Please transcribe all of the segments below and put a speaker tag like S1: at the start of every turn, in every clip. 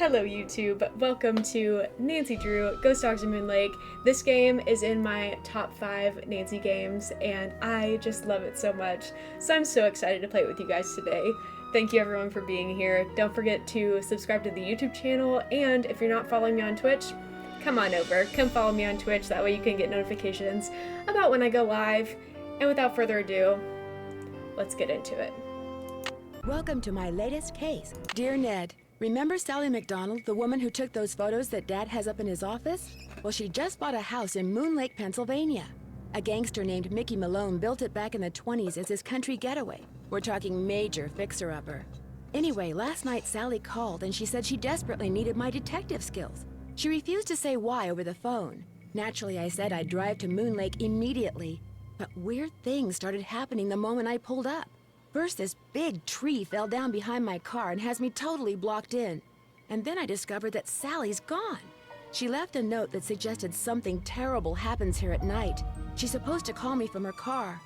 S1: Hello YouTube, welcome to Nancy Drew, Ghost Dogs of Moon Lake. This game is in my top 5 Nancy games and I just love it so much. So I'm so excited to play it with you guys today. Thank you everyone for being here. Don't forget to subscribe to the YouTube channel, and if you're not following me on Twitch, come on over, come follow me on Twitch, that way you can get notifications about when I go live. And without further ado, let's get into it.
S2: Welcome to my latest case. Dear Ned, remember Sally McDonald, the woman who took those photos that Dad has up in his office? Well, she just bought a house in Moon Lake, Pennsylvania. A gangster named Mickey Malone built it back in the 20s as his country getaway. We're talking major fixer-upper. Anyway, last night Sally called and she said she desperately needed my detective skills. She refused to say why over the phone. Naturally, I said I'd drive to Moon Lake immediately. But weird things started happening the moment I pulled up. First, this big tree fell down behind my car and has me totally blocked in. And then I discovered that Sally's gone. She left a note that suggested something terrible happens here at night. She's supposed to call me from her car.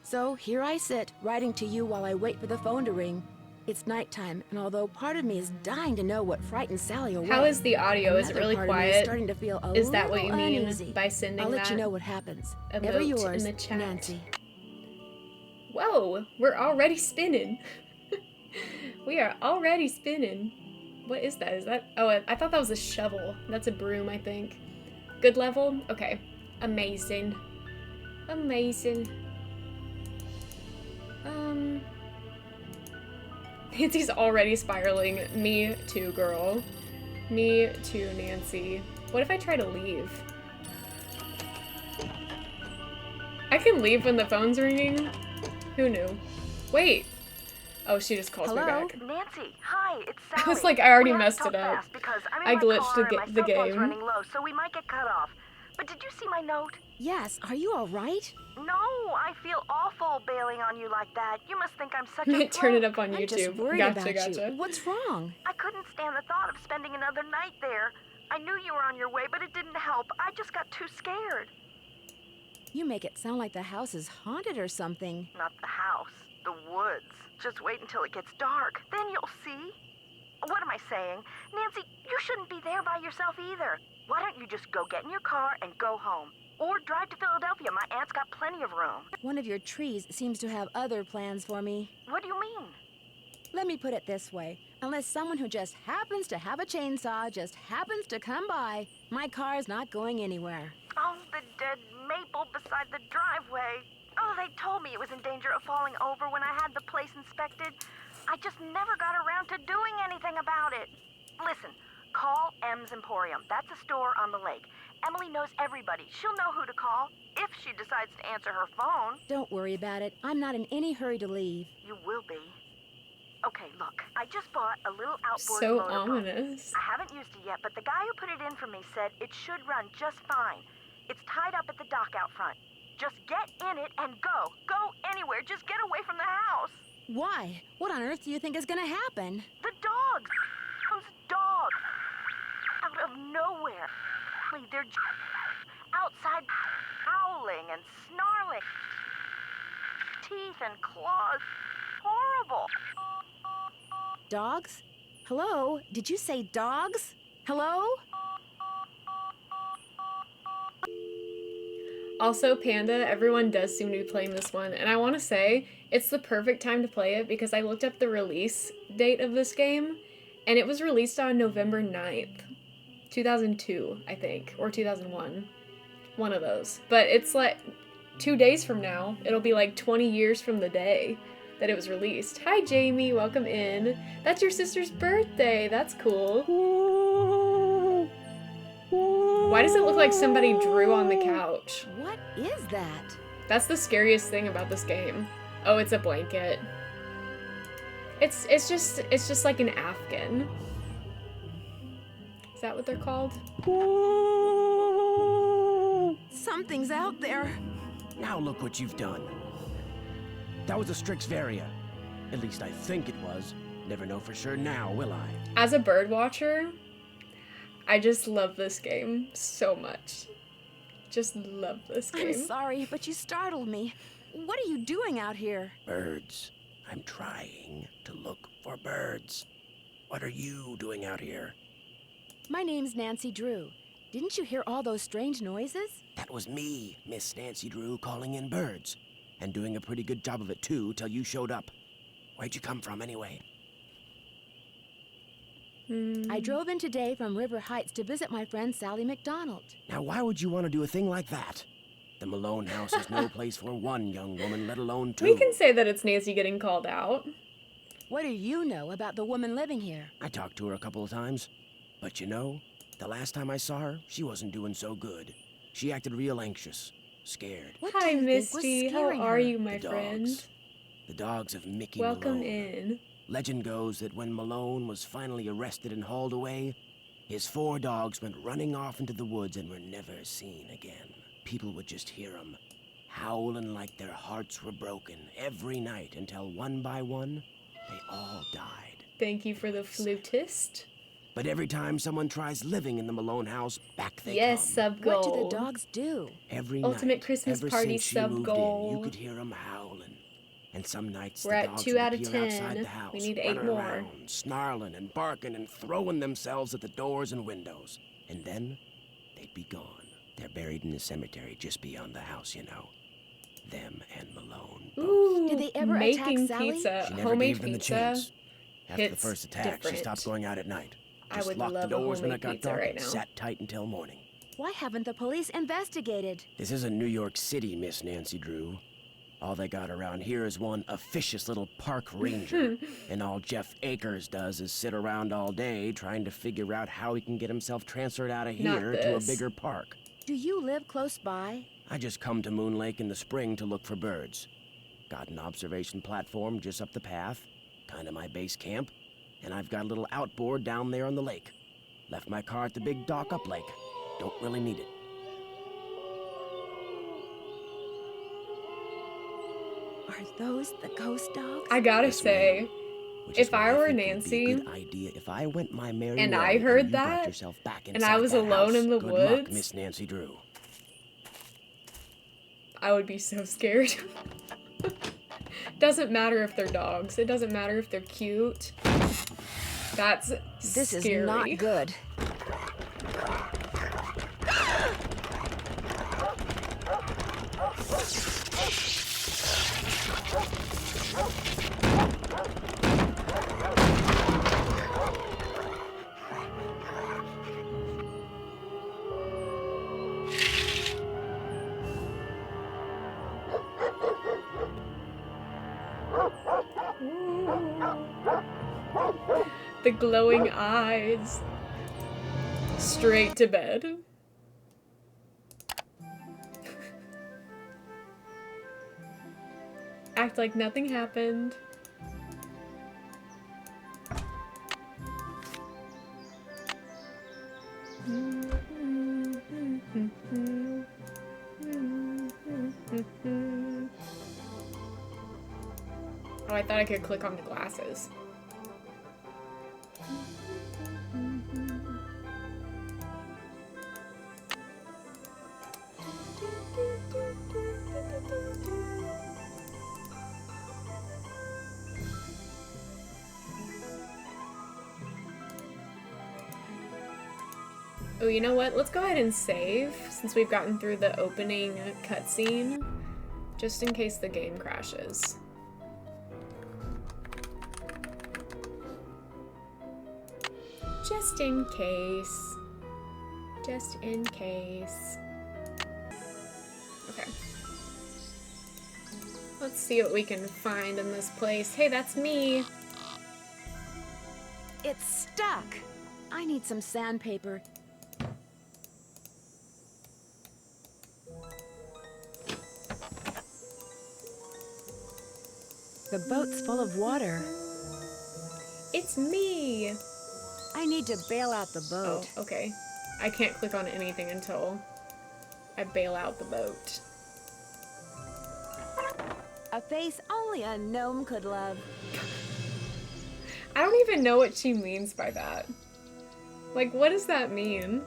S2: So here I sit, writing to you while I wait for the phone to ring. It's nighttime, and although part of me is dying to know what frightened Sally away.
S1: How is the audio? Is it really quiet?
S2: Starting to feel a
S1: is that what you mean
S2: uneasy.
S1: by sending
S2: I'll
S1: that?
S2: let you know what happens.
S1: Emote
S2: Ever yours,
S1: in the chat.
S2: Nancy.
S1: Whoa, we're already spinning. We are already spinning. What is that? Is that? Oh, I thought that was a shovel. That's a broom, I think. Good level? Okay. Amazing. Amazing. Nancy's already spiraling. Me too, girl. Me too, Nancy. What if I try to leave? I can leave when the phone's ringing? Who knew? Wait. Oh, she just calls me back.
S3: Nancy, hi, it's Sally.
S1: I was like, I already messed it up. I glitched the game.
S3: Running low, so we might get cut off. But did you see my note?
S2: Yes, are you all right?
S3: No, I feel awful bailing on you like that. You must think I'm such a
S1: Might turn it
S3: flake.
S1: up on
S2: I'm
S1: YouTube.
S2: just worried
S1: Gotcha.
S2: about you. What's wrong?
S3: I couldn't stand the thought of spending another night there. I knew you were on your way, but it didn't help. I just got too scared.
S2: You make it sound like the house is haunted or something.
S3: Not the house, the woods. Just wait until it gets dark. Then you'll see. What am I saying? Nancy, you shouldn't be there by yourself either. Why don't you just go get in your car and go home? Or drive to Philadelphia. My aunt's got plenty of room.
S2: One of your trees seems to have other plans for me.
S3: What do you mean?
S2: Let me put it this way. Unless someone who just happens to have a chainsaw just happens to come by, my car's not going anywhere.
S3: Oh, the dead maple beside the driveway. Oh, they told me it was in danger of falling over when I had the place inspected. I just never got around to doing anything about it. Listen, call M's Emporium. That's a store on the lake. Emily knows everybody. She'll know who to call if she decides to answer her phone.
S2: Don't worry about it. I'm not in any hurry to leave.
S3: You will be. Okay, look, I just bought a little outboard
S1: So
S3: motorboat.
S1: ominous.
S3: I haven't used it yet, but the guy who put it in for me said it should run just fine. It's tied up at the dock out front. Just get in it and go. Go anywhere. Just get away from the house.
S2: Why? What on earth do you think is gonna happen?
S3: The dogs. Those dogs. Out of nowhere. They're outside howling and snarling. Teeth and claws. Horrible.
S2: Dogs? Hello? Did you say dogs? Hello?
S1: Also, Panda, everyone does seem to be playing this one, and I want to say, it's the perfect time to play it because I looked up the release date of this game, and it was released on November 9th, 2002, I think, or 2001. One of those. But it's like 2 days from now, it'll be like 20 years from the day that it was released. Hi, Jamie, welcome in. That's your sister's birthday. That's cool. Why does it look like somebody drew on the couch?
S2: What is that?
S1: That's the scariest thing about this game. Oh, it's a blanket. It's just like an Afghan. Is that what they're called?
S2: Something's out there.
S4: Now look what you've done. That was a Strixvaria. At least I think it was. Never know for sure now, will I?
S1: As a bird watcher, I just love this game so much. Just love this game.
S2: I'm sorry, but you startled me. What are you doing out here?
S4: Birds. I'm trying to look for birds. What are you doing out here?
S2: My name's Nancy Drew. Didn't you hear all those strange noises?
S4: That was me, Miss Nancy Drew, calling in birds. And doing a pretty good job of it, too, till you showed up. Where'd you come from, anyway?
S2: I drove in today from River Heights to visit my friend Sally McDonald.
S4: Now, why would you want to do a thing like that? The Malone house is no place for one young woman, let alone two.
S1: We can say that it's Nancy getting called out.
S2: What do you know about the woman living here?
S4: I talked to her a couple of times. But you know, the last time I saw her, she wasn't doing so good. She acted real anxious, scared.
S2: What
S1: Hi,
S2: do you think was
S1: Misty. How
S2: scaring
S1: are
S2: her?
S1: you, my
S4: The
S1: friend?
S4: dogs. The dogs of Mickey
S1: Welcome
S4: Malone.
S1: in.
S4: Legend goes that when Malone was finally arrested and hauled away, his 4 dogs went running off into the woods and were never seen again. People would just hear them, howling like their hearts were broken every night until one by one, they all died.
S1: Thank you for the flutist.
S4: But every time someone tries living in the Malone house, back they
S1: Yes,
S4: come.
S1: Sub
S2: What do
S1: Gold.
S2: the dogs do?
S4: Every
S1: Ultimate
S4: night,
S1: Christmas
S4: ever
S1: Party
S4: since she
S1: Sub
S4: moved
S1: Goal.
S4: in, you could hear them howling. And some nights
S1: We're
S4: the
S1: at
S4: dogs
S1: 2
S4: would
S1: out of
S4: appear outside
S1: 10.
S4: the house,
S1: We need 8
S4: running
S1: more.
S4: around, snarling and barking and throwing themselves at the doors and windows. And then they'd be gone. They're buried in the cemetery just beyond the house, you know. Them and Malone both.
S1: Ooh,
S2: Did they ever
S1: making
S2: attack Sally?
S1: pizza,
S4: She never
S1: homemade
S4: gave them the
S1: pizza.
S4: chance. After the
S1: hits
S4: first attack,
S1: different.
S4: she stopped going out at night.
S1: I
S4: Just
S1: would
S4: locked
S1: love
S4: the
S1: a
S4: doors when
S1: homemade
S4: it got
S1: pizza
S4: dark
S1: right
S4: and
S1: now.
S4: sat tight until morning.
S2: Why haven't the police investigated?
S4: This isn't New York City, Miss Nancy Drew. All they got around here is one officious little park ranger. And all Jeff Akers does is sit around all day trying to figure out how he can get himself transferred out of
S1: Not
S4: here to a
S1: this.
S4: bigger park.
S2: Do you live close by?
S4: I just come to Moon Lake in the spring to look for birds. Got an observation platform just up the path, kinda my base camp, and I've got a little outboard down there on the lake. Left my car at the big dock up lake. Don't really need it.
S2: Are those the ghost dogs?
S1: I gotta
S4: Yes,
S1: say,
S4: ma'am. Which is
S1: if
S4: why
S1: I were
S4: think it would be a
S1: Nancy,
S4: good idea if I went my merry
S1: and
S4: way
S1: I heard
S4: you got
S1: that,
S4: yourself back
S1: and I
S4: inside
S1: was
S4: that
S1: alone
S4: house.
S1: in the
S4: Good
S1: woods,
S4: luck, Miss Nancy Drew.
S1: I would be so scared. Doesn't matter if they're dogs. It doesn't matter if they're cute. That's
S2: This
S1: scary.
S2: is not good.
S1: The glowing eyes. Straight to bed. Act like nothing happened. Oh, I thought I could click on the glasses. Oh, you know what? Let's go ahead and save, since we've gotten through the opening cutscene, just in case the game crashes. Just in case. Just in case. Okay. Let's see what we can find in this place. Hey, that's me!
S2: It's stuck. I need some sandpaper. The boat's full of water.
S1: It's me!
S2: I need to bail out the
S1: Oh,
S2: boat.
S1: okay. I can't click on anything until I bail out the boat.
S2: A face only a gnome could love.
S1: I don't even know what she means by that. Like, what does that mean?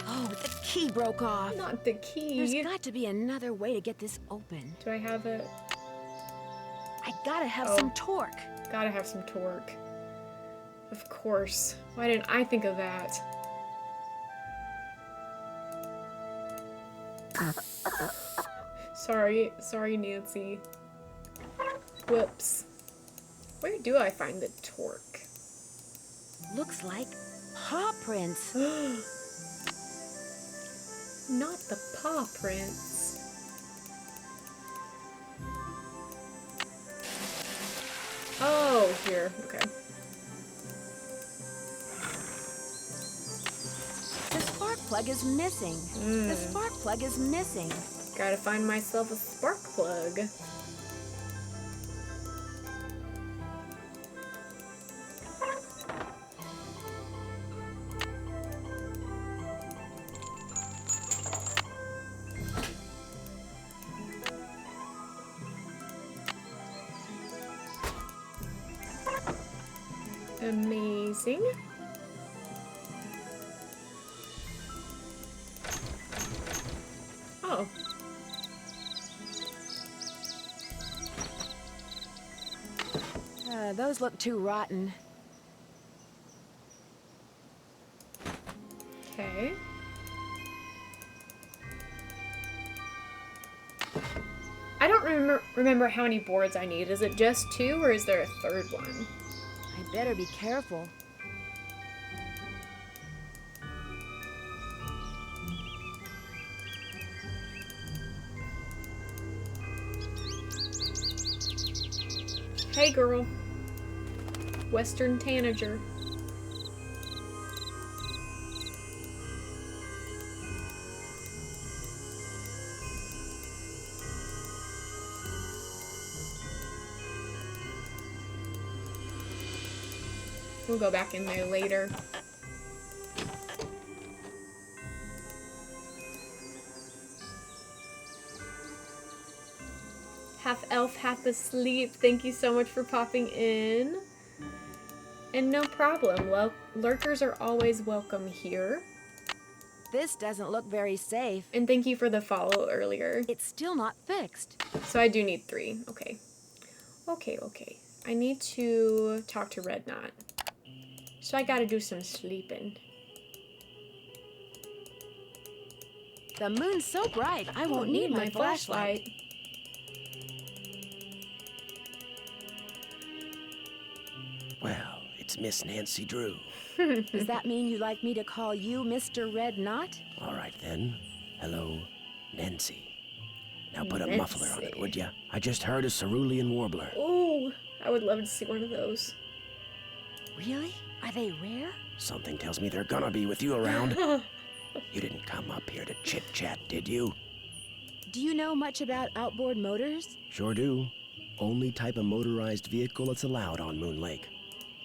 S2: Oh, the key broke off.
S1: Not the key.
S2: There's got to be another way to get this open.
S1: Do I have a...
S2: I gotta have
S1: Oh.
S2: some torque.
S1: Gotta have some torque. Of course. Why didn't I think of that? Sorry, Nancy. Whoops. Where do I find the torque?
S2: Looks like paw prints.
S1: Not the paw prints. Oh, here. Okay.
S2: The spark plug is missing. The spark plug is missing.
S1: Gotta find myself a spark plug. Amazing. Oh.
S2: Those look too rotten.
S1: Okay. I don't remember how many boards I need. Is it just 2 or is there a third one?
S2: I better be careful.
S1: Hey girl. Western Tanager. We'll go back in there later. Half elf, half asleep. Thank you so much for popping in. And no problem. Well, lurkers are always welcome here.
S2: This doesn't look very safe.
S1: And thank you for the follow earlier.
S2: It's still not fixed.
S1: So I do need 3. Okay. Okay. I need to talk to Red Knot. So I gotta do some sleeping.
S2: The moon's so bright, I won't need my flashlight.
S4: Well, it's Miss Nancy Drew.
S2: Does that mean you'd like me to call you Mr. Red Knot?
S4: All right then. Hello, Nancy. Now put a muffler on it, would ya? I just heard a cerulean warbler.
S1: Ooh, I would love to see one of those.
S2: Really? Are they rare?
S4: Something tells me they're gonna be with you around. You didn't come up here to chit-chat, did you?
S2: Do you know much about outboard motors?
S4: Sure do. Only type of motorized vehicle that's allowed on Moon Lake.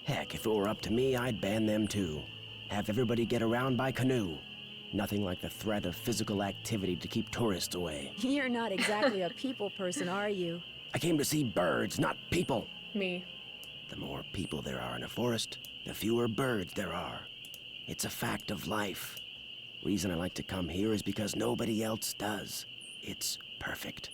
S4: Heck, if it were up to me, I'd ban them too. Have everybody get around by canoe. Nothing like the threat of physical activity to keep tourists away.
S2: You're not exactly a people person, are you?
S4: I came to see birds, not people.
S1: Me.
S4: The more people there are in a forest, the fewer birds there are. It's a fact of life. Reason I like to come here is because nobody else does. It's perfect.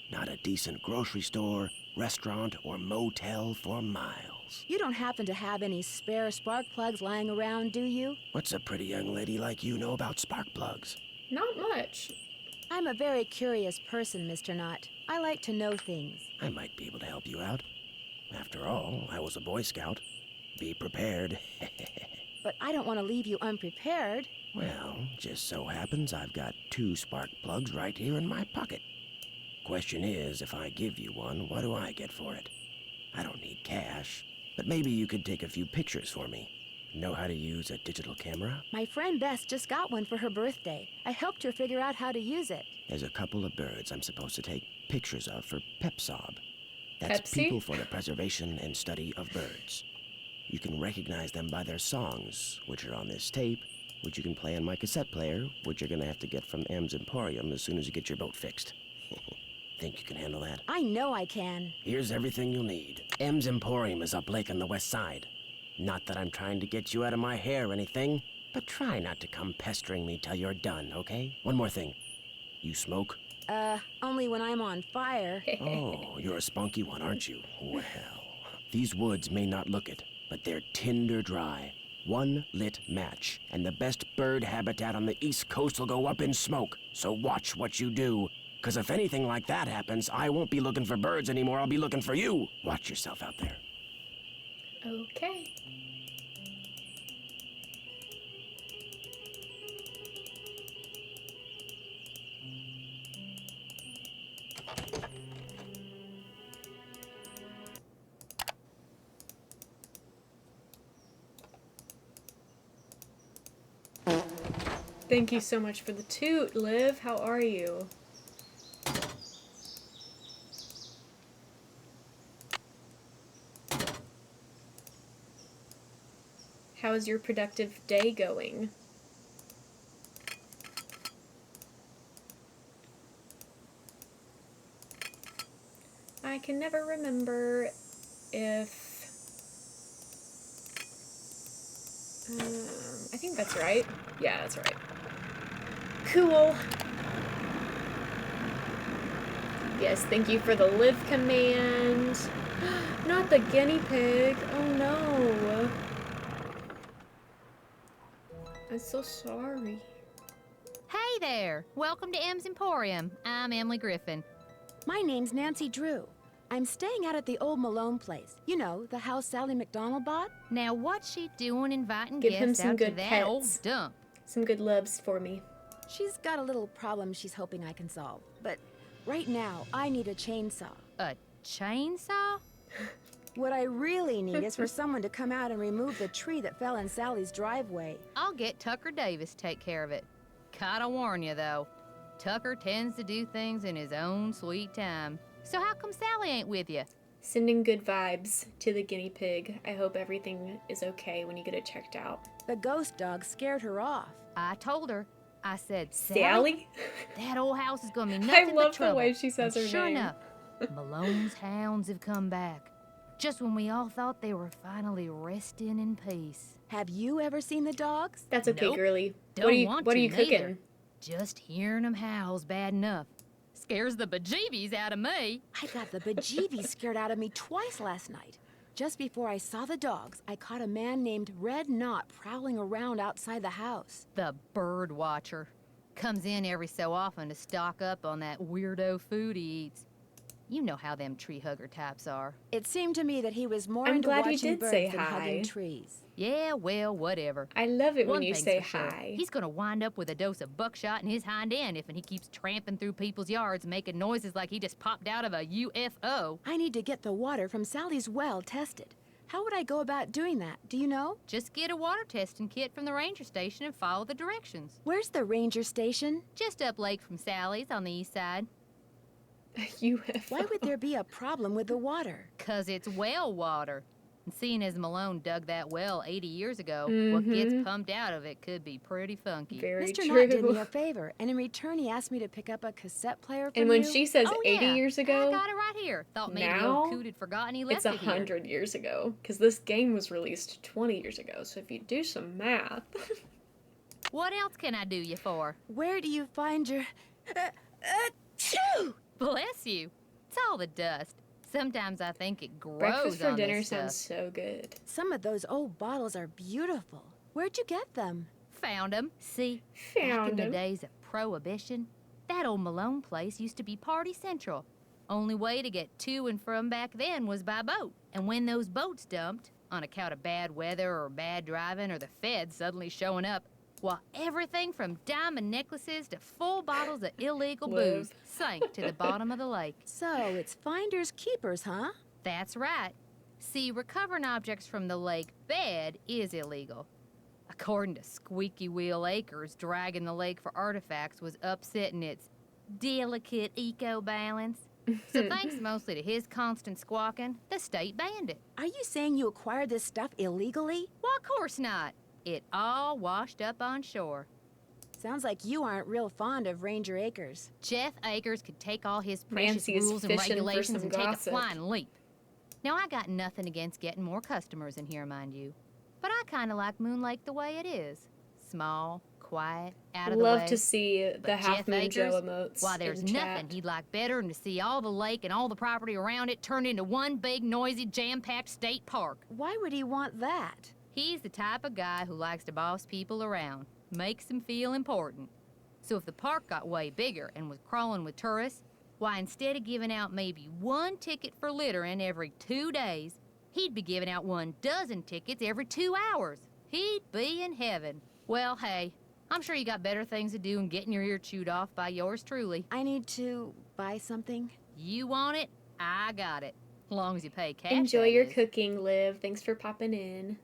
S4: Not a decent grocery store, restaurant, or motel for miles.
S2: You don't happen to have any spare spark plugs lying around, do you?
S4: What's a pretty young lady like you know about spark plugs?
S1: Not much.
S2: I'm a very curious person, Mr. Knot. I like to know things.
S4: I might be able to help you out. After all, I was a Boy Scout. Be prepared.
S2: But I don't want to leave you unprepared.
S4: Well, just so happens I've got 2 spark plugs right here in my pocket. Question is, if I give you one, what do I get for it? I don't need cash, but maybe you could take a few pictures for me. Know how to use a digital camera?
S2: My friend Bess just got one for her birthday. I helped her figure out how to use it.
S4: There's a couple of birds I'm supposed to take pictures of for PEPSOB. That's
S1: Pepsi?
S4: People for the Preservation and Study of Birds. You can recognize them by their songs, which are on this tape, which you can play on my cassette player, which you're gonna have to get from M's Emporium as soon as you get your boat fixed. Think you can handle that?
S2: I know I can.
S4: Here's everything you'll need. M's Emporium is up lake on the west side. Not that I'm trying to get you out of my hair or anything, But try not to come pestering me till you're done, okay? One more thing. You smoke?
S2: Only when I'm on fire.
S4: Oh, you're a spunky one, aren't you? Well, these woods may not look it, but they're tinder dry. One lit match, and the best bird habitat on the East Coast will go up in smoke. So watch what you do. 'Cause if anything like that happens, I won't be looking for birds anymore. I'll be looking for you. Watch yourself out there.
S1: Okay. Thank you so much for the toot, Liv. How are you? How is your productive day going? I can never remember if... I think that's right. Yeah, that's right. Cool. Yes, thank you for the live command. Not the guinea pig. Oh no. I'm so sorry.
S5: Hey there! Welcome to M's Emporium. I'm Emily Griffin.
S2: My name's Nancy Drew. I'm staying out at the old Malone place. You know, the house Sally McDonald bought?
S5: Now, what's she doing inviting
S1: Give him
S5: guests
S1: some
S5: out to
S1: good
S5: that
S1: pets.
S5: old dump?
S1: Some good loves for me.
S2: She's got a little problem she's hoping I can solve. But right now, I need a chainsaw.
S5: A chainsaw?
S2: What I really need is for someone to come out and remove the tree that fell in Sally's driveway.
S5: I'll get Tucker Davis to take care of it. Gotta warn you, though. Tucker tends to do things in his own sweet time. So how come Sally ain't with you?
S1: Sending good vibes to the guinea pig. I hope everything is okay when you get it checked out.
S2: The ghost dog scared her off.
S5: I told her. I said,
S1: Sally?
S5: that old house is gonna be
S1: I
S5: nothing but
S1: love the
S5: trouble.
S1: way she says
S5: And
S1: her
S5: sure
S1: name.
S5: enough, Malone's hounds have come back. Just when we all thought they were finally resting in peace.
S2: Have you ever seen the dogs?
S1: That's okay,
S5: Nope.
S1: girly.
S5: Don't
S1: what are you,
S5: want
S1: what are
S5: to
S1: you
S5: neither.
S1: cooking?
S5: Just hearing them howl's bad enough. Scares the bejeebies out of me.
S2: I got the bejeebies scared out of me twice last night. Just before I saw the dogs, I caught a man named Red Knot prowling around outside the house.
S5: The bird watcher. Comes in every so often to stock up on that weirdo food he eats. You know how them tree hugger types are.
S2: It seemed to me that he was more
S1: I'm
S2: into
S1: glad you
S2: watching
S1: did
S2: birds
S1: say
S2: than
S1: hi.
S2: hugging trees.
S5: Yeah, well, whatever.
S1: I love it
S5: One
S1: when you
S5: thing's
S1: say
S5: for sure,
S1: hi.
S5: he's gonna wind up with a dose of buckshot in his hind end if he keeps tramping through people's yards making noises like he just popped out of a UFO.
S2: I need to get the water from Sally's well tested. How would I go about doing that? Do you know?
S5: Just get a water testing kit from the ranger station and follow the directions.
S2: Where's the ranger station?
S5: Just up lake from Sally's on the east side.
S1: UFO.
S2: Why would there be a problem with the water?
S5: 'Cause it's well water. And seeing as Malone dug that well 80 years ago, what gets pumped out of it could be pretty funky.
S1: Very
S2: Mr.
S1: true.
S2: Knott did me a favor, and in return he asked me to pick up a cassette player from
S1: And when
S2: you.
S1: she says
S5: Oh,
S1: 80
S5: yeah.
S1: years
S5: I
S1: ago,
S5: got it right here. Thought maybe
S1: Now,
S5: old coot had forgotten he left
S1: it's
S5: it here.
S1: 100 years ago. Because this game was released 20 years ago. So if you do some math...
S5: What else can I do you for?
S2: Where do you find your... achoo!
S5: Bless you. It's all the dust. Sometimes I think it grows
S1: Breakfast for
S5: on
S1: dinner
S5: this stuff.
S1: sounds so good.
S2: Some of those old bottles are beautiful. Where'd you get them?
S5: Found 'em. See, back in
S1: Found
S5: the
S1: 'em.
S5: days of Prohibition, that old Malone place used to be Party Central. Only way to get to and from back then was by boat. And when those boats dumped, on account of bad weather or bad driving or the feds suddenly showing up, well, everything from diamond necklaces to full bottles of illegal
S1: Liv.
S5: booze sank to the bottom of the lake.
S2: So, it's finders keepers, huh?
S5: That's right. See, recovering objects from the lake bed is illegal. According to Squeaky Wheel Acres, dragging the lake for artifacts was upsetting its delicate eco-balance. So thanks mostly to his constant squawking, the state banned it.
S2: Are you saying you acquired this stuff illegally?
S5: Well, of course not. It all washed up on shore.
S2: Sounds like you aren't real fond of Ranger Acres.
S5: Jeff Akers could take all his precious
S1: Nancy is
S5: rules and
S1: fishing for
S5: regulations
S1: some
S5: and take a
S1: gossip.
S5: flying leap. Now, I got nothing against getting more customers in here, mind you. But I kind of like Moon Lake the way it is. Small, quiet, out of
S1: Love
S5: the way.
S1: to see the
S5: But
S1: Half
S5: Jeff
S1: Moon Joe
S5: Akers,
S1: emotes.
S5: why, there's
S1: in
S5: nothing
S1: chat.
S5: he'd like better than to see all the lake and all the property around it turned into one big, noisy, jam-packed state park.
S2: Why would he want that?
S5: He's the type of guy who likes to boss people around, makes them feel important. So if the park got way bigger and was crawling with tourists, why, instead of giving out maybe one ticket for littering every 2 days, he'd be giving out 12 tickets every 2 hours. He'd be in heaven. Well, hey, I'm sure you got better things to do than getting your ear chewed off by yours truly.
S2: I need to buy something.
S5: You want it, I got it. As long as you pay cash.
S1: Enjoy
S5: that
S1: your
S5: is.
S1: cooking, Liv. Thanks for popping in.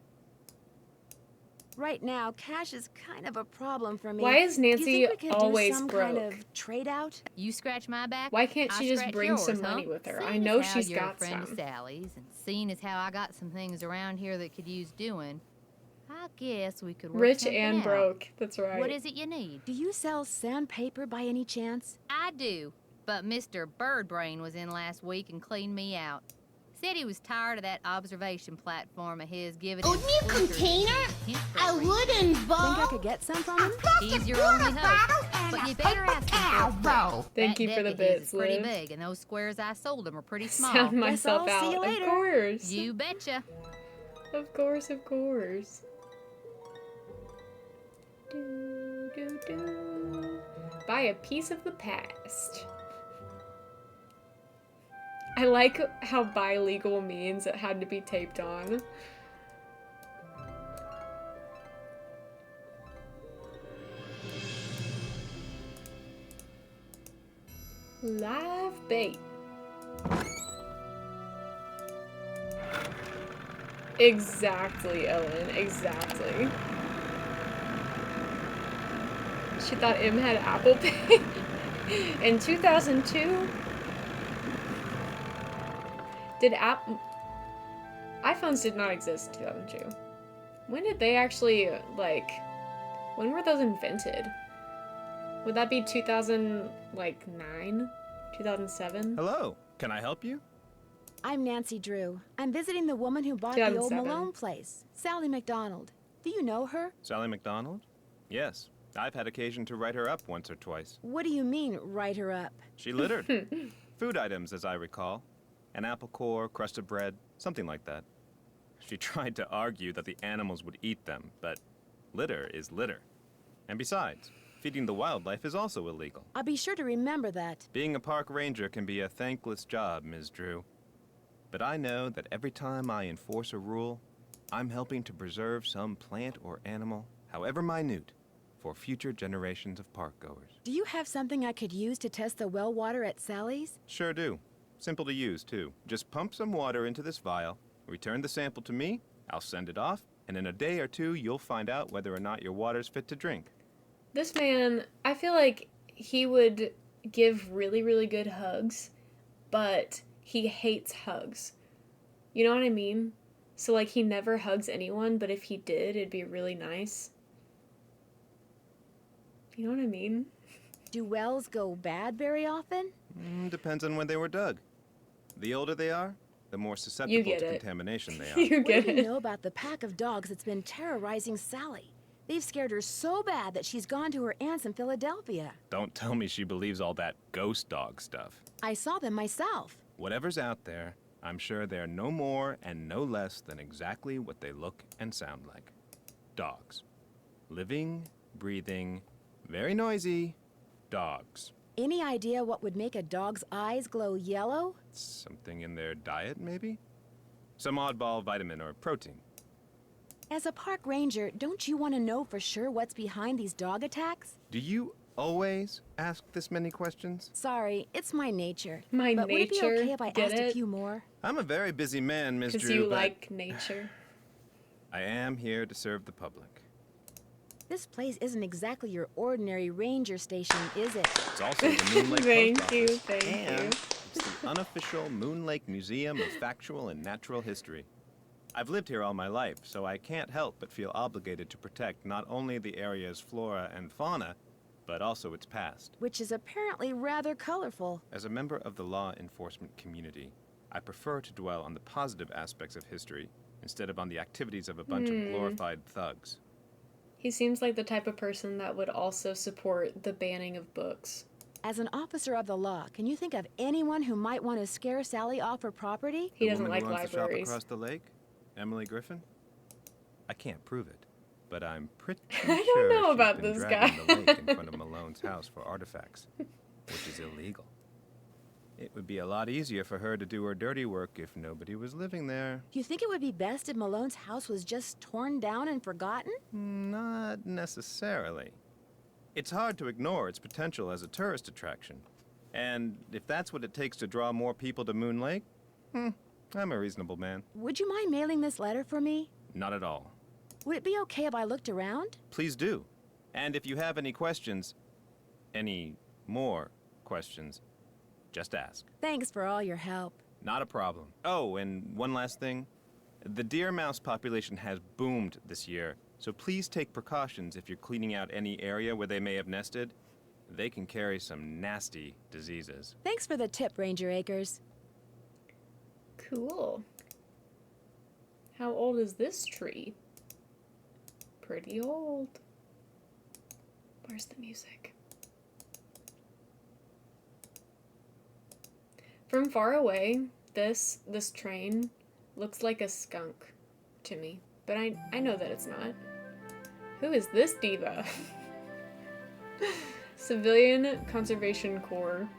S2: Right now, cash is kind of a problem for me.
S1: Why is
S2: Do you
S1: Nancy
S2: think we could
S1: always
S2: do some
S1: broke?
S2: kind of trade out?
S5: You scratch my back.
S1: Why can't
S5: I
S1: she just
S5: scratch
S1: bring
S5: yours,
S1: some
S5: huh?
S1: money with her? I
S5: Seeing
S1: know
S5: as how
S1: she's
S5: you're
S1: got
S5: a friend
S1: some.
S5: of Sally's, and seeing as how I got some things around here that could use doing, I guess we could work
S1: Rich
S5: something
S1: and
S5: out.
S1: broke. That's right.
S5: What is it you need?
S2: Do you sell sandpaper by any chance?
S5: I do, but Mr. Birdbrain was in last week and cleaned me out. Said he was tired of that observation platform of his giving him
S6: Oatmeal
S5: splinters
S6: container?
S5: and hint
S6: A
S5: free.
S6: wooden bowl?
S2: Think I could get some from him?
S5: He's your only hope, but you better ask him for a quote.
S1: Thank
S5: That
S1: you for the
S5: deck of his
S1: bits,
S5: is pretty
S1: Liv.
S5: big, and those squares I sold him are pretty small.
S1: Sound myself
S2: I'll see
S1: out.
S2: you
S1: Of
S2: later.
S1: course.
S5: You betcha.
S1: Of course, of course. Do, do, do. Buy a piece of the past. I like how bilingual means it had to be taped on. Live bait. Exactly, Ellen. Exactly. She thought Im had Apple Pay. In 2002? Did iPhones did not exist in 2002. When did they actually, like, when were those invented? Would that be 2009? 2007?
S7: Hello, can I help you?
S2: I'm Nancy Drew. I'm visiting the woman who bought the old
S1: 2007.
S2: Malone place, Sally McDonald. Do you know her?
S7: Sally McDonald? Yes, I've had occasion to write her up once or twice.
S2: What do you mean, write her up?
S7: She littered. Food items, as I recall. An apple core, crust of bread, something like that. She tried to argue that the animals would eat them, but litter is litter. And besides, feeding the wildlife is also illegal.
S2: I'll be sure to remember that.
S7: Being a park ranger can be a thankless job, Ms. Drew. But I know that every time I enforce a rule, I'm helping to preserve some plant or animal, however minute, for future generations of park goers.
S2: Do you have something I could use to test the well water at Sally's?
S7: Sure do. Simple to use, too. Just pump some water into this vial, return the sample to me, I'll send it off, and in a day or two, you'll find out whether or not your water's fit to drink.
S1: This man, I feel like he would give really, really good hugs, but he hates hugs. You know what I mean? So, like, he never hugs anyone, but if he did, it'd be really nice. You know what I mean?
S2: Do wells go bad very often?
S7: Depends on when they were dug. The older they are, the more
S1: You
S7: susceptible
S1: get
S7: to
S1: it.
S7: contamination they are.
S1: You
S2: What
S1: get
S2: do you
S1: it.
S2: know about the pack of dogs that's been terrorizing Sally? They've scared her so bad that she's gone to her aunt's in Philadelphia.
S7: Don't tell me she believes all that ghost dog stuff.
S2: I saw them myself.
S7: Whatever's out there, I'm sure they're no more and no less than exactly what they look and sound like. Dogs. Living, breathing, very noisy dogs.
S2: Any idea what would make a dog's eyes glow yellow?
S7: Something in their diet, maybe? Some oddball vitamin or protein.
S2: As a park ranger, don't you want to know for sure what's behind these dog attacks?
S7: Do you always ask this many questions?
S2: Sorry, it's my nature.
S1: My
S2: but would it be
S1: nature,
S2: okay if I
S1: get
S2: asked a
S1: it?
S2: few more?
S7: I'm a very busy man, Miss
S1: Because
S7: Drew,
S1: you
S7: but
S1: like nature.
S7: I am here to serve the public.
S2: This place isn't exactly your ordinary ranger station, is it?
S7: It's also the Moon Lake
S1: Thank
S7: Post
S1: you,
S7: Office,
S1: thank
S7: and
S1: you.
S7: it's the unofficial Moon Lake Museum of Factual and Natural History. I've lived here all my life, so I can't help but feel obligated to protect not only the area's flora and fauna, but also its past.
S2: Which is apparently rather colorful.
S7: As a member of the law enforcement community, I prefer to dwell on the positive aspects of history instead of on the activities of a bunch of glorified thugs.
S1: He seems like the type of person that would also support the banning of books.
S2: As an officer of the law, can you think of anyone who might want to scare Sally off her property?
S1: He
S7: The
S1: doesn't
S7: woman
S1: like
S7: who runs the shop
S1: libraries.
S7: across the lake? Emily Griffin? I can't prove it, but I'm pretty
S1: I don't
S7: sure
S1: know
S7: she's
S1: about
S7: been
S1: this
S7: dragging
S1: guy.
S7: the lake in front of Malone's house for artifacts, which is illegal. It would be a lot easier for her to do her dirty work if nobody was living there.
S2: You think it would be best if Malone's house was just torn down and forgotten?
S7: Not necessarily. It's hard to ignore its potential as a tourist attraction. And if that's what it takes to draw more people to Moon Lake, I'm a reasonable man.
S2: Would you mind mailing this letter for me?
S7: Not at all.
S2: Would it be okay if I looked around?
S7: Please do. And if you have any questions, any more questions, just ask.
S2: Thanks for all your help.
S7: Not a problem. Oh, and one last thing. The deer mouse population has boomed this year, so please take precautions if you're cleaning out any area where they may have nested. They can carry some nasty diseases.
S2: Thanks for the tip, Ranger Akers.
S1: Cool. How old is this tree? Pretty old. Where's the music? From far away, this train looks like a skunk to me, but I know that it's not. Who is this diva? Civilian Conservation Corps.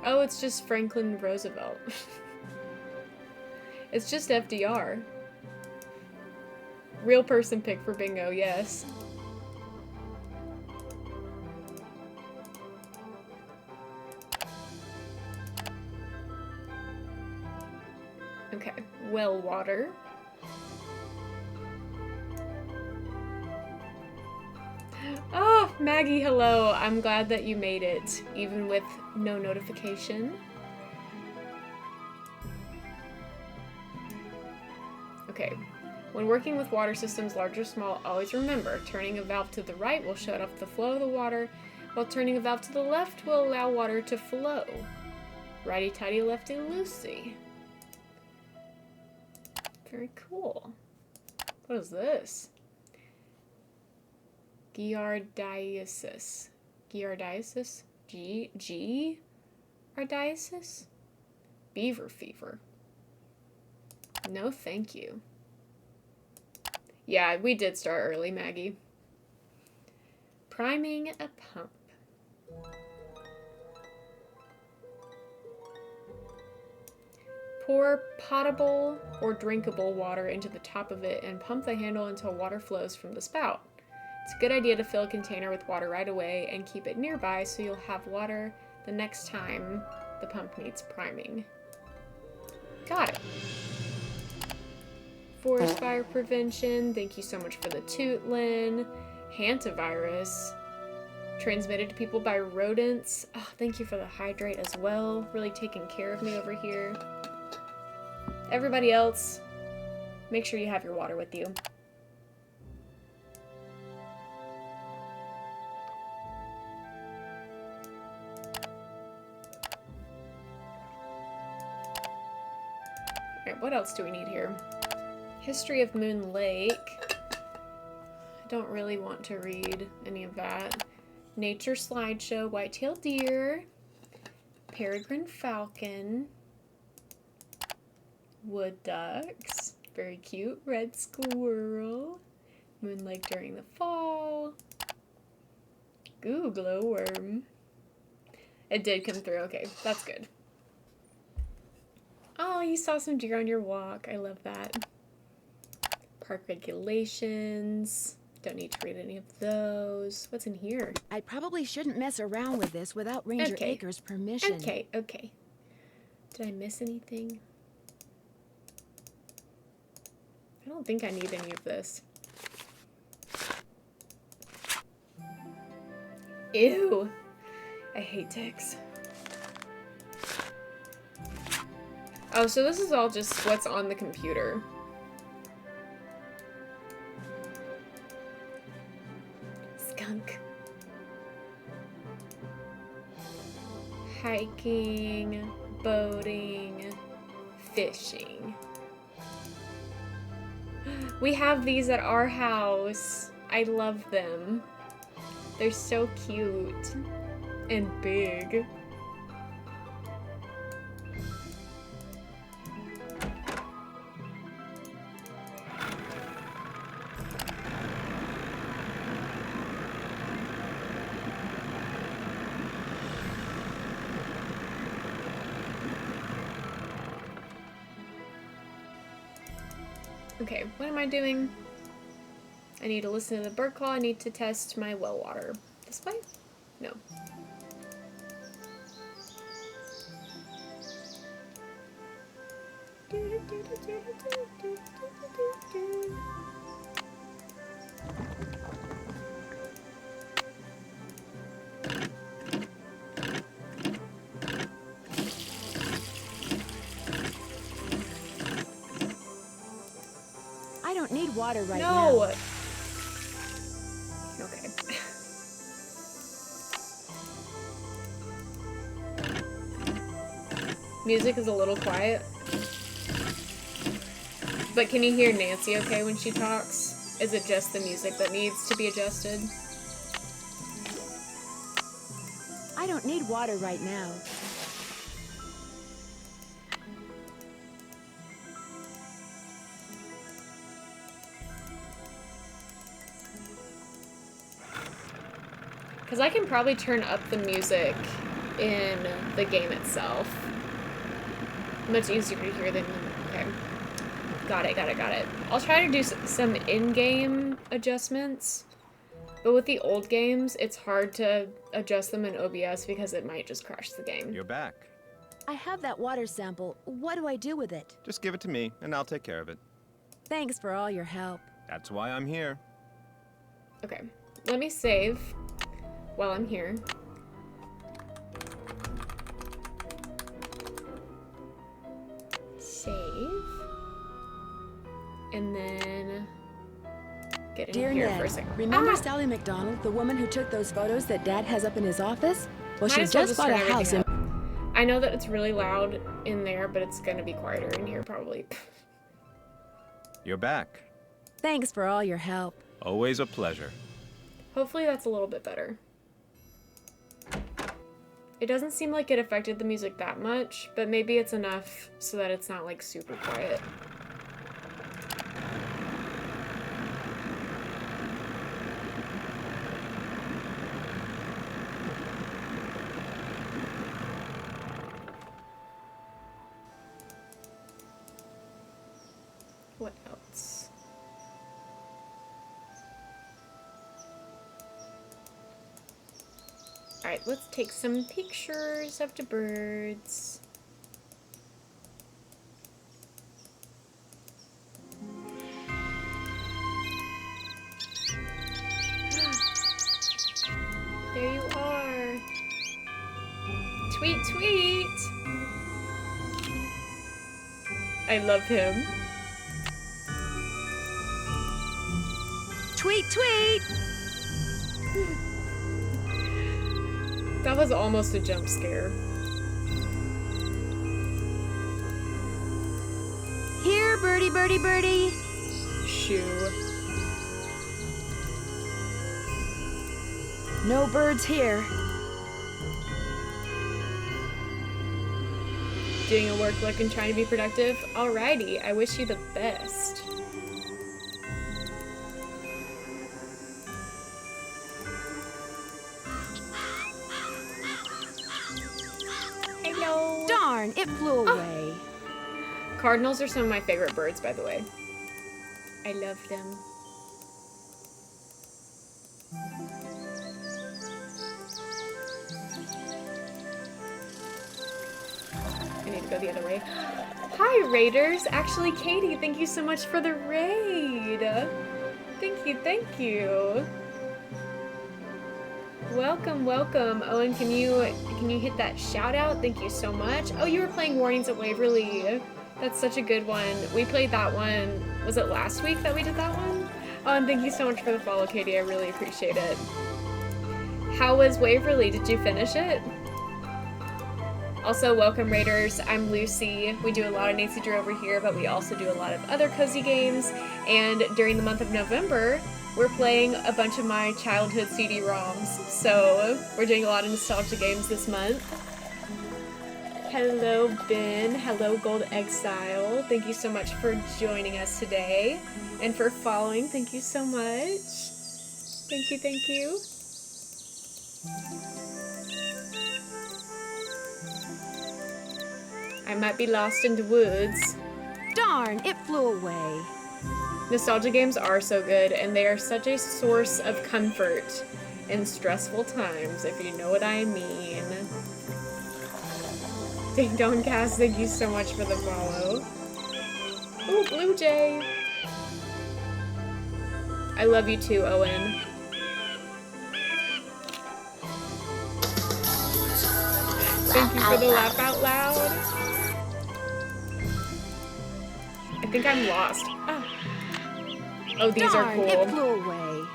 S1: Oh, it's just Franklin Roosevelt. It's just FDR. Real person pick for bingo, yes. Okay, well water. Oh, Maggie, hello. I'm glad that you made it, even with no notification. Okay. When working with water systems, large or small, always remember, turning a valve to the right will shut off the flow of the water, while turning a valve to the left will allow water to flow. Righty-tighty, lefty-loosey. Very cool. What is this? Giardiasis. Giardiasis? Giardiasis? Beaver fever. No, thank you. Yeah, we did start early, Maggie. Priming a pump. Pour potable or drinkable water into the top of it and pump the handle until water flows from the spout. It's a good idea to fill a container with water right away and keep it nearby so you'll have water the next time the pump needs priming. Got it. Forest fire prevention. Thank you so much for the Tootlin. Hantavirus. Transmitted to people by rodents. Oh, thank you for the hydrate as well. Really taking care of me over here. Everybody else, make sure you have your water with you. Alright, what else do we need here? History of Moon Lake. I don't really want to read any of that. Nature slideshow, white-tailed deer, peregrine falcon, wood ducks, very cute, red squirrel, Moon Lake during the fall, ooh, glowworm. It did come through, okay, that's good. Oh, you saw some deer on your walk, I love that. Park regulations. Don't need to read any of those. What's in here?
S2: I probably shouldn't mess around with this without Ranger
S1: Okay.
S2: Akers' permission.
S1: Okay. Did I miss anything? I don't think I need any of this. Ew. I hate ticks. Oh, so this is all just what's on the computer. Skunk. Hiking, boating, fishing. We have these at our house. I love them. They're so cute and big. Okay, what am I doing? I need to listen to the bird call. I need to test my well water. This way? No.
S2: I don't need water right
S1: No.
S2: now.
S1: Okay. Music is a little quiet. But can you hear Nancy okay when she talks? Is it just the music that needs to be adjusted?
S2: I don't need water right now.
S1: Because I can probably turn up the music in the game itself. Much easier to hear than... Okay. Got it. I'll try to do some in-game adjustments. But with the old games, it's hard to adjust them in OBS because it might just crash the game.
S7: You're back.
S2: I have that water sample. What do I do with it?
S7: Just give it to me, and I'll take care of it.
S2: Thanks for all your help.
S7: That's why I'm here.
S1: Okay. Let me save while I'm here. Save. And then get in
S2: Dear
S1: here
S2: Ned,
S1: for a second.
S2: remember Sally McDonald, the woman who took those photos that Dad has up in his office? Well,
S1: Might
S2: she
S1: as well
S2: just bought a
S1: turn
S2: house
S1: everything
S2: in...
S1: up. I know that it's really loud in there, but it's gonna be quieter in here probably.
S7: You're back.
S2: Thanks for all your help.
S7: Always a pleasure.
S1: Hopefully that's a little bit better. It doesn't seem like it affected the music that much, but maybe it's enough so that it's not like super quiet. What else? Alright, let's take some pictures of the birds. There you are. Tweet, tweet! I love him.
S2: Tweet, tweet!
S1: That was almost a jump scare.
S2: Here, birdie, birdie, birdie.
S1: Shoo.
S2: No birds here.
S1: Doing a work look and trying to be productive? Alrighty, I wish you the best. Hello.
S2: Darn, it flew away.
S1: Cardinals are some of my favorite birds, by the way. I love them. I need to go the other way. Hi, Raiders! Actually, Katie, thank you so much for the raid! Thank you, thank you! Welcome, welcome. Oh, and can you hit that shout out? Thank you so much. Oh, you were playing Warnings at Waverly. That's such a good one. We played that one. Was it last week that we did that one? Oh, and thank you so much for the follow, Katie. I really appreciate it. How was Waverly? Did you finish it? Also, welcome Raiders. I'm Lucy. We do a lot of Nancy Drew over here, but we also do a lot of other cozy games. And during the month of November, we're playing a bunch of my childhood CD-ROMs. So we're doing a lot of nostalgia games this month. Hello, Ben. Hello, Gold Exile. Thank you so much for joining us today. And for following, thank you so much. Thank you, thank you. I might be lost in the woods.
S2: Darn, it flew away.
S1: Nostalgia games are so good, and they are such a source of comfort in stressful times, if you know what I mean. Ding Dong Cast, thank you so much for the follow. Ooh, Blue Jay. I love you too, Owen. Thank you for the laugh out loud. I think I'm lost. Oh, these are cool.
S2: It flew away.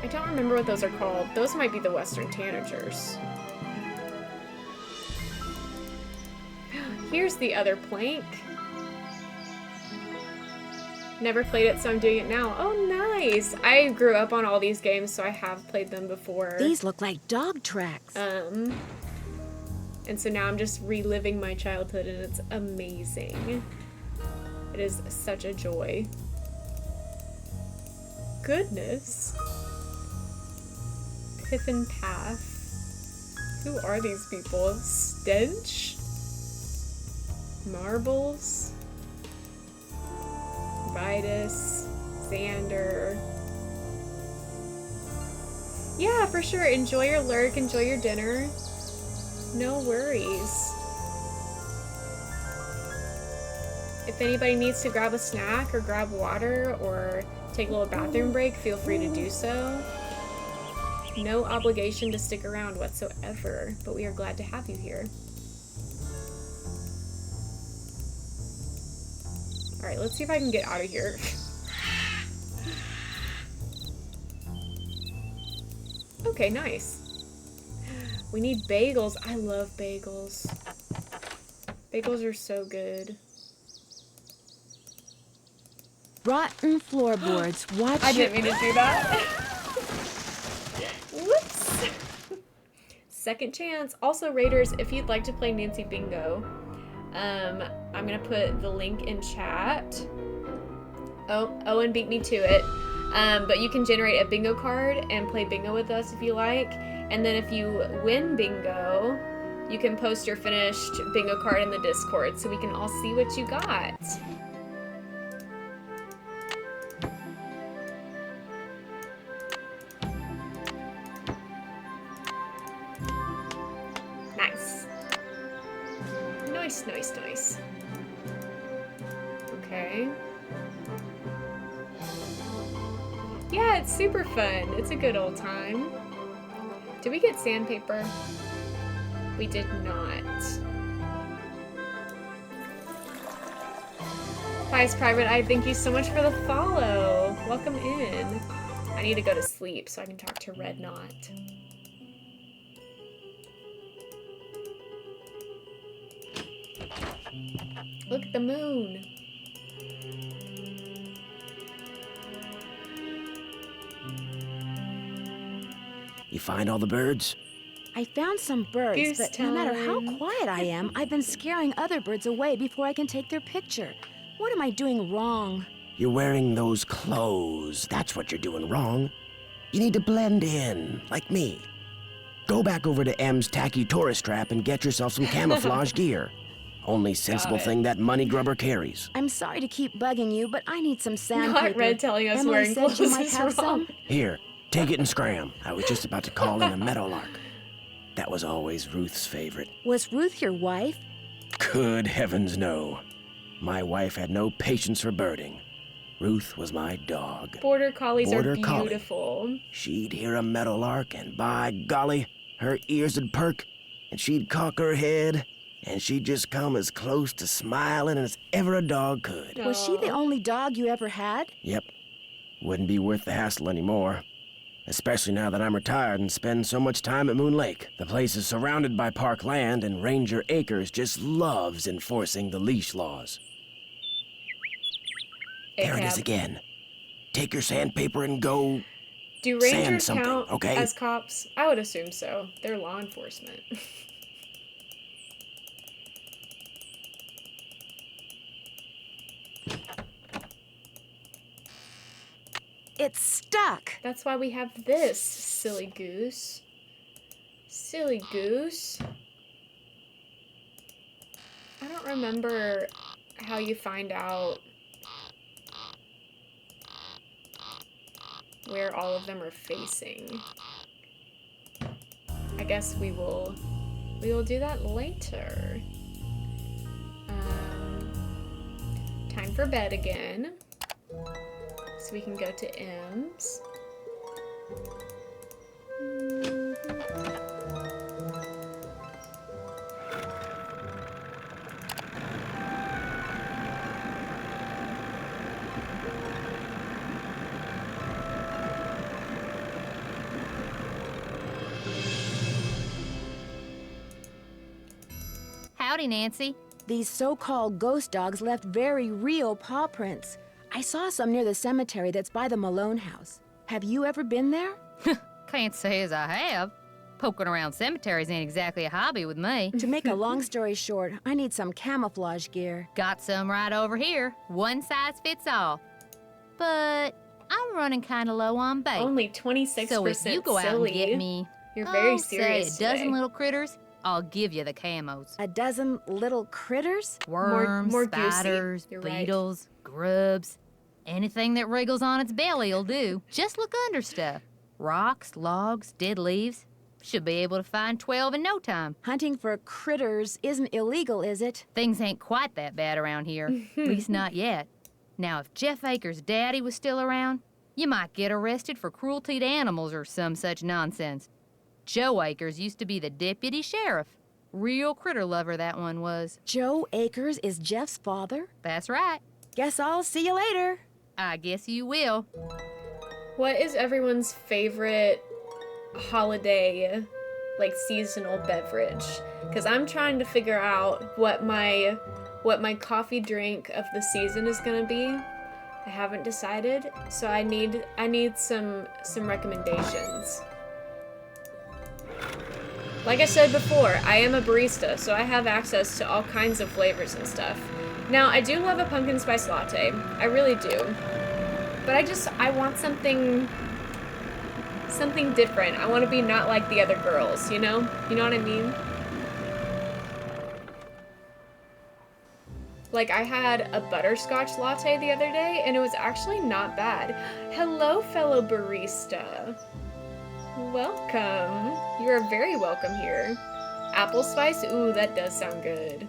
S1: I don't remember what those are called. Those might be the Western Tanagers. Here's the other plank. Never played it, so I'm doing it now. Oh, nice! I grew up on all these games, so I have played them before.
S2: These look like dog tracks.
S1: And so now I'm just reliving my childhood, and it's amazing. It is such a joy. Goodness. Piffin Path. Who are these people? Stench? Marbles? Vitus? Xander? Yeah, for sure. Enjoy your lurk, enjoy your dinner. No worries. If anybody needs to grab a snack or grab water or take a little bathroom break, feel free to do so. No obligation to stick around whatsoever, but we are glad to have you here. Alright, let's see if I can get out of here. Okay, nice. We need bagels. I love bagels. Bagels are so good.
S2: Rotten floorboards. Watch
S1: I didn't mean to do that. Whoops. Second chance. Also, Raiders, if you'd like to play Nancy Bingo, I'm gonna put the link in chat. Oh, Owen beat me to it. But you can generate a bingo card and play bingo with us if you like. And then if you win bingo, you can post your finished bingo card in the Discord so we can all see what you got. Nice. Nice, nice, nice. Okay. Yeah, it's super fun. It's a good old time. Did we get sandpaper? We did not. Vice Private Eye, thank you so much for the follow. Welcome in. I need to go to sleep so I can talk to Red Knot. Look at the moon.
S4: You find all the birds?
S2: I found some birds,
S1: Goose
S2: but no matter how
S1: time.
S2: quiet I am, I've been scaring other birds away before I can take their picture. What am I doing wrong?
S4: You're wearing those clothes. That's what you're doing wrong. You need to blend in, like me. Go back over to M's tacky tourist trap and get yourself some camouflage gear. Only sensible
S1: it.
S4: thing that money grubber carries.
S2: I'm sorry to keep bugging you, but I need some sandpaper.
S1: Not Red telling us
S2: Emily
S1: wearing
S2: said you
S1: clothes
S2: might
S1: is
S2: have
S1: wrong.
S2: some.
S4: Here, take it and scram. I was just about to call in a meadowlark. That was always Ruth's favorite.
S2: Was Ruth your wife?
S4: Good heavens, no. My wife had no patience for birding. Ruth was my dog.
S1: Border Collies
S4: Border
S1: are
S4: Collie.
S1: beautiful.
S4: She'd hear a meadowlark, and by golly, her ears would perk, and she'd cock her head, and she'd just come as close to smiling as ever a dog could.
S2: Was she the only dog you ever had?
S4: Yep. Wouldn't be worth the hassle anymore. especially now that I'm retired and spend so much time at Moon Lake. The place is surrounded by park land, and Ranger Acres just loves enforcing the leash laws. There it is again. Take your sandpaper and go.
S1: Do
S4: Sand
S1: rangers
S4: something,
S1: count
S4: okay?
S1: as cops? I would assume so. They're law enforcement.
S2: It's stuck.
S1: That's why we have this, silly goose. Silly goose. I don't remember how you find out where all of them are facing. I guess we will do that later. Time for bed again. So we can go to M's.
S5: Howdy, Nancy.
S2: These so-called ghost dogs left very real paw prints. I saw some near the cemetery that's by the Malone house. Have you ever been there?
S5: Can't say as I have. Poking around cemeteries ain't exactly a hobby with me.
S2: To make a long story short, I need some camouflage gear.
S5: Got some right over here. One size fits all. But I'm running kind of low on bait.
S1: Only 26%
S5: So if you go out and
S1: silly.
S5: get me,
S1: You're very
S5: say
S1: serious
S5: a dozen
S1: today.
S5: little critters, I'll give you the camos.
S2: A dozen little critters?
S5: Worms,
S1: more goosey.
S5: spiders,
S1: You're right.
S5: beetles, grubs. Anything that wriggles on its belly'll do. Just look under stuff. Rocks, logs, dead leaves. Should be able to find 12 in no time.
S2: Hunting for critters isn't illegal, is it?
S5: Things ain't quite that bad around here. At least not yet. Now, if Jeff Akers' daddy was still around, you might get arrested for cruelty to animals or some such nonsense. Joe Akers used to be the deputy sheriff. Real critter lover, that one was.
S2: Joe Akers is Jeff's father?
S5: That's right.
S2: Guess I'll see you later.
S5: I guess you will.
S1: What is everyone's favorite holiday, like, seasonal beverage? Because I'm trying to figure out what my coffee drink of the season is gonna be. I haven't decided, so I need some recommendations. Like I said before, I am a barista, so I have access to all kinds of flavors and stuff. Now, I do love a pumpkin spice latte. I really do. But I want something different. I want to be not like the other girls, you know? You know what I mean? Like, I had a butterscotch latte the other day, and it was actually not bad. Hello, fellow barista. Welcome. You are very welcome here. Apple spice? Ooh, that does sound good.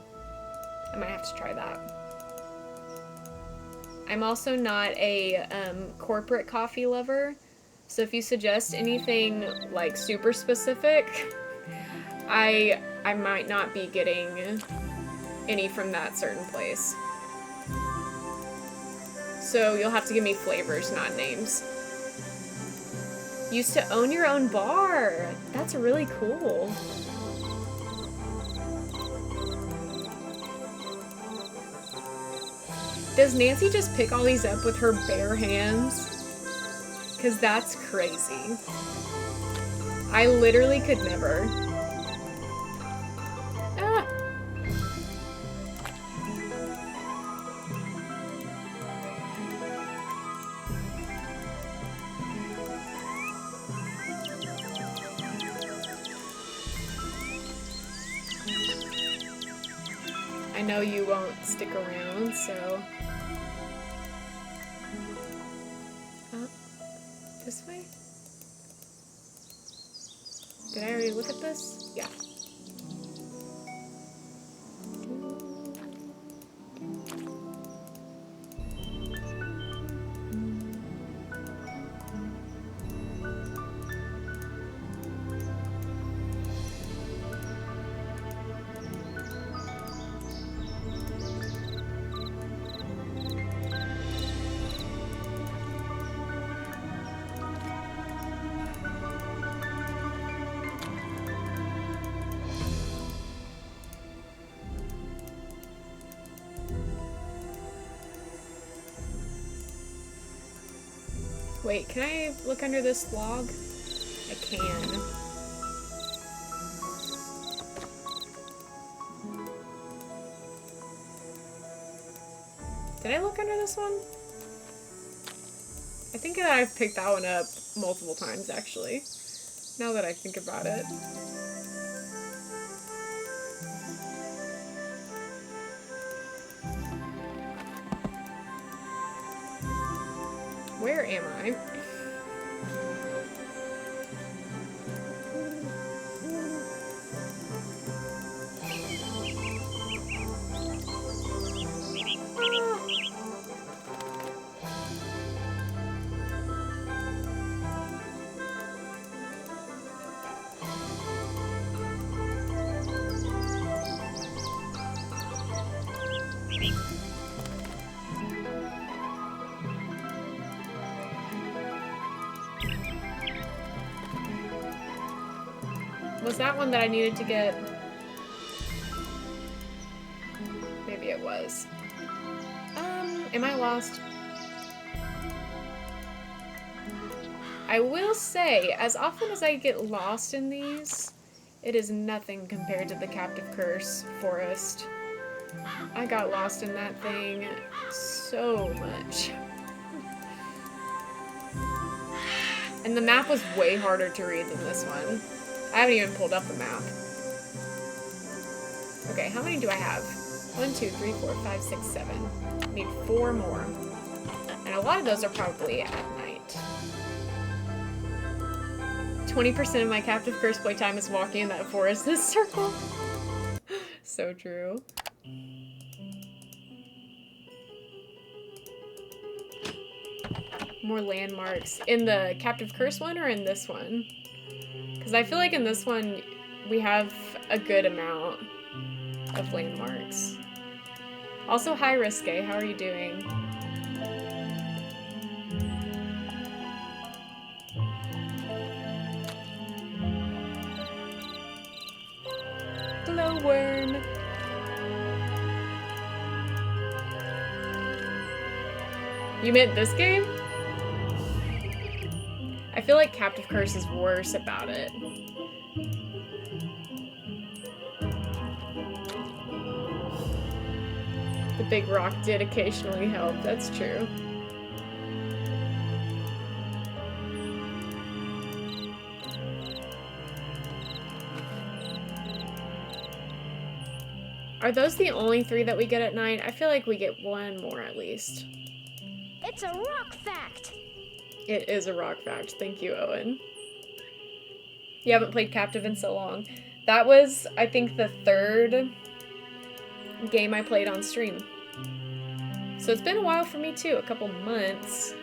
S1: I might have to try that. I'm also not a corporate coffee lover, so if you suggest anything like super specific, I might not be getting any from that certain place. So you'll have to give me flavors, not names. Used to own your own bar. That's really cool. Does Nancy just pick all these up with her bare hands? Because that's crazy. I literally could never. Ah! I know you won't stick around, so... This way? Did I already look at this? Yeah. Wait, can I look under this log? I can. Did I look under this one? I think that I've picked that one up multiple times, actually. Now that I think about it. Where am I? Was that one that I needed to get? Maybe it was. Am I lost? I will say, as often as I get lost in these, it is nothing compared to the Captive Curse Forest. I got lost in that thing so much. And the map was way harder to read than this one. I haven't even pulled up the map. Okay, how many do I have? 1, 2, 3, 4, 5, 6, 7. Need 4 more. And a lot of those are probably at night. 20% of my Captive Curse playtime is walking in that forest this circle. So true. More landmarks. In the Captive Curse one or in this one? Because I feel like in this one, we have a good amount of landmarks. Also, hi Risque, how are you doing? Hello, worm. You meant this game? I feel like Captive Curse is worse about it. The big rock did occasionally help, that's true. Are those the only 3 that we get at night? I feel like we get 1 more at least.
S6: It's a rock fact!
S1: It is a rock fact. Thank you, Owen. You haven't played Captive in so long. That was, I think, the 3rd game I played on stream. So it's been a while for me too, a couple months.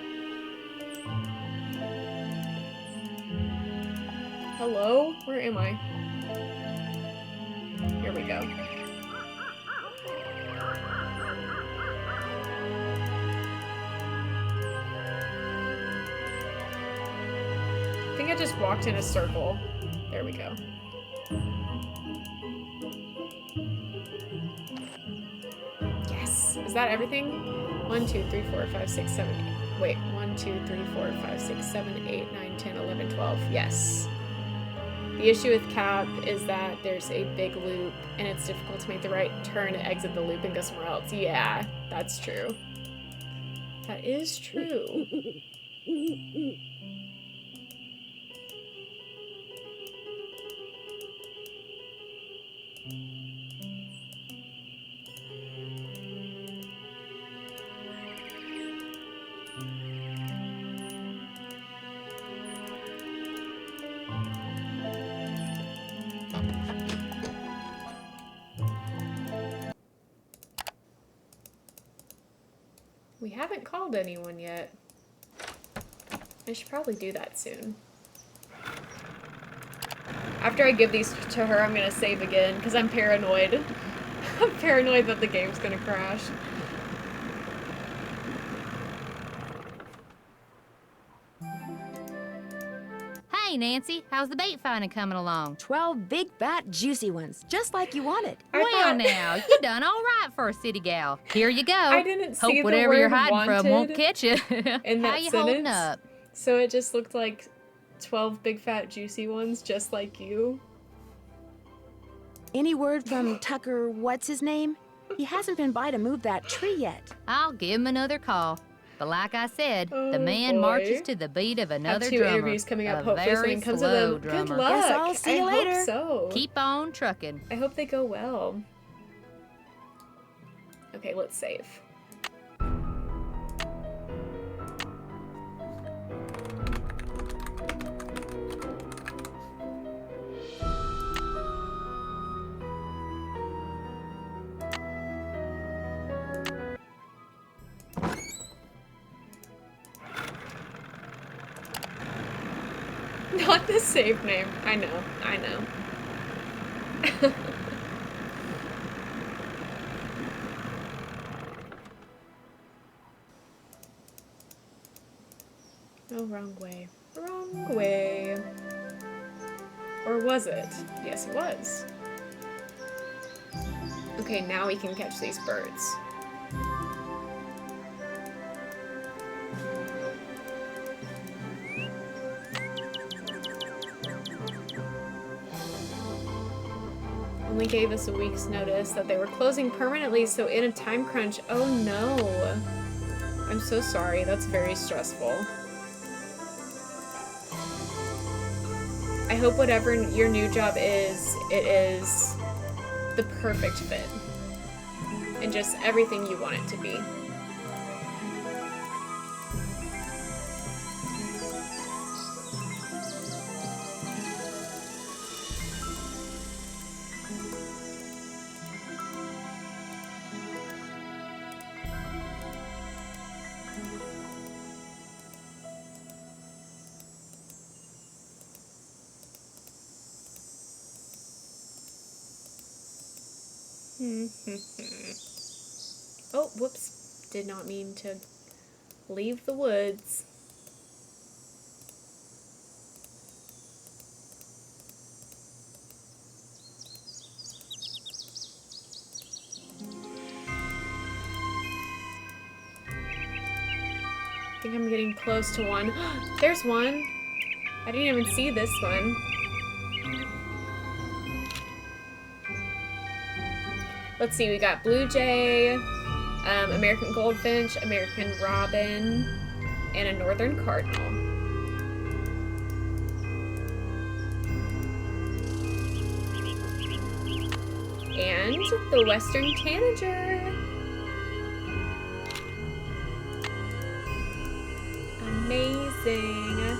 S1: Hello? Where am I? Here we go. I think I just walked in a circle. There we go. Yes. Is that everything? 1, 2, 3, 4, 5, 6, 7, 8. Wait. 1, 2, 3, 4, 5, 6, 7, 8, 9, 10, 11, 12. Yes. The issue with Cap is that there's a big loop and it's difficult to make the right turn to exit the loop and go somewhere else. Yeah, that's true. That is true. We haven't called anyone yet. I should probably do that soon. After I give these to her, I'm gonna save again, because I'm paranoid. I'm paranoid that the game's gonna crash.
S5: Hey, Nancy, how's the bait finding coming along?
S2: 12 big, fat, juicy ones, just like you wanted.
S5: Well, now, you done all right for a city gal. Here you go.
S1: I didn't see
S5: Hope
S1: the
S5: whatever
S1: word
S5: you're hiding from won't
S1: wanted
S5: catch you.
S1: in
S5: How
S1: that
S5: you holding
S1: sentence.
S5: up?
S1: So it just looked like 12 big fat juicy ones just like you.
S2: Any word from Tucker, what's his name? He hasn't been by to move that tree yet.
S5: I'll give him another call. But like I said,
S1: Oh,
S5: the man
S1: boy.
S5: marches to the beat of another
S1: Have two
S5: drummer.
S1: interviews coming up.
S5: A
S1: Hopefully
S5: very
S1: something comes of
S5: slow
S1: them.
S5: drummer.
S1: Good luck.
S2: Guess I'll see you
S1: I
S2: later.
S1: Hope so.
S5: Keep on trucking.
S1: I hope they go well. Okay, let's save. Not the save name. I know. I know. Oh, wrong way. Wrong way. Or was it? Yes, it was. Okay, now we can catch these birds. Only gave us a week's notice that they were closing permanently, so in a time crunch. Oh no. I'm so sorry. That's very stressful. I hope whatever your new job is, it is the perfect fit. And just everything you want it to be. Oh, whoops. Did not mean to leave the woods. I think I'm getting close to one. There's one. I didn't even see this one. Let's see, we got blue jay, American goldfinch, American robin, and a northern cardinal. And the western tanager. Amazing.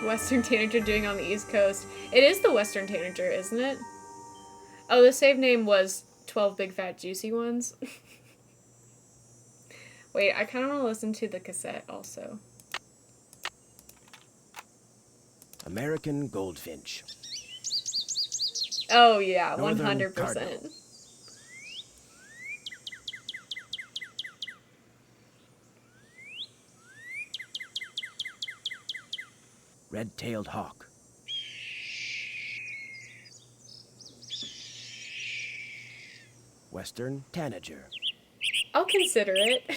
S1: Western Tanager doing on the East Coast. It is the Western Tanager, isn't it? Oh, the save name was 12 Big Fat Juicy Ones. Wait, I kind of want to listen to the cassette also.
S4: American goldfinch.
S1: Oh, yeah,
S4: Northern
S1: 100%.
S4: cardinal. Red-tailed hawk. Western tanager.
S1: I'll consider it.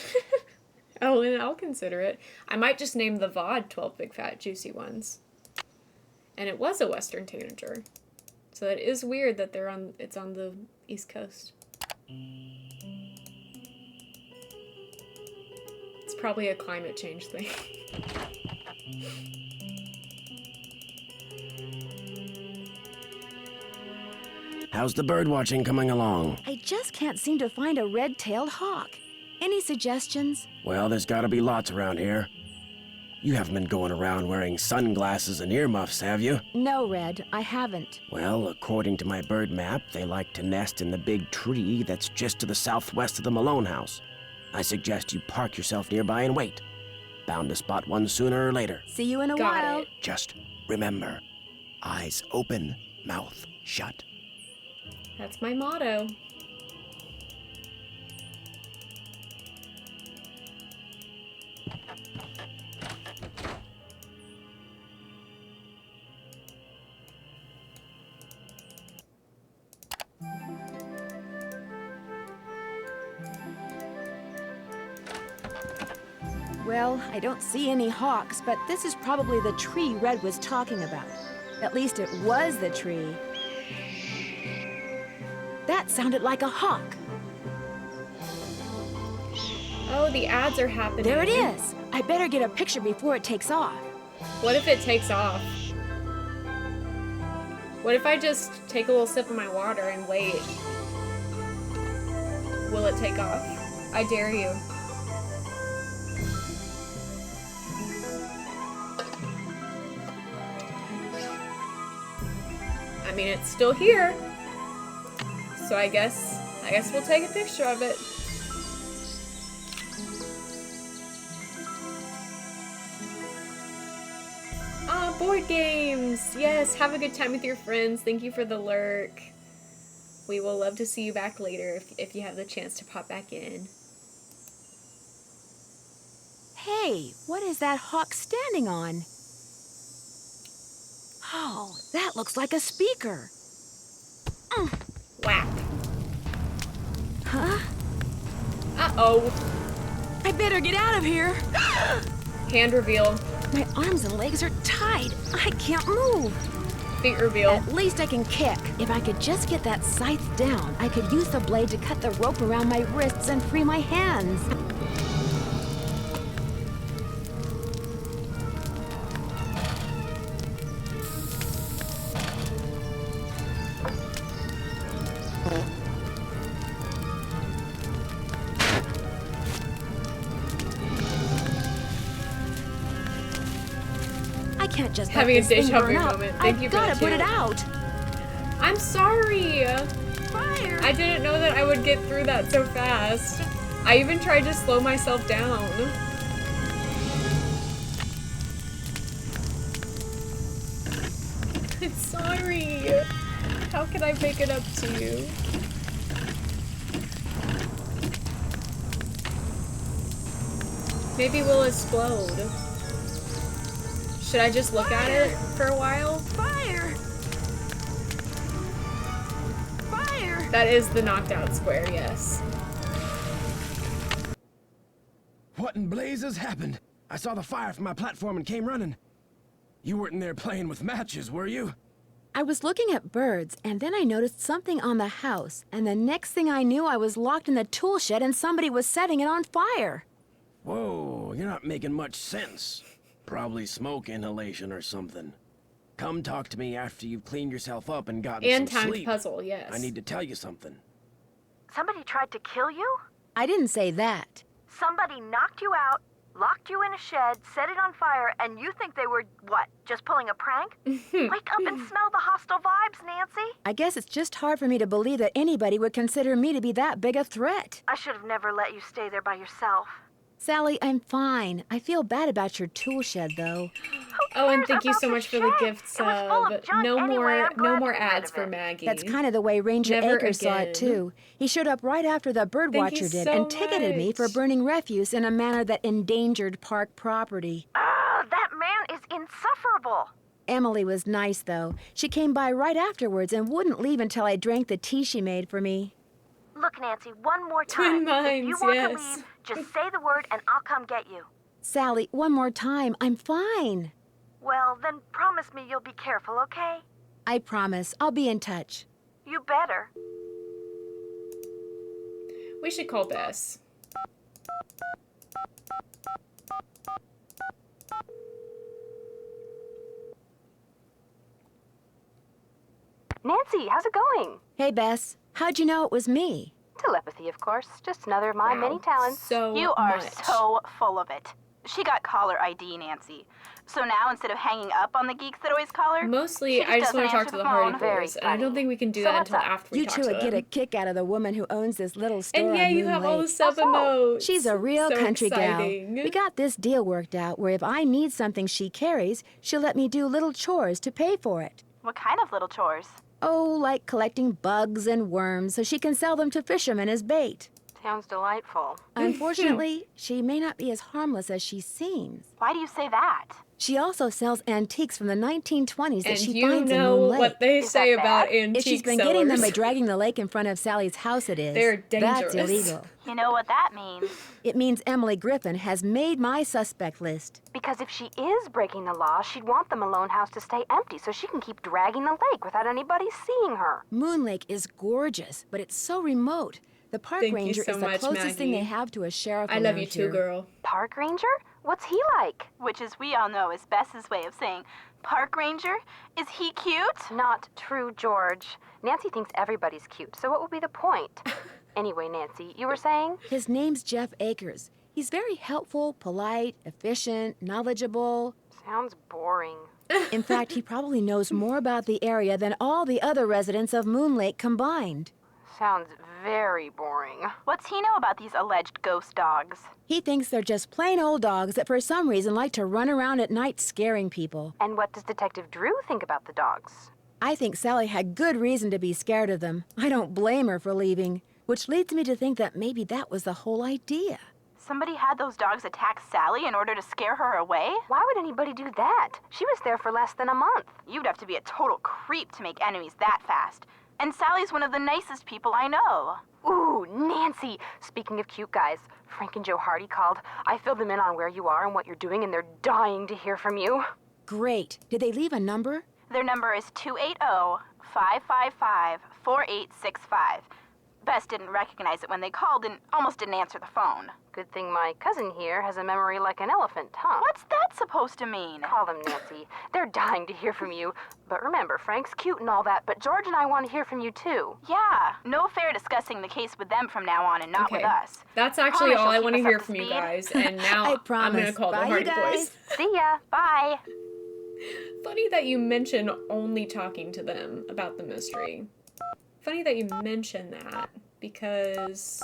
S1: Oh, and I'll consider it. I might just name the VOD 12 Big Fat Juicy Ones. And it was a Western Tanager. So it is weird that it's on the East Coast. It's probably a climate change thing.
S4: How's the bird watching coming along?
S2: I just can't seem to find a red-tailed hawk. Any suggestions?
S4: Well, there's gotta be lots around here. You haven't been going around wearing sunglasses and earmuffs, have you?
S2: No, Red, I haven't.
S4: Well, according to my bird map, they like to nest in the big tree that's just to the southwest of the Malone house. I suggest you park yourself nearby and wait. Bound to spot one sooner or later.
S2: See you in a
S1: Got
S2: while.
S1: it.
S4: Just remember, eyes open, mouth shut.
S1: That's my motto.
S2: Well, I don't see any hawks, but this is probably the tree Red was talking about. At least it was the tree. That sounded like a hawk.
S1: Oh, the ads are happening.
S2: There it is. I better get a picture before it takes off.
S1: What if it takes off? What if I just take a little sip of my water and wait? Will it take off? I dare you. I mean, it's still here. So I guess we'll take a picture of it. Ah, board games! Yes, have a good time with your friends. Thank you for the lurk. We will love to see you back later if you have the chance to pop back in.
S2: Hey, what is that hawk standing on? Oh, that looks like a speaker.
S1: Whack.
S2: Huh?
S1: Uh-oh.
S2: I better get out of here.
S1: Hand reveal.
S2: My arms and legs are tied. I can't move.
S1: Feet reveal.
S2: At least I can kick. If I could just get that scythe down, I could use the blade to cut the rope around my wrists and free my hands. I can't just let
S1: Having a
S2: this thing
S1: deja
S2: burn
S1: vu
S2: up.
S1: moment. Thank you
S2: I've
S1: for
S2: gotta
S1: that,
S2: put it
S1: too.
S2: out.
S1: I'm sorry.
S2: Fire!
S1: I didn't know that I would get through that so fast. I even tried to slow myself down. I'm sorry. How can I make it up to you? Maybe we'll explode. Should I just look at it for a while?
S2: Fire! Fire!
S1: That is the knocked out square, yes.
S4: What in blazes happened? I saw the fire from my platform and came running. You weren't in there playing with matches, were you?
S2: I was looking at birds, and then I noticed something on the house, and the next thing I knew, I was locked in the tool shed and somebody was setting it on fire.
S4: Whoa, you're not making much sense. Probably smoke inhalation or something. Come talk to me after you've cleaned yourself up and gotten
S1: And
S4: some
S1: timed
S4: sleep.
S1: puzzle, yes.
S4: I need to tell you something.
S3: Somebody tried to kill you?
S2: I didn't say that.
S3: Somebody knocked you out, locked you in a shed, set it on fire, and you think they were, what, just pulling a prank? Wake up and smell the hostile vibes, Nancy.
S2: I guess it's just hard for me to believe that anybody would consider me to be that big a threat.
S3: I should have never let you stay there by yourself.
S2: Sally, I'm fine. I feel bad about your tool shed, though.
S1: Oh, and
S3: cares
S1: thank you
S3: about
S1: so
S3: the
S1: much for the
S3: shed?
S1: gift
S3: It was full
S1: sub.
S3: of junk
S1: No
S3: anyway,
S1: more,
S3: I'm
S1: no
S3: glad
S1: more
S3: to get rid
S1: ads
S3: of
S1: for
S3: it.
S1: Maggie.
S2: That's kind of the way Ranger
S1: Never
S2: Akers saw it,
S1: again.
S2: too. He showed up right after the birdwatcher did
S1: so
S2: and ticketed me for
S1: much.
S2: burning refuse in a manner that endangered park property.
S3: Ah, that man is insufferable.
S2: Emily was nice, though. She came by right afterwards and wouldn't leave until I drank the tea she made for me.
S3: Look, Nancy, one more
S1: Twin
S3: time. If you
S1: minds,
S3: want
S1: yes.
S3: to leave, just say the word and I'll come get you.
S2: Sally, one more time. I'm fine.
S3: Well, then promise me you'll be careful, okay?
S2: I promise. I'll be in touch.
S3: You better.
S1: We should call Bess.
S8: Nancy, how's it going?
S2: Hey, Bess. How'd you know it was me?
S8: Telepathy, of course. Just another of my
S1: Wow,
S8: many talents.
S1: so
S8: you are
S1: much.
S8: so full of it. She got caller ID, Nancy. So now, instead of hanging up on the geeks that always call her,
S1: Mostly,
S8: she
S1: I just want to
S8: doesn't
S1: talk
S8: answer
S1: to the
S8: the
S1: Hardy
S8: phone. Very
S1: Boys, and I don't
S8: funny.
S1: think we can do
S8: So
S1: that
S8: what's
S1: until
S8: up?
S1: after we
S2: You
S1: talk
S2: two
S1: to
S2: would get
S1: them.
S2: a kick out of the woman who owns this little store
S1: And yeah,
S2: on
S1: you
S2: Moon
S1: have all the
S2: Lake.
S1: sub
S8: so?
S1: emotes.
S2: She's a real
S1: So
S2: country
S1: exciting.
S2: gal. We got this deal worked out where if I need something she carries, she'll let me do little chores to pay for it.
S8: What kind of little chores?
S2: Oh, like collecting bugs and worms so she can sell them to fishermen as bait.
S3: Sounds delightful.
S2: Unfortunately, she may not be as harmless as she seems.
S8: Why do you say that?
S2: She also sells antiques from the 1920s that
S1: And
S2: she
S1: you
S2: finds in
S1: know
S2: Moon Lake.
S1: what they
S8: Is
S1: say
S8: that
S1: about
S8: bad?
S1: antique
S2: If she's been getting them by
S1: sellers.
S2: dragging the lake in front of Sally's house, it is.
S1: They're
S2: That's
S1: dangerous.
S2: illegal.
S8: You know what that means?
S2: It means Emily Griffin has made my suspect list.
S3: Because if she is breaking the law, she'd want the Malone house to stay empty so she can keep dragging the lake without anybody seeing her.
S2: Moon Lake is gorgeous, but it's so remote. The park
S1: Thank you
S2: ranger
S1: so
S2: is the
S1: much,
S2: closest thing
S1: Maggie.
S2: they have to a sheriff
S1: I love
S2: around
S1: you too,
S2: here.
S1: girl.
S3: Park ranger? What's he like?
S8: Which, as we all know, is Bess's way of saying, Park Ranger? Is he cute?
S3: Not true, George. Nancy thinks everybody's cute, so what would be the point? Anyway, Nancy, you were saying?
S2: His name's Jeff Akers. He's very helpful, polite, efficient, knowledgeable.
S3: Sounds boring.
S2: In fact, he probably knows more about the area than all the other residents of Moon Lake combined.
S3: Sounds very boring.
S8: What's he know about these alleged ghost dogs?
S2: He thinks they're just plain old dogs that for some reason like to run around at night scaring people.
S3: And what does Detective Drew think about the dogs?
S2: I think Sally had good reason to be scared of them. I don't blame her for leaving, which leads me to think that maybe that was the whole idea.
S8: Somebody had those dogs attack Sally in order to scare her away?
S3: Why would anybody do that? She was there for less than a month.
S8: You'd have to be a total creep to make enemies that fast. And Sally's one of the nicest people I know.
S3: Ooh, Nancy! Speaking of cute guys, Frank and Joe Hardy called. I filled them in on where you are and what you're doing, and they're dying to hear from you.
S2: Great. Did they leave a number?
S8: Their number is 280-555-4865. Bess didn't recognize it when they called and almost didn't answer the phone.
S3: Good thing my cousin here has a memory like an elephant, huh?
S8: What's that supposed to mean?
S3: Call them, Nancy. They're dying to hear from you. But remember, Frank's cute and all that, but George and I want to hear from you, too.
S8: Yeah, no fair discussing the case with them from now on and not with us.
S1: That's actually
S8: Promise
S1: all I
S8: you'll
S1: want to
S8: keep us
S1: hear
S8: up to
S1: from you
S8: speed?
S1: guys. And now
S2: I promise.
S1: I'm going to call
S2: Bye,
S1: the
S2: you
S1: Hardy
S2: guys.
S1: Boys.
S3: See ya.
S8: Bye.
S1: Funny that you mention only talking to them about the mystery. Funny that you mention that, because...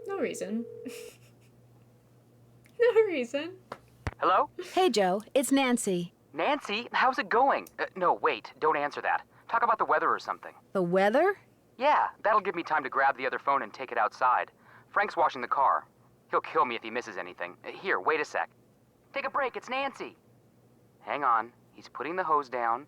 S1: no reason. No reason.
S9: Hello?
S2: Hey, Joe. It's Nancy.
S9: Nancy, how's it going? No, wait, don't answer that. Talk about the weather or something.
S2: The weather?
S9: Yeah, that'll give me time to grab the other phone and take it outside. Frank's washing the car. He'll kill me if he misses anything. Here, wait a sec. Take a break, it's Nancy. Hang on, he's putting the hose down.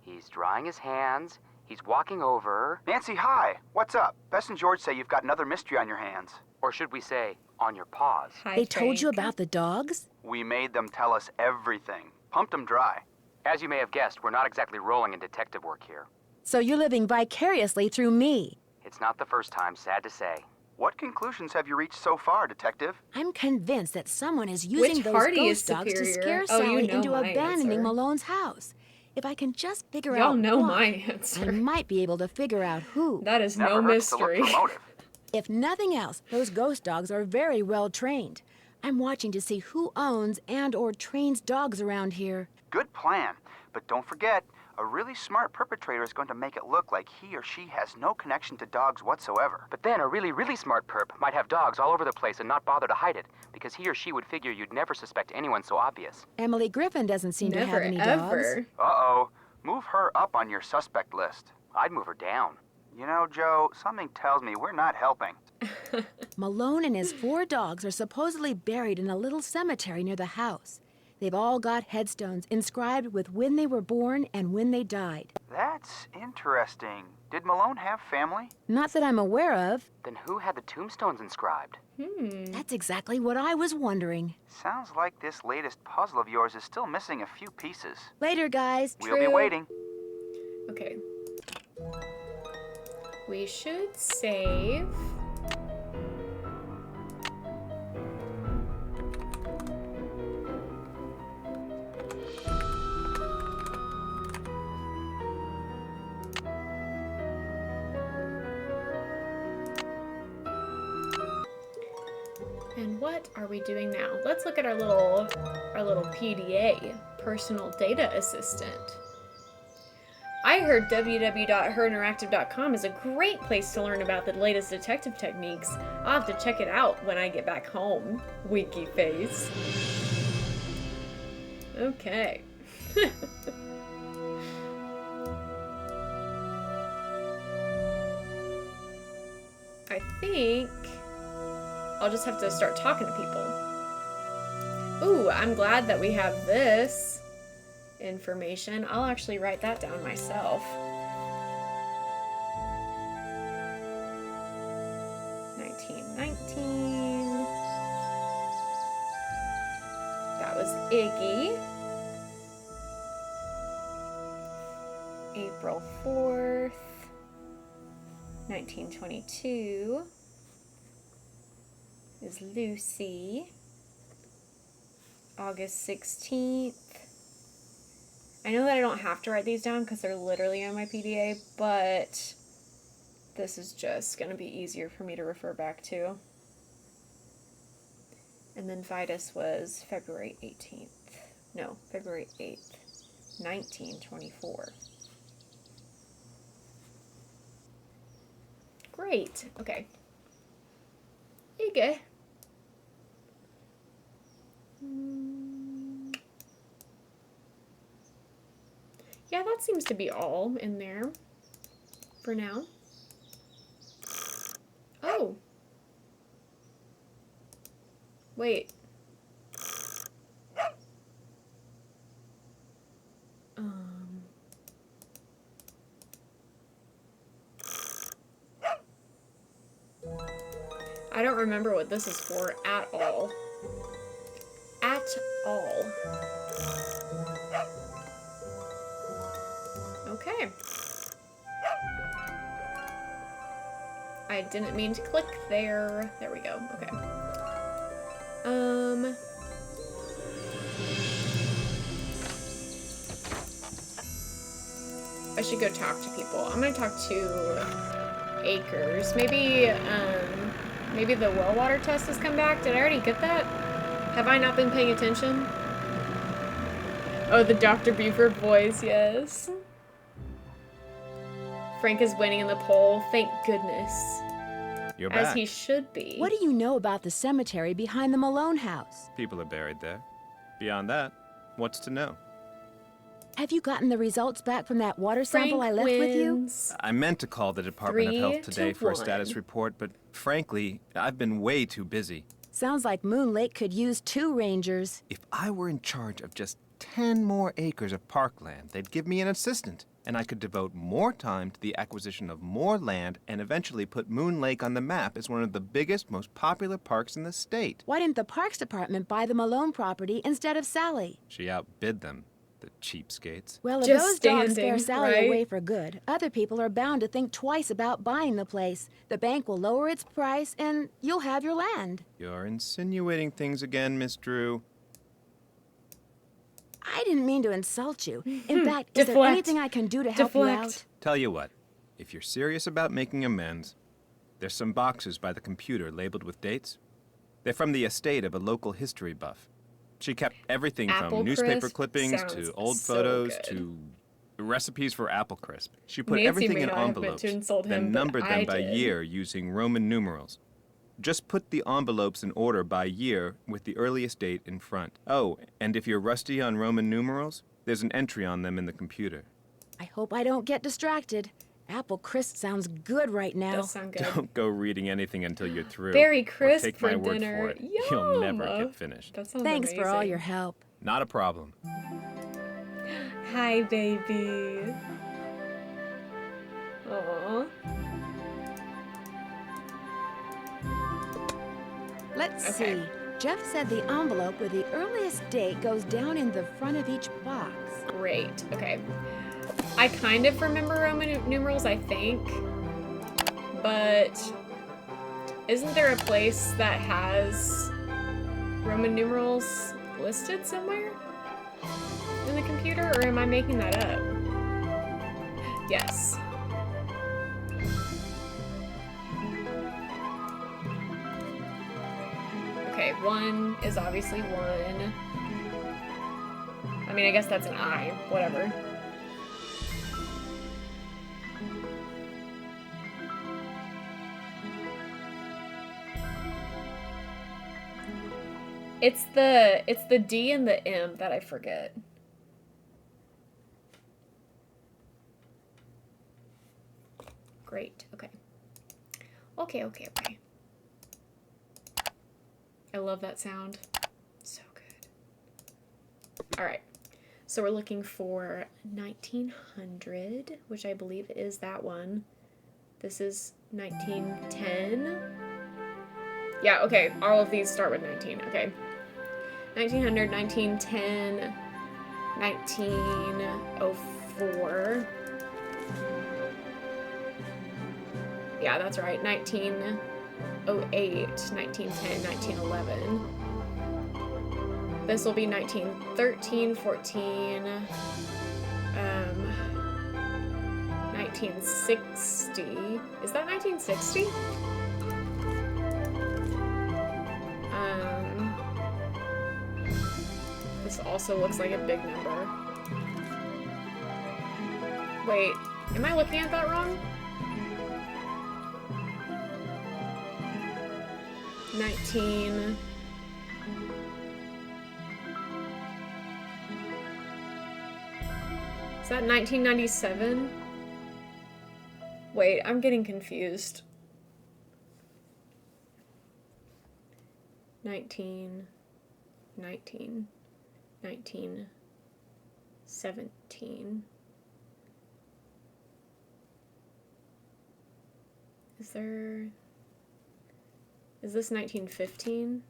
S9: He's drying his hands. He's walking over.
S10: Nancy, hi. What's up? Bess and George say you've got another mystery on your hands.
S9: Or should we say, on your paws.
S1: Hi,
S2: They told you
S1: Frank.
S2: about the dogs?
S10: We made them tell us everything. Pumped them dry.
S9: As you may have guessed, we're not exactly rolling in detective work here.
S2: So you're living vicariously through me.
S9: It's not the first time, sad to say.
S10: What conclusions have you reached so far, Detective?
S2: I'm convinced that someone is using
S1: Which
S2: those
S1: party is
S2: ghost dogs to
S1: superior?
S2: scare
S1: Oh, you
S2: Sally
S1: know
S2: into
S1: my
S2: abandoning
S1: answer.
S2: Malone's house. If I can just figure
S1: Y'all
S2: out
S1: know
S2: why,
S1: my
S2: I
S1: answer.
S2: might be able to figure out who.
S1: That is
S10: Never
S1: no
S10: hurts to look
S1: mystery.
S10: for motive.
S2: If nothing else, those ghost dogs are very well trained. I'm watching to see who owns and or trains dogs around here.
S10: Good plan. But don't forget, a really smart perpetrator is going to make it look like he or she has no connection to dogs whatsoever.
S9: But then a really, really smart perp might have dogs all over the place and not bother to hide it, because he or she would figure you'd never suspect anyone so obvious.
S2: Emily Griffin doesn't seem to
S1: Never,
S2: have any dogs.
S1: ever.
S10: Uh-oh. Move her up on your suspect list.
S9: I'd move her down.
S10: You know, Joe, something tells me we're not helping.
S2: Malone and his 4 dogs are supposedly buried in a little cemetery near the house. They've all got headstones inscribed with when they were born and when they died.
S10: That's interesting. Did Malone have family?
S2: Not that I'm aware of.
S9: Then who had the tombstones inscribed?
S2: That's exactly what I was wondering.
S10: Sounds like this latest puzzle of yours is still missing a few pieces.
S2: Later, guys.
S10: We'll be
S1: True.
S10: waiting.
S1: Okay. We should save. And what are we doing now? Let's look at our little PDA, personal data assistant. I heard www.herinteractive.com is a great place to learn about the latest detective techniques. I'll have to check it out when I get back home. Winky face. Okay. think I'll just have to start talking to people. Ooh, I'm glad that we have this information. I'll actually write that down myself. 1919. That was Iggy. April 4th, 1922 is Lucy. August 16th. I know that I don't have to write these down because they're literally on my PDA, but this is just going to be easier for me to refer back to. And then Vitus was February 18th. No, February 8th, 1924. Great. Okay. Iggy. Yeah, that seems to be all in there for now. Oh. Wait. I don't remember what this is for at all. At all. Okay. I didn't mean to click there. There we go. Okay. I should go talk to people. I'm gonna talk to Acres. Maybe the well water test has come back. Did I already get that? Have I not been paying attention? Oh, the Dr. Buford voice, yes. Frank is winning in the poll. Thank goodness.
S7: You're back.
S1: As he should be.
S2: What do you know about the cemetery behind the Malone house?
S7: People are buried there. Beyond that, what's to know?
S2: Have you gotten the results back from that water sample I left with you?
S7: I meant to call the Department of Health today for a status report, but frankly, I've been way too busy.
S2: Sounds like Moon Lake could use 2 rangers.
S7: If I were in charge of just 10 more acres of parkland, they'd give me an assistant, and I could devote more time to the acquisition of more land and eventually put Moon Lake on the map as one of the biggest, most popular parks in the state.
S2: Why didn't the Parks Department buy the Malone property instead of Sally?
S7: She outbid them, the cheapskates.
S2: Well, if those dogs scare Sally away for good, other people are bound to think twice about buying the place. The bank will lower its price, and you'll have your land.
S7: You're insinuating things again, Miss Drew.
S2: I didn't mean to insult you. In fact, is there anything I can do to help you out?
S7: Tell you what, if you're serious about making amends, there's some boxes by the computer labeled with dates. They're from the estate of a local history buff. She kept everything from newspaper clippings to old photos to recipes for apple crisp. She put everything in envelopes, then numbered them by year using Roman numerals. Just put the envelopes in order by year with the earliest date in front. Oh, and if you're rusty on Roman numerals, there's an entry on them in the computer.
S2: I hope I don't get distracted. Apple crisp sounds good right now.
S1: Does sound good.
S7: Don't go reading anything until you're through.
S1: Berry crisp
S7: take
S1: for
S7: my word
S1: dinner.
S7: for it.
S1: Yum.
S7: You'll never get finished.
S1: That sounds
S2: Thanks
S1: amazing.
S2: for all your help.
S7: Not a problem.
S1: Hi, baby. Aww.
S2: Let's see. Jeff said the envelope with the earliest date goes down in the front of each box.
S1: Great. Okay. I kind of remember Roman numerals, I think. But isn't there a place that has Roman numerals listed somewhere in the computer, or am I making that up? Yes. Okay, 1 is obviously 1. I mean, I guess that's an I. Whatever. It's the D and the M that I forget. Great. Okay. Okay. I love that sound. So good. Alright. So we're looking for 1900, which I believe is that one. This is 1910. Yeah, okay. All of these start with 19. Okay. 1900, 1910, 1904. Yeah, that's right. 1908, 1910, 1911. This will be 1913, 14, 1960. Is that 1960? This also looks like a big number. Wait, am I looking at that wrong? 19... Is that 1997? Wait, I'm getting confused. 19, 17. Is this 1915?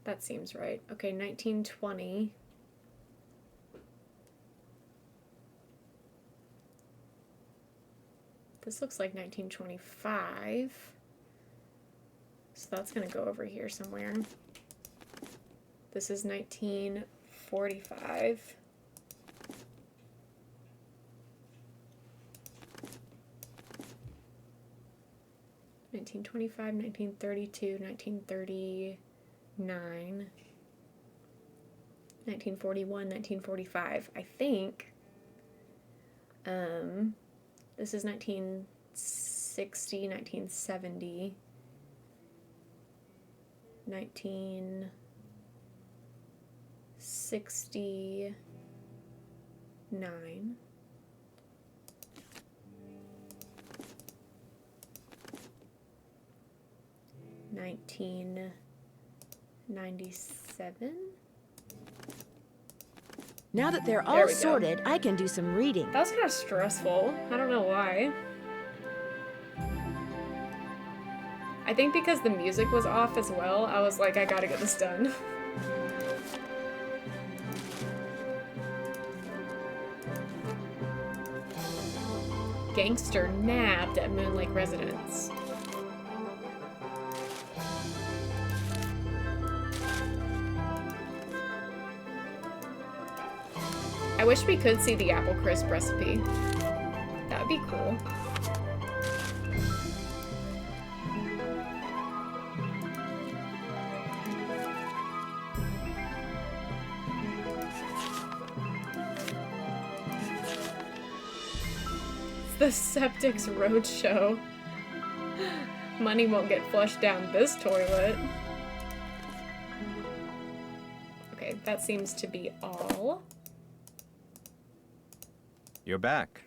S1: That seems right. Okay, 1920. This looks like 1925. So that's going to go over here somewhere. This is 1945. (1925, 1932, 1939, 1941, 1945. I think. This is 1960, 1970, 1969. 1997.
S2: Now that they're all sorted, I can do some reading.
S1: That was kind of stressful. I don't know why. I think because the music was off as well, I was like, I gotta get this done. Gangster nabbed at Moon Lake residence. I wish we could see the apple crisp recipe. That would be cool. It's the Septics Roadshow. Money won't get flushed down this toilet. Okay, that seems to be all.
S7: You're back.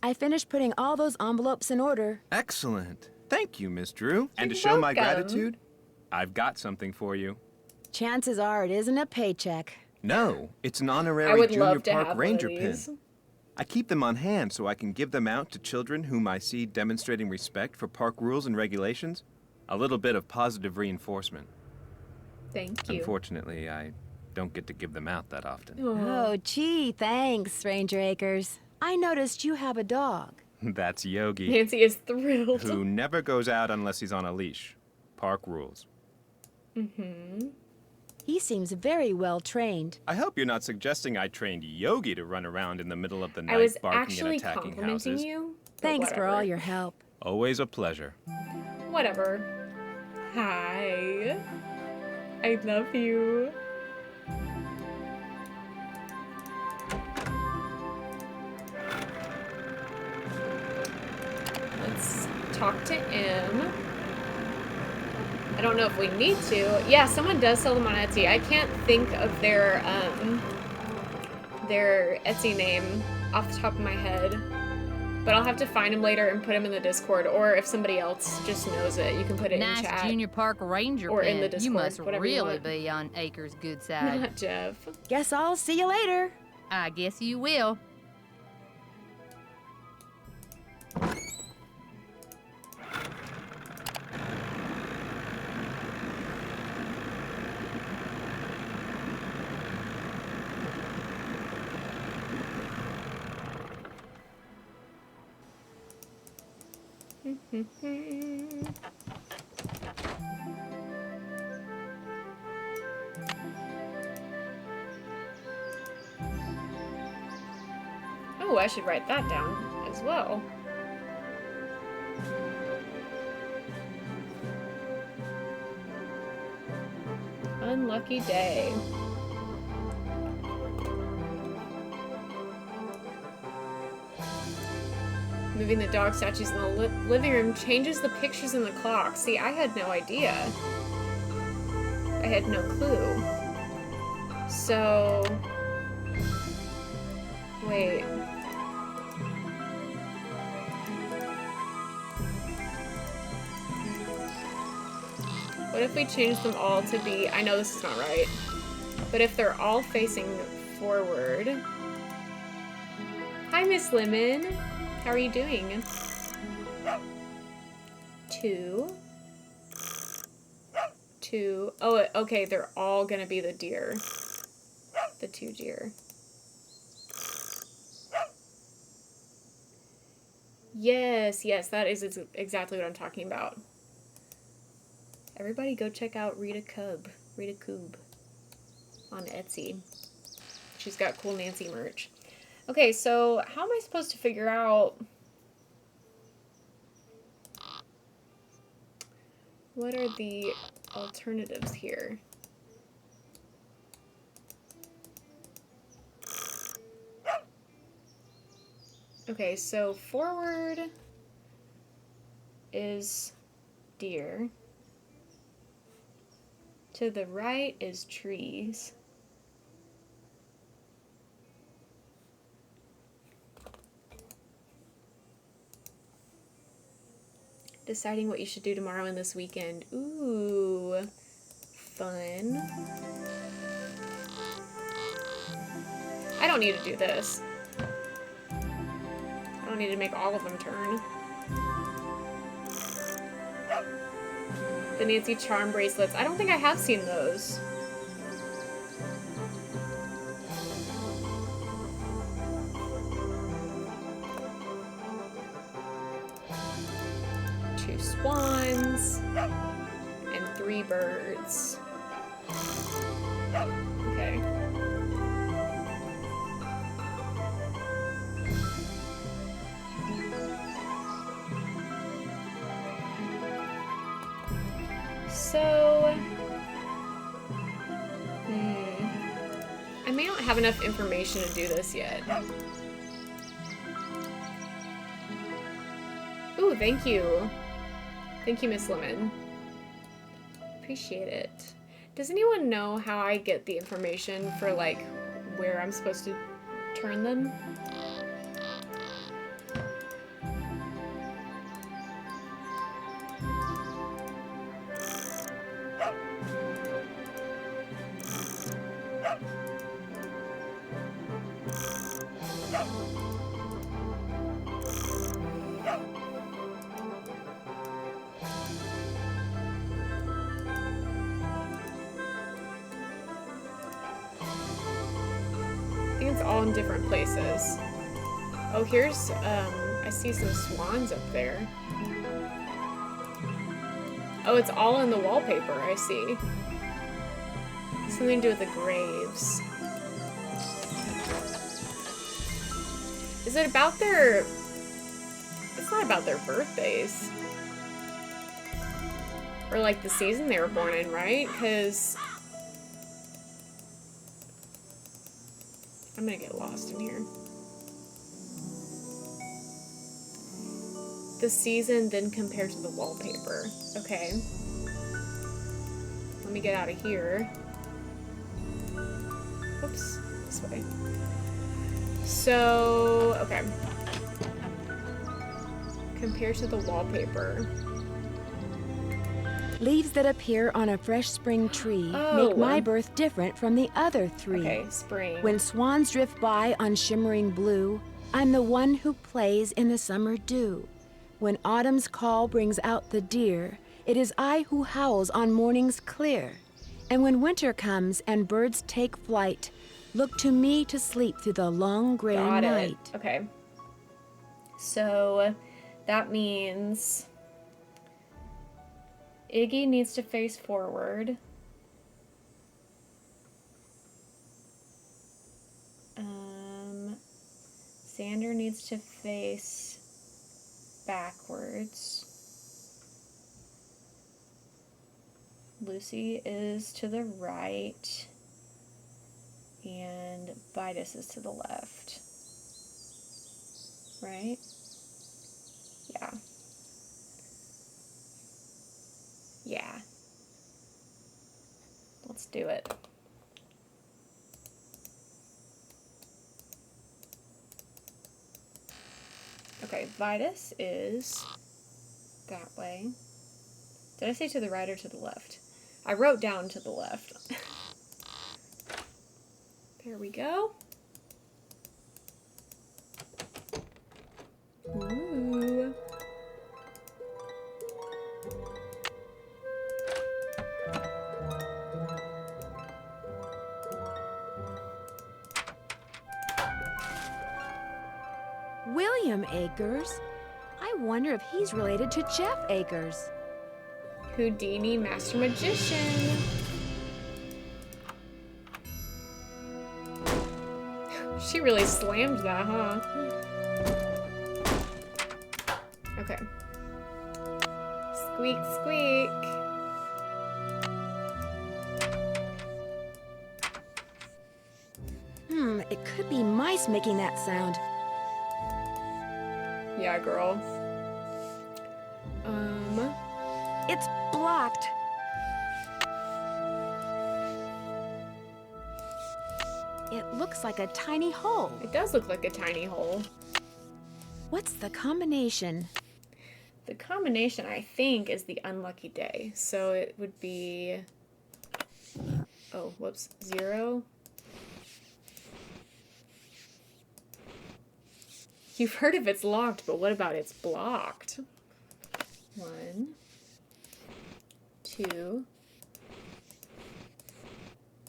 S2: I finished putting all those envelopes in order.
S7: Excellent. Thank you, Miss Drew. And to show my gratitude, I've got something for you.
S2: Chances are it isn't a paycheck.
S7: No, it's an honorary Junior Park Ranger pin. I keep them on hand so I can give them out to children whom I see demonstrating respect for park rules and regulations. A little bit of positive reinforcement.
S1: Thank you.
S7: Unfortunately, I don't get to give them out that often.
S2: Oh, gee, thanks, Ranger Akers. I noticed you have a dog.
S7: That's Yogi.
S1: Nancy is thrilled.
S7: Who never goes out unless he's on a leash. Park rules.
S2: Mm-hmm. He seems very well trained.
S7: I hope you're not suggesting I trained Yogi to run around in the middle of the night barking and attacking houses.
S1: You,
S2: Thanks for all your help.
S7: Always a pleasure.
S1: Whatever. Hi. I love you. Let's talk to M. I don't know if we need to. Yeah, someone does sell them on Etsy. I can't think of their Etsy name off the top of my head, But I'll have to find him later and put him in the Discord, or if somebody else just knows it, you can put it
S5: nice
S1: in chat.
S5: Junior Park Ranger
S1: or
S5: pin.
S1: in the Discord,
S5: You must
S1: whatever
S5: really
S1: you want.
S5: be on Acre's good side.
S1: Not Jeff.
S2: Guess I'll see you later.
S5: I guess you will.
S1: Oh, I should write that down as well. Unlucky day. Moving the dog statues in the living room changes the pictures in the clock. See, I had no idea. I had no clue. So... Wait. What if we change them all to be... I know this is not right. But if they're all facing forward... Hi, Miss Lemon. How are you doing? 2. 2. Oh, okay, they're all gonna be the deer. The 2 deer. Yes, yes, that is exactly what I'm talking about. Everybody go check out Rita Coob on Etsy. She's got cool Nancy merch. Okay, so how am I supposed to figure out what are the alternatives here? Okay, so forward is deer. To the right is trees. Deciding what you should do tomorrow and this weekend. Ooh, fun. I don't need to do this. I don't need to make all of them turn. The Nancy Charm bracelets. I don't think I have seen those. Two swans and 3 birds. Okay. So, I may not have enough information to do this yet. Ooh, thank you. Thank you, Miss Lemon. Appreciate it. Does anyone know how I get the information for, like, where I'm supposed to turn them? I think it's all in different places. Oh, here's, I see some swans up there. Oh, it's all in the wallpaper, I see. Something to do with the graves. Is it about their... It's not about their birthdays. Or, like, the season they were born in, right? Because... I'm gonna get lost in here. The season then compared to the wallpaper. Okay. Let me get out of here. Whoops. This way. So, okay. Compared to the wallpaper.
S2: Leaves that appear on a fresh spring tree
S1: Oh.
S2: make my birth different from the other three.
S1: Okay, spring.
S2: When swans drift by on shimmering blue, I'm the one who plays in the summer dew. When autumn's call brings out the deer, it is I who howls on mornings clear. And when winter comes and birds take flight, look to me to sleep through the long gray
S1: Got
S2: night.
S1: it. Okay. So that means Iggy needs to face forward. Xander needs to face backwards. Lucy is to the right. And Vitus is to the left. Right? Yeah. Yeah. Let's do it. Okay, Vitus is that way. Did I say to the right or to the left? I wrote down to the left. There we go. Ooh.
S2: William Akers? I wonder if he's related to Jeff Akers.
S1: Houdini Master Magician. She really slammed that, huh? Okay. Squeak, squeak.
S2: It could be mice making that sound.
S1: Yeah, girl.
S2: It's blocked. It looks like a tiny hole.
S1: It does look like a tiny hole.
S2: What's the combination?
S1: The combination, I think, is the unlucky day. So it would be... Oh, whoops. 0. You've heard if it's locked, but what about it's blocked? 1, 2,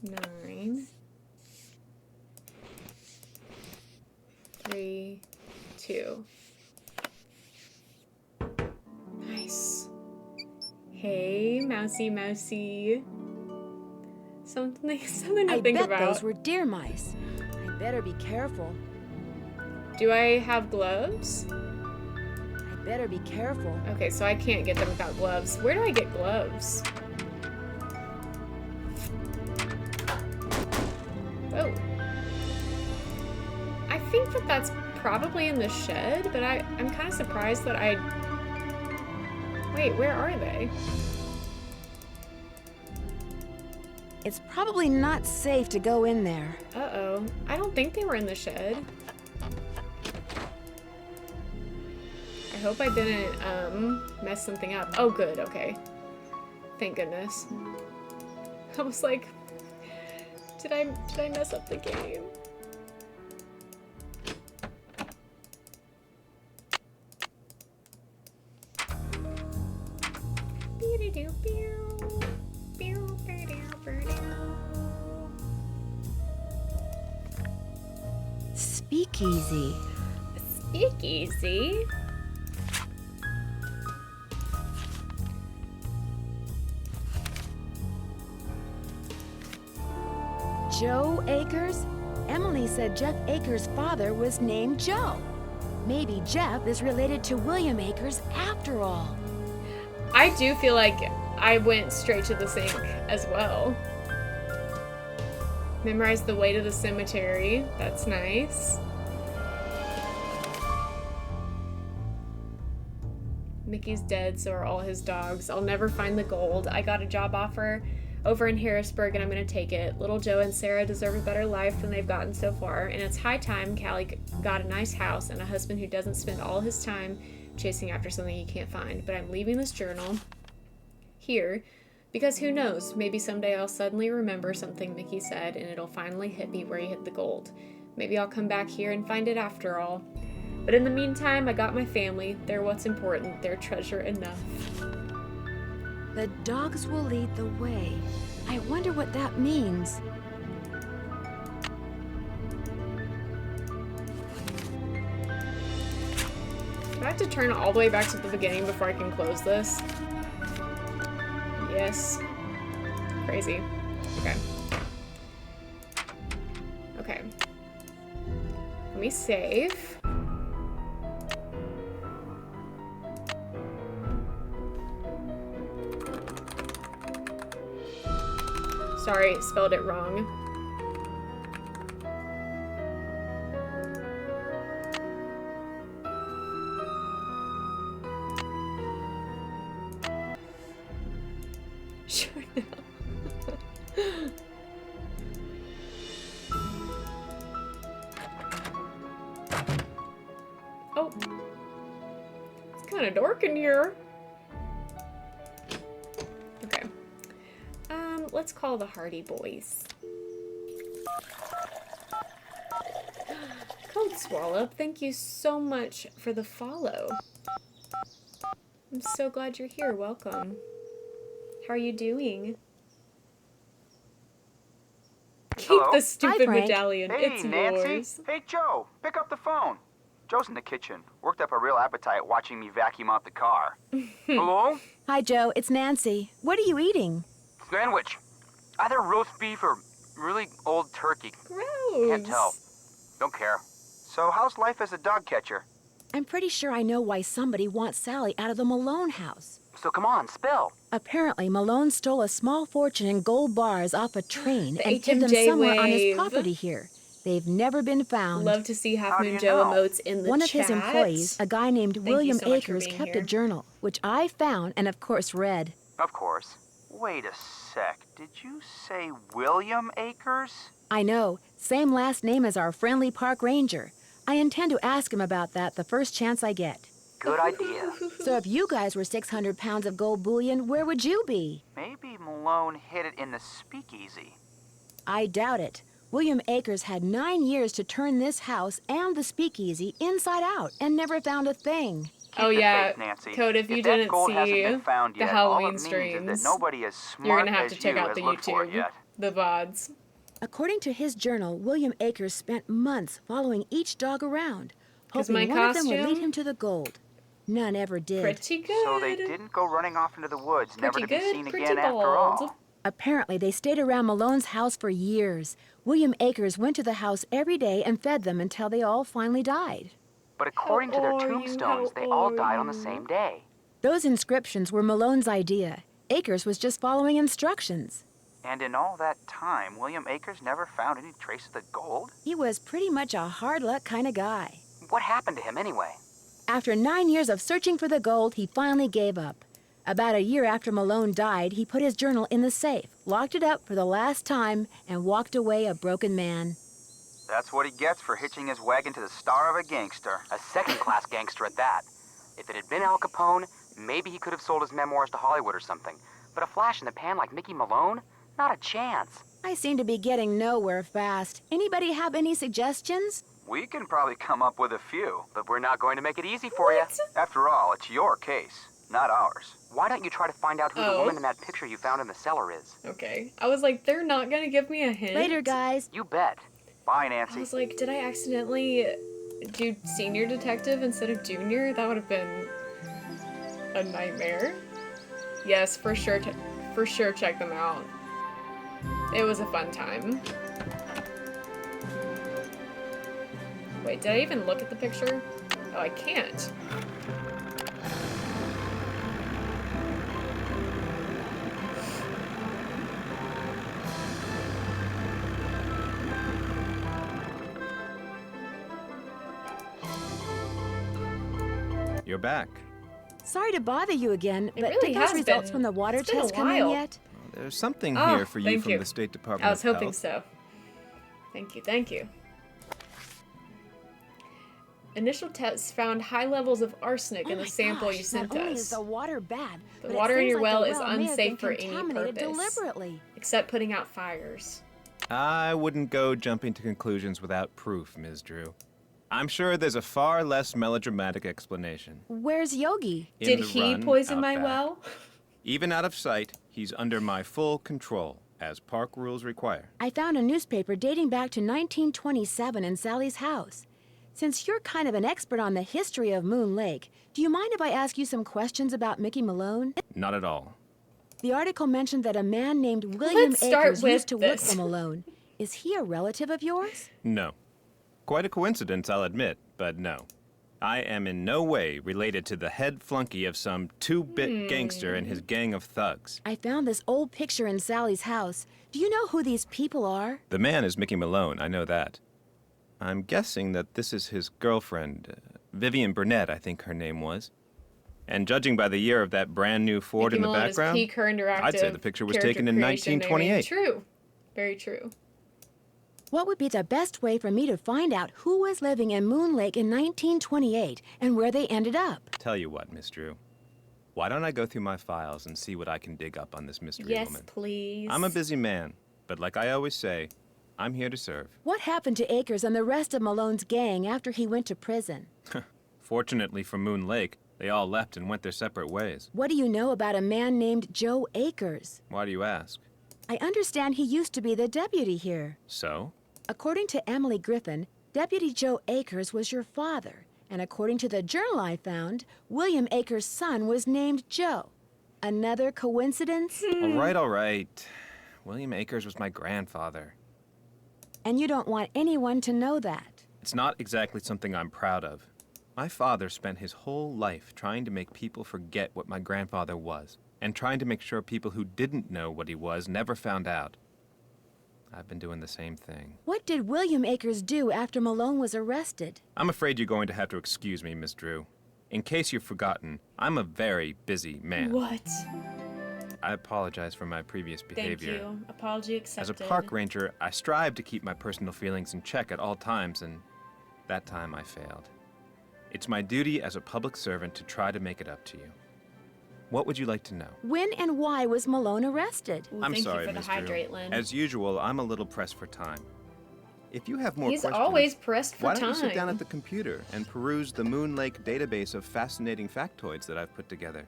S1: 9, 3, 2. Nice. Hey, mousy, mousy. Something to think
S2: I bet
S1: about.
S2: those were deer mice. I better be careful.
S1: Do I have gloves?
S2: I better be careful.
S1: Okay, so I can't get them without gloves. Where do I get gloves? Oh. I think that that's probably in the shed, but I'm kind of surprised that I... Wait, where are they?
S2: It's probably not safe to go in there.
S1: Uh-oh. I don't think they were in the shed. I hope I didn't, mess something up. Oh, good, okay. Thank goodness. I was like, did I mess up the game?
S2: Speakeasy.
S1: Speakeasy?
S2: Joe Akers? Emily said Jeff Akers' father was named Joe. Maybe Jeff is related to William Akers after all.
S1: I do feel like I went straight to the sink as well. Memorize the way to the cemetery. That's nice. Mickey's dead, so are all his dogs. I'll never find the gold. I got a job offer over in Harrisburg, and I'm gonna take it. Little Joe and Sarah deserve a better life than they've gotten so far, and it's high time Callie got a nice house and a husband who doesn't spend all his time chasing after something you can't find. But I'm leaving this journal here because who knows, maybe someday I'll suddenly remember something Mickey said and it'll finally hit me where he hid the gold. Maybe I'll come back here and find it after all. But in the meantime, I got my family. They're what's important. They're treasure enough.
S2: The dogs will lead the way. I wonder what that means.
S1: Do I have to turn all the way back to the beginning before I can close this? Yes. Crazy. Okay. Okay. Let me save. Sorry, spelled it wrong. Sure now. Oh. It's kind of dark in here. Okay. Let's call the Hardy Boys. Code Swallow, thank you so much for the follow. I'm so glad you're here. Welcome. How are you doing? Keep the stupid medallion.
S10: Hey,
S1: it's
S10: Nancy.
S1: yours.
S10: Hey, Joe. Pick up the phone. Joe's in the kitchen. Worked up a real appetite watching me vacuum out the car. Hello?
S2: Hi, Joe. It's Nancy. What are you eating?
S9: Sandwich. Either roast beef or really old turkey.
S1: Gross.
S9: Can't tell. Don't care.
S10: So how's life as a dog catcher?
S2: I'm pretty sure I know why somebody wants Sally out of the Malone house.
S9: So come on, spill.
S2: Apparently, Malone stole a small fortune in gold bars off a train
S1: The
S2: and hid them
S1: HMJ
S2: somewhere on his
S1: wave.
S2: property here. They've never been found.
S1: Love to see Half
S10: How do
S1: Moon
S10: you
S1: Joe
S10: know?
S1: emotes in the
S2: One of
S1: chat.
S2: his employees, a guy named
S1: you
S2: William
S1: so much for
S2: Akers,
S1: being
S2: kept
S1: here.
S2: a journal, which I found and, of course, read.
S9: Of course.
S10: Wait a sec. Did you say William Akers?
S2: I know, same last name as our friendly park ranger. I intend to ask him about that the first chance I get.
S9: Good idea.
S2: So if you guys were 600 pounds of gold bullion, where would you be?
S10: Maybe Malone hid it in the speakeasy.
S2: I doubt it. William Akers had 9 years to turn this house and the speakeasy inside out and never found a thing.
S10: Keep
S1: Oh
S10: the
S1: yeah,
S10: faith, Nancy.
S1: Code, if you
S10: that
S1: didn't
S10: gold hasn't
S1: see
S10: been found
S1: the
S10: yet,
S1: Halloween
S10: all it means
S1: streams,
S10: is that nobody as smart
S1: you're gonna have
S10: as
S1: to check
S10: you
S1: out
S10: has
S1: the
S10: looked for it
S1: YouTube,
S10: yet.
S1: the VODs.
S2: According to his journal, William Akers spent months following each dog around,
S1: 'Cause
S2: hoping
S1: my
S2: one of them would lead
S1: costume?
S2: him to the gold. None ever did.
S1: Pretty good.
S10: So they didn't go running off into the woods, never to be
S1: Pretty
S10: seen
S1: good,
S10: again
S1: pretty
S10: after
S1: bold.
S10: all.
S2: Apparently, they stayed around Malone's house for years. William Akers went to the house every day and fed them until they all finally died.
S9: But according to their
S1: are you?
S9: tombstones,
S1: How
S9: they all
S1: are
S9: died on the
S1: you?
S9: same day.
S2: Those inscriptions were Malone's idea. Akers was just following instructions.
S10: And in all that time, William Akers never found any trace of the gold?
S2: He was pretty much a hard luck kind of guy.
S9: What happened to him anyway?
S2: After 9 years of searching for the gold, he finally gave up. About a year after Malone died, he put his journal in the safe, locked it up for the last time, and walked away a broken man.
S10: That's what he gets for hitching his wagon to the star of a gangster.
S9: A second-class gangster at that. If it had been Al Capone, maybe he could have sold his memoirs to Hollywood or something. But a flash in the pan like Mickey Malone? Not a chance.
S2: I seem to be getting nowhere fast. Anybody have any suggestions?
S10: We can probably come up with a few.
S9: But we're not going to make it easy for you.
S10: After all, it's your case, not ours.
S9: Why don't you try to find out who the
S1: Oh.
S9: woman in that picture you found in the cellar is?
S1: Okay. I was like, they're not gonna give me a hint.
S2: Later, guys.
S9: You bet.
S10: Bye,
S1: I
S10: Nancy.
S1: was like, did I accidentally do senior detective instead of junior? That would have been a nightmare. Yes, for sure check them out. It was a fun time. Wait, did I even look at the picture? Oh, I can't.
S7: You're back.
S2: Sorry to bother you again,
S1: It
S2: but
S1: really
S2: did those
S1: has
S2: results
S1: been.
S2: from the water
S1: It's been a
S2: test come in
S1: while.
S2: yet?
S7: There's something
S1: Oh,
S7: here for you
S1: thank
S7: from
S1: you.
S7: the State Department
S1: I was
S7: of
S1: hoping
S7: Health.
S1: so. Thank you, thank you. Initial tests found high levels of arsenic in the sample you sent
S2: not only
S1: us.
S2: is the water bad,
S1: The
S2: but
S1: water
S2: it
S1: in
S2: seems
S1: your
S2: like
S1: well
S2: the
S1: is
S2: may have been
S1: unsafe for any
S2: contaminated
S1: purpose,
S2: deliberately.
S1: except putting out fires.
S7: I wouldn't go jumping to conclusions without proof, Ms. Drew. I'm sure there's a far less melodramatic explanation.
S2: Where's Yogi?
S7: In
S1: Did
S7: the
S1: he
S7: run
S1: poison
S7: out
S1: my
S7: back.
S1: well?
S7: Even out of sight, he's under my full control, as park rules require.
S2: I found a newspaper dating back to 1927 in Sally's house. Since you're kind of an expert on the history of Moon Lake, do you mind if I ask you some questions about Mickey Malone?
S7: Not at all.
S2: The article mentioned that a man named William
S1: Let's start
S2: Akers
S1: with
S2: used to work
S1: this.
S2: for Malone. Is he a relative of yours?
S7: No. Quite a coincidence, I'll admit, but no. I am in no way related to the head flunky of some two-bit gangster and his gang of thugs.
S2: I found this old picture in Sally's house. Do you know who these people are?
S7: The man is Mickey Malone, I know that. I'm guessing that this is his girlfriend, Vivian Burnett, I think her name was. And judging by the year of that brand new Ford
S1: Mickey
S7: in the
S1: Malone is
S7: background,
S1: peak her interactive
S7: I'd say the picture was
S1: character
S7: taken in
S1: creation. I mean,
S7: 1928.
S1: true. Very true.
S2: What would be the best way for me to find out who was living in Moon Lake in 1928 and where they ended up?
S7: Tell you what, Miss Drew. Why don't I go through my files and see what I can dig up on this mystery
S1: Yes,
S7: woman?
S1: please.
S7: I'm a busy man, but like I always say, I'm here to serve.
S2: What happened to Akers and the rest of Malone's gang after he went to prison?
S7: Fortunately for Moon Lake, they all left and went their separate ways.
S2: What do you know about a man named Joe Akers?
S7: Why do you ask?
S2: I understand he used to be the deputy here.
S7: So?
S2: According to Emily Griffin, Deputy Joe Akers was your father. And according to the journal I found, William Akers' son was named Joe. Another coincidence?
S7: All right. William Akers was my grandfather.
S2: And you don't want anyone to know that.
S7: It's not exactly something I'm proud of. My father spent his whole life trying to make people forget what my grandfather was, and trying to make sure people who didn't know what he was never found out. I've been doing the same thing.
S2: What did William Akers do after Malone was arrested?
S7: I'm afraid you're going to have to excuse me, Miss Drew. In case you've forgotten, I'm a very busy man.
S1: What?
S7: I apologize for my previous behavior.
S1: Thank you. Apology accepted.
S7: As a park ranger, I strive to keep my personal feelings in check at all times, and that time I failed. It's my duty as a public servant to try to make it up to you. What would you like to know?
S2: When and why was Malone arrested?
S1: Ooh,
S7: I'm
S1: thank
S7: sorry,
S1: you for the
S7: Miss Drew.
S1: hydrate, Lynn.
S7: As usual, I'm a little pressed for time. If you have more
S1: He's
S7: questions,
S1: always pressed for
S7: why don't you sit
S1: time.
S7: down at the computer and peruse the Moon Lake database of fascinating factoids that I've put together?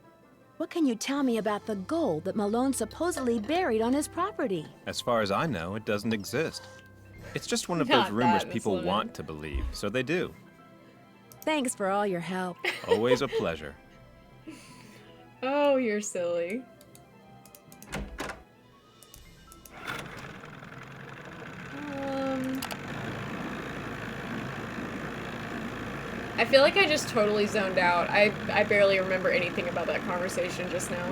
S2: What can you tell me about the gold that Malone supposedly buried on his property?
S7: As far as I know, it doesn't exist. It's just one of
S1: Not
S7: those rumors
S1: that, Miss
S7: people
S1: Lemon.
S7: want to believe, so they do.
S2: Thanks for all your help.
S7: Always a pleasure.
S1: Oh, you're silly. I feel like I just totally zoned out. I barely remember anything about that conversation just now.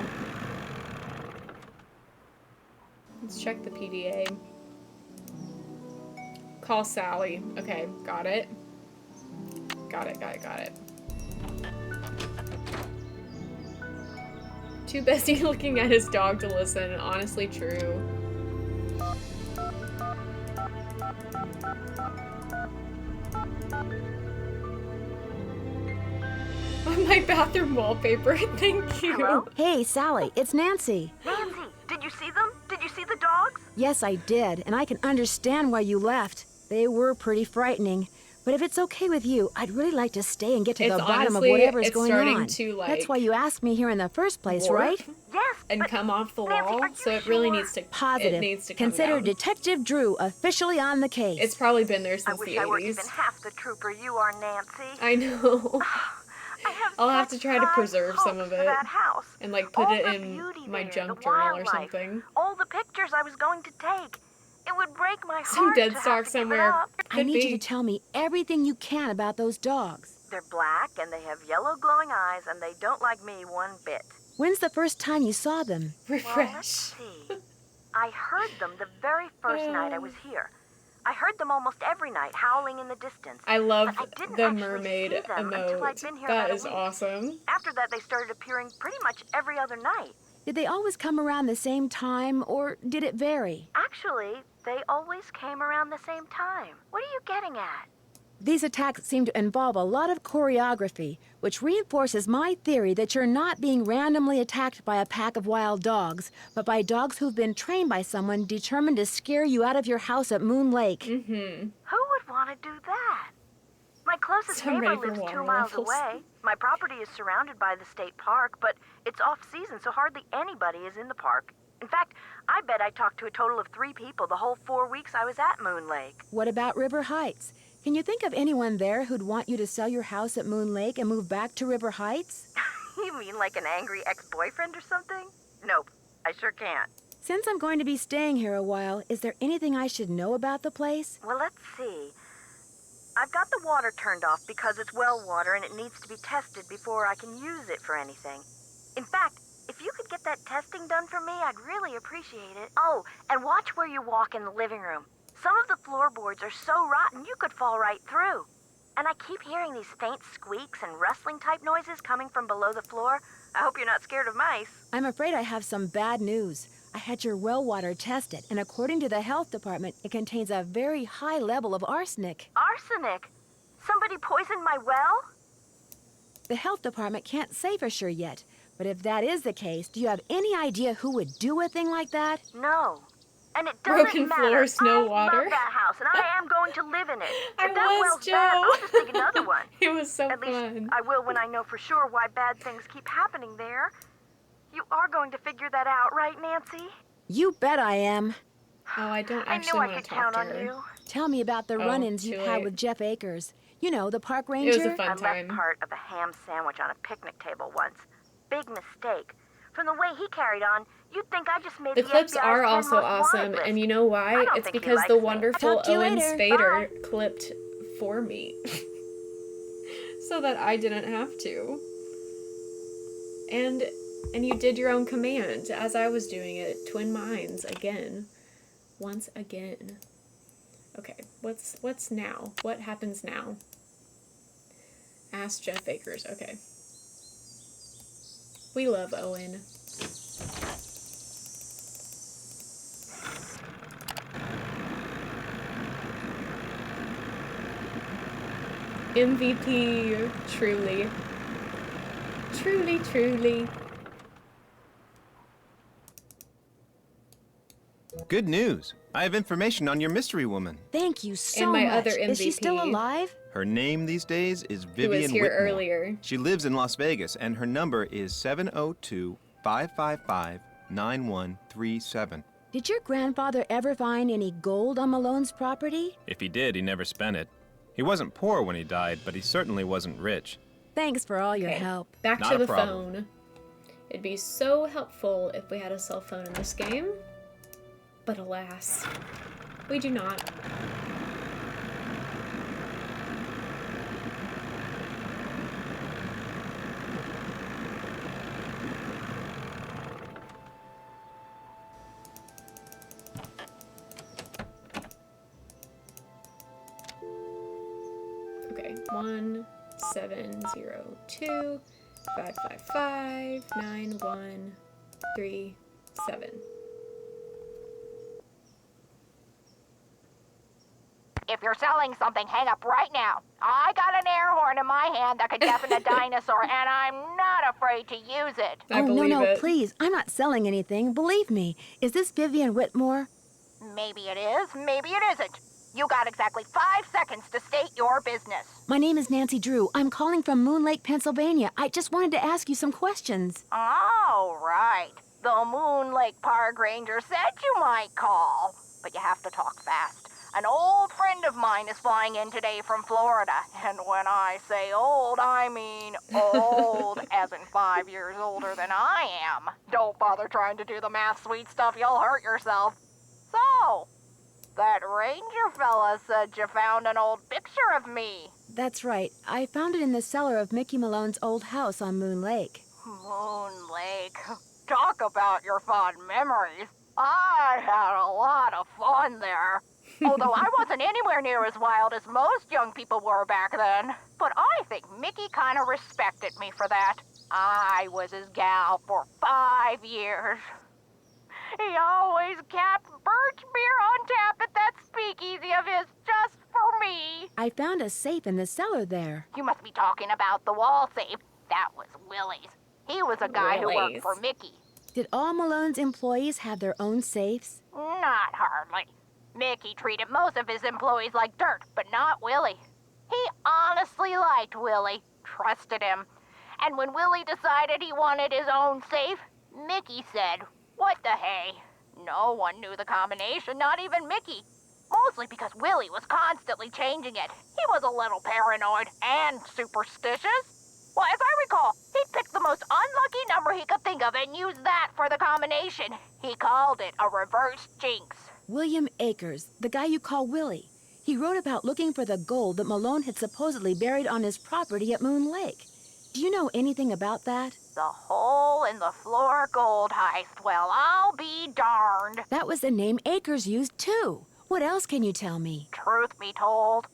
S1: Let's check the PDA. Call Sally. Okay, got it. Got it. Too busy looking at his dog to listen. Honestly true. My bathroom wallpaper. Thank you.
S3: Hello?
S2: Hey, Sally, it's Nancy.
S3: Nancy, did you see them? Did you see the dogs?
S2: Yes, I did, and I can understand why you left. They were pretty frightening. But if it's okay with you, I'd really like to stay and get to
S1: It's
S2: the bottom of
S1: honestly-
S2: whatever's
S1: it's
S2: going
S1: starting
S2: on.
S1: to, like,
S2: That's why you asked me here in the first place,
S1: warp
S2: right?
S3: Yes.
S1: And
S3: but
S1: come off the
S3: Nancy,
S1: wall.
S3: are you
S1: So it really
S3: sure?
S1: needs to.
S2: Positive.
S1: It needs to come
S2: Consider
S1: down.
S2: Detective Drew officially on the case.
S1: It's probably been there
S3: I
S1: since
S3: wish
S1: the
S3: I were
S1: 80s.
S3: even half the trooper you are, Nancy.
S1: I know.
S3: I have
S1: I'll have to
S3: such
S1: try to
S3: high
S1: preserve some
S3: hopes
S1: of
S3: for
S1: it
S3: that house.
S1: and like put
S3: All
S1: it
S3: the
S1: in
S3: beauty
S1: my
S3: there,
S1: junk
S3: the
S1: journal or
S3: wildlife,
S1: something.
S3: All the pictures I was going to take. It would break my
S1: Some
S3: heart
S1: dead
S3: to
S1: stock
S3: have to give it
S1: somewhere.
S3: up.
S2: I
S1: Could
S2: need
S1: be.
S2: you to tell me everything you can about those dogs.
S3: They're black and they have yellow glowing eyes and they don't like me one bit.
S2: When's the first time you saw them?
S3: Well, let's
S1: Refresh.
S3: see. I heard them the very first night I was here. I heard them almost every night howling in the distance.
S1: I love
S3: But I didn't
S1: the
S3: actually
S1: mermaid
S3: see them until I'd
S1: emote.
S3: been here
S1: That
S3: about a
S1: is
S3: week.
S1: awesome.
S3: After that, they started appearing pretty much every other night.
S2: Did they always come around the same time, or did it vary?
S3: Actually, they always came around the same time. What are you getting at?
S2: These attacks seem to involve a lot of choreography, which reinforces my theory that you're not being randomly attacked by a pack of wild dogs, but by dogs who've been trained by someone determined to scare you out of your house at Moon Lake.
S3: Who would want to do that? My closest
S1: So I'm
S3: neighbor
S1: ready for
S3: lives 2
S1: water
S3: miles
S1: waffles.
S3: away. My property is surrounded by the state park, but it's off-season, so hardly anybody is in the park. In fact, I bet I talked to a total of 3 people the whole 4 weeks I was at Moon Lake.
S2: What about River Heights? Can you think of anyone there who'd want you to sell your house at Moon Lake and move back to River Heights?
S3: You mean like an angry ex-boyfriend or something? Nope, I sure can't.
S2: Since I'm going to be staying here a while, is there anything I should know about the place?
S3: Well, let's see. I've got the water turned off because it's well water and it needs to be tested before I can use it for anything. In fact, if you could get that testing done for me, I'd really appreciate it. Oh, and watch where you walk in the living room. Some of the floorboards are so rotten you could fall right through. And I keep hearing these faint squeaks and rustling type noises coming from below the floor. I hope you're not scared of mice.
S2: I'm afraid I have some bad news. I had your well water tested, and according to the health department, it contains a very high level of arsenic.
S3: Arsenic? Somebody poisoned my well?
S2: The health department can't say for sure yet, but if that is the case, do you have any idea who would do a thing like that?
S3: No. And it doesn't
S1: Broken
S3: matter.
S1: floors, no
S3: I
S1: water.
S3: love that house, and I am going to live in it.
S1: I
S3: If that
S1: was,
S3: well's bad,
S1: Joe.
S3: I'll just dig another one.
S1: It was so
S3: At least
S1: fun.
S3: I will when I know for sure why bad things keep happening there. You are going to figure that out, right, Nancy?
S2: You bet I am.
S1: Oh, I don't
S3: I
S1: actually
S3: knew I
S1: want
S3: could
S1: to talk
S3: count
S1: to
S3: on
S1: her.
S3: you.
S2: Tell me about the
S1: Oh,
S2: run-ins
S1: too
S2: you've had
S1: late.
S2: with Jeff Akers. You know, the park
S1: It
S2: ranger.
S1: was a fun
S3: I
S1: time.
S3: left part of a ham sandwich on a picnic table once. Big mistake. From the way he carried on, you'd think I just made
S1: The clips
S3: FBI's
S1: are
S3: 10
S1: also
S3: most
S1: awesome,
S3: wanted list.
S1: and you know why?
S3: I don't
S1: It's
S3: think he
S1: because
S3: likes
S1: the
S3: me.
S1: wonderful
S2: Talk to you
S1: Owen
S2: later.
S1: Spader clipped for me. So that I didn't have to. And you did your own command as I was doing it. Twin minds again. Once again. Okay, what's now? What happens now? Ask Jeff Akers. Okay. We love Owen. MVP, truly. Truly, truly.
S7: Good news. I have information on your mystery woman.
S2: Thank you so
S1: And my
S2: much.
S1: other
S2: Is she still
S1: MVP.
S2: alive?
S7: Her name these days is
S1: Who
S7: Vivian
S1: was here
S7: Whitmore.
S1: earlier.
S7: She lives in Las Vegas, and her number is 702-555-9137.
S2: Did your grandfather ever find any gold on Malone's property?
S7: If he did, he never spent it. He wasn't poor when he died, but he certainly wasn't rich.
S2: Thanks for all your
S1: Okay,
S2: help.
S1: back
S7: Not
S1: to
S7: a
S1: the
S7: problem.
S1: phone. It'd be so helpful if we had a cell phone in this game. But alas, we do not. Okay, 1702-555-9137.
S11: If you're selling something, hang up right now. I got an air horn in my hand that could deafen a dinosaur, and I'm not afraid to use it.
S1: I
S2: oh, no,
S1: believe
S2: no,
S1: it.
S2: please. I'm not selling anything. Believe me. Is this Vivian Whitmore?
S11: Maybe it is, maybe it isn't. You got exactly 5 seconds to state your business.
S2: My name is Nancy Drew. I'm calling from Moon Lake, Pennsylvania. I just wanted to ask you some questions.
S11: Oh, right. The Moon Lake Park Ranger said you might call, but you have to talk fast. An old friend of mine is flying in today from Florida, and when I say old, I mean old, as in 5 years older than I am. Don't bother trying to do the math, sweet stuff, you'll hurt yourself. So, that ranger fella said you found an old picture of me.
S2: That's right. I found it in the cellar of Mickey Malone's old house on Moon Lake.
S11: Moon Lake. Talk about your fond memories. I had a lot of fun there. Although I wasn't anywhere near as wild as most young people were back then. But I think Mickey kind of respected me for that. I was his gal for 5 years. He always kept birch beer on tap at that speakeasy of his just for me.
S2: I found a safe in the cellar there.
S11: You must be talking about the wall safe. That was Willie's. He was a guy who worked for Mickey.
S2: Did all Malone's employees have their own safes?
S11: Not hardly. Mickey treated most of his employees like dirt, but not Willie. He honestly liked Willie, trusted him. And when Willie decided he wanted his own safe, Mickey said, "What the hey?" No one knew the combination, not even Mickey. Mostly because Willie was constantly changing it. He was a little paranoid and superstitious. Well, as I recall, he'd pick the most unlucky number he could think of and use that for the combination. He called it a reverse jinx.
S2: William Akers, the guy you call Willie. He wrote about looking for the gold that Malone had supposedly buried on his property at Moon Lake. Do you know anything about that?
S11: The hole-in-the-floor gold heist. Well, I'll be darned.
S2: That was the name Akers used, too. What else can you tell me?
S11: Truth be told,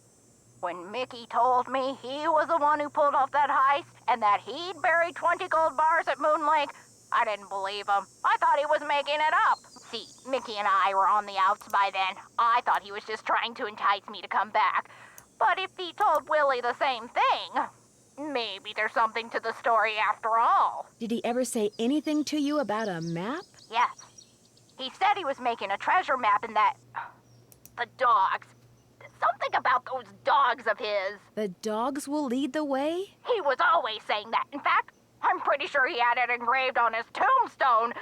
S11: when Mickey told me he was the one who pulled off that heist and that he'd buried 20 gold bars at Moon Lake, I didn't believe him. I thought he was making it up. See, Mickey and I were on the outs by then. I thought he was just trying to entice me to come back. But if he told Willie the same thing, maybe there's something to the story after all.
S2: Did he ever say anything to you about a map?
S11: Yes. He said he was making a treasure map and that... The dogs. Something about those dogs of his.
S2: The dogs will lead the way?
S11: He was always saying that. In fact, I'm pretty sure he had it engraved on his tombstone.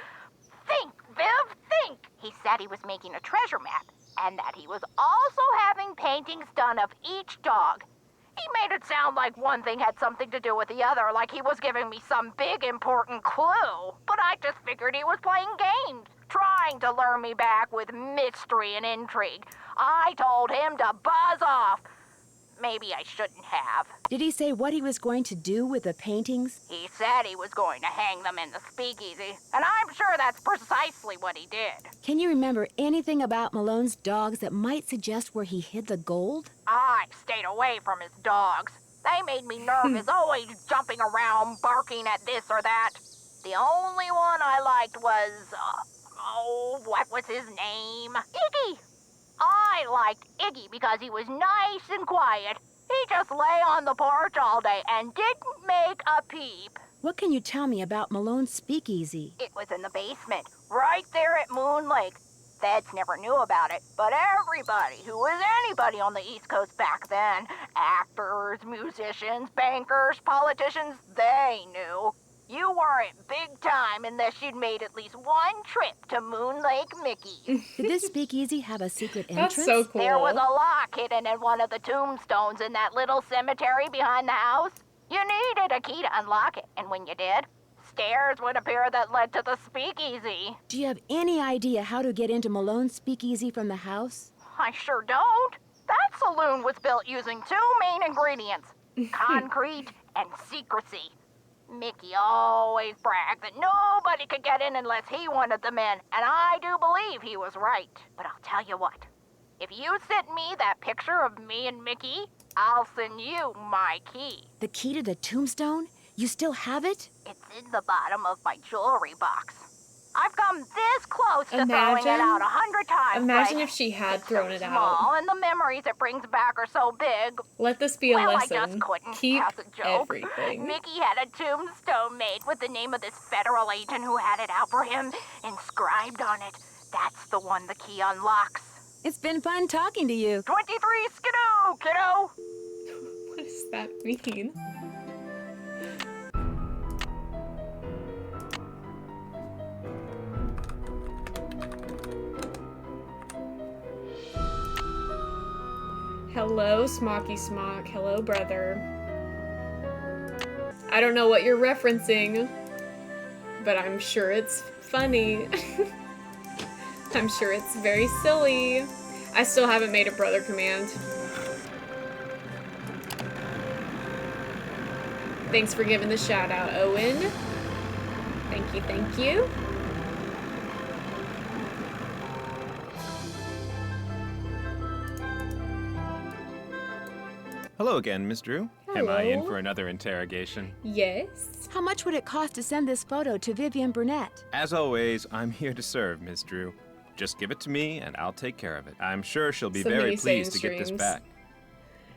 S11: Think, Viv, think! He said he was making a treasure map and that he was also having paintings done of each dog. He made it sound like one thing had something to do with the other, like he was giving me some big important clue. But I just figured he was playing games, trying to lure me back with mystery and intrigue. I told him to buzz off. Maybe I shouldn't have.
S2: Did he say what he was going to do with the paintings?
S11: He said he was going to hang them in the speakeasy, and I'm sure that's precisely what he did.
S2: Can you remember anything about Malone's dogs that might suggest where he hid the gold?
S11: I stayed away from his dogs. They made me nervous, always jumping around, barking at this or that. The only one I liked was, what was his name? Iggy! I liked Iggy because he was nice and quiet. He just lay on the porch all day and didn't make a peep.
S2: What can you tell me about Malone's speakeasy?
S11: It was in the basement, right there at Moon Lake. Feds never knew about it, but everybody who was anybody on the East Coast back then, actors, musicians, bankers, politicians, they knew. You weren't big time unless you'd made at least one trip to Moon Lake Mickey.
S2: Did this speakeasy have a secret entrance?
S1: That's so cool.
S11: There was a lock hidden in one of the tombstones in that little cemetery behind the house. You needed a key to unlock it, and when you did, stairs would appear that led to the speakeasy.
S2: Do you have any idea how to get into Malone's speakeasy from the house?
S11: I sure don't. That saloon was built using two main ingredients, concrete and secrecy. Mickey always bragged that nobody could get in unless he wanted them in, and I do believe he was right. But I'll tell you what, if you send me that picture of me and Mickey, I'll send you my key.
S2: The key to the tombstone? You still have it?
S11: It's in the bottom of my jewelry box. I've come this close to throwing it out 100 times.
S1: Imagine
S11: but
S1: if she had thrown it
S11: small,
S1: out.
S11: And the memories it brings back are so big.
S1: Let this be a
S11: well,
S1: lesson.
S11: I just couldn't
S1: Keep
S11: pass a joke.
S1: everything.
S11: Mickey had a tombstone made with the name of this federal agent who had it out for him inscribed on it. That's the one the key unlocks.
S2: It's been fun talking to you.
S11: 23 skidoo, kiddo!
S1: What does that mean? Hello, Smocky Smock. Hello, brother. I don't know what you're referencing, but I'm sure it's funny. I'm sure it's very silly. I still haven't made a brother command. Thanks for giving the shout out, Owen. Thank you, thank you.
S7: Hello again, Miss Drew.
S1: Hello.
S7: Am I in for another interrogation?
S1: Yes.
S2: How much would it cost to send this photo to Vivian Burnett?
S7: As always, I'm here to serve, Miss Drew. Just give it to me and I'll take care of it. I'm sure she'll be
S1: So
S7: very
S1: many
S7: pleased to
S1: saying
S7: get this
S1: strings.
S7: back.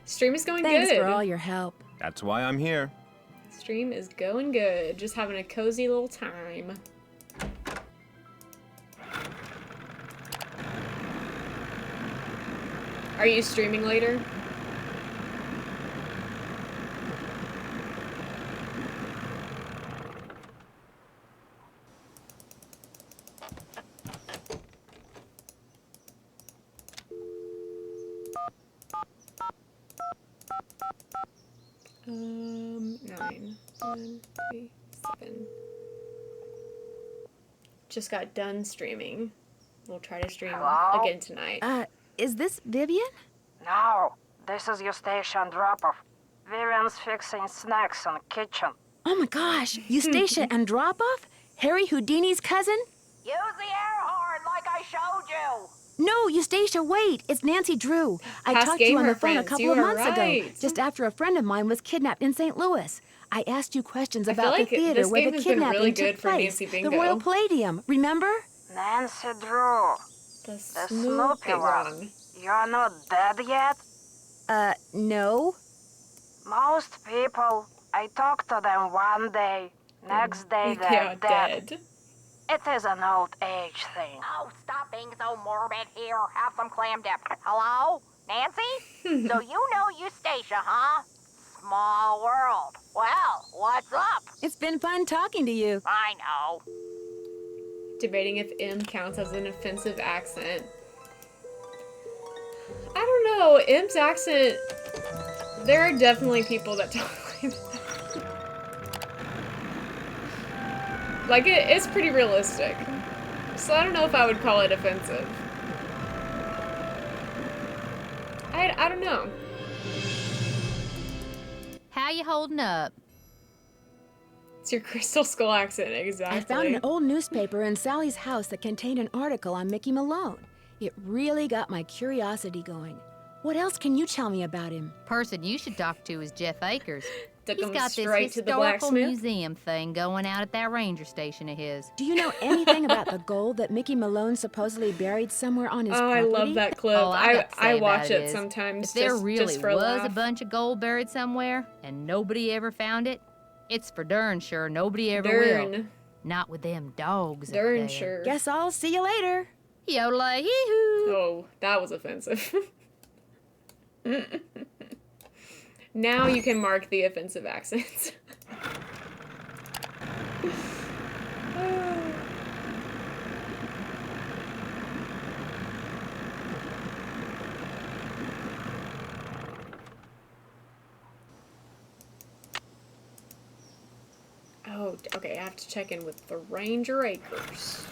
S1: Stream is going
S2: Thanks
S1: good.
S2: for all your help.
S7: That's why I'm here.
S1: Stream is going good. Just having a cozy little time. Are you streaming later? Nine. 1, 3, 7. Just got done streaming. We'll try to stream
S11: Hello?
S1: again tonight.
S2: Is this Vivian?
S11: No, this is Eustacia Andropov. Vivian's fixing snacks in the kitchen.
S2: Oh my gosh, Eustacia Andropov? Harry Houdini's cousin?
S11: Use the air horn like I showed you.
S2: No, Eustacia, wait. It's Nancy Drew. I
S1: Past
S2: talked to you on
S1: gamer
S2: the phone a
S1: friends,
S2: couple
S1: you
S2: of
S1: are
S2: months ago,
S1: right.
S2: just after a friend of mine was kidnapped in St. Louis. I asked you questions
S1: I feel
S2: about
S1: like
S2: the theater
S1: this
S2: where
S1: game
S2: the
S1: has been
S2: kidnapping
S1: really
S2: took
S1: good for
S2: place.
S1: Nancy
S2: The
S1: Bingo.
S2: Royal Palladium, remember?
S11: Nancy Drew,
S1: The
S11: the
S1: Snoopy
S11: Snoopy one. You're not dead yet?
S2: No.
S11: Most people, I talk to them one day, next day they're dead. It is an old age thing. Oh, stop being so morbid here. Have some clam dip. Hello? Nancy? So you know Eustacia, huh? Small world. Well, what's up?
S2: It's been fun talking to you.
S11: I know.
S1: Debating if M counts as an offensive accent. I don't know. M's accent. There are definitely people that talk like that. Like, it's pretty realistic. So I don't know if I would call it offensive. I don't know.
S5: How you holding up?
S1: It's your Crystal Skull accent, exactly.
S2: I found an old newspaper in Sally's house that contained an article on Mickey Malone. It really got my curiosity going. What else can you tell me about him?
S5: Person you should talk to is Jeff Akers.
S1: Took
S5: He's
S1: him
S5: got this
S1: straight to the
S5: historical
S1: blacksmith.
S5: museum thing going out at that ranger station of his.
S2: Do you know anything about the gold that Mickey Malone supposedly buried somewhere on his
S1: Oh, I
S2: property?
S1: love that clip.
S5: All I got to say
S1: I
S5: about
S1: watch it
S5: is,
S1: sometimes
S5: If there
S1: just,
S5: really
S1: just for a
S5: was
S1: laugh.
S5: a bunch of gold buried somewhere and nobody ever found it, it's for darn sure nobody ever will.
S1: Darn.
S5: Not with them dogs up
S1: Darn
S5: there.
S1: sure.
S2: Guess I'll see you later.
S5: Yodelay hee-hoo.
S1: Oh, that was offensive. Now you can mark the offensive accents. Oh, okay, I have to check in with the Ranger Acres.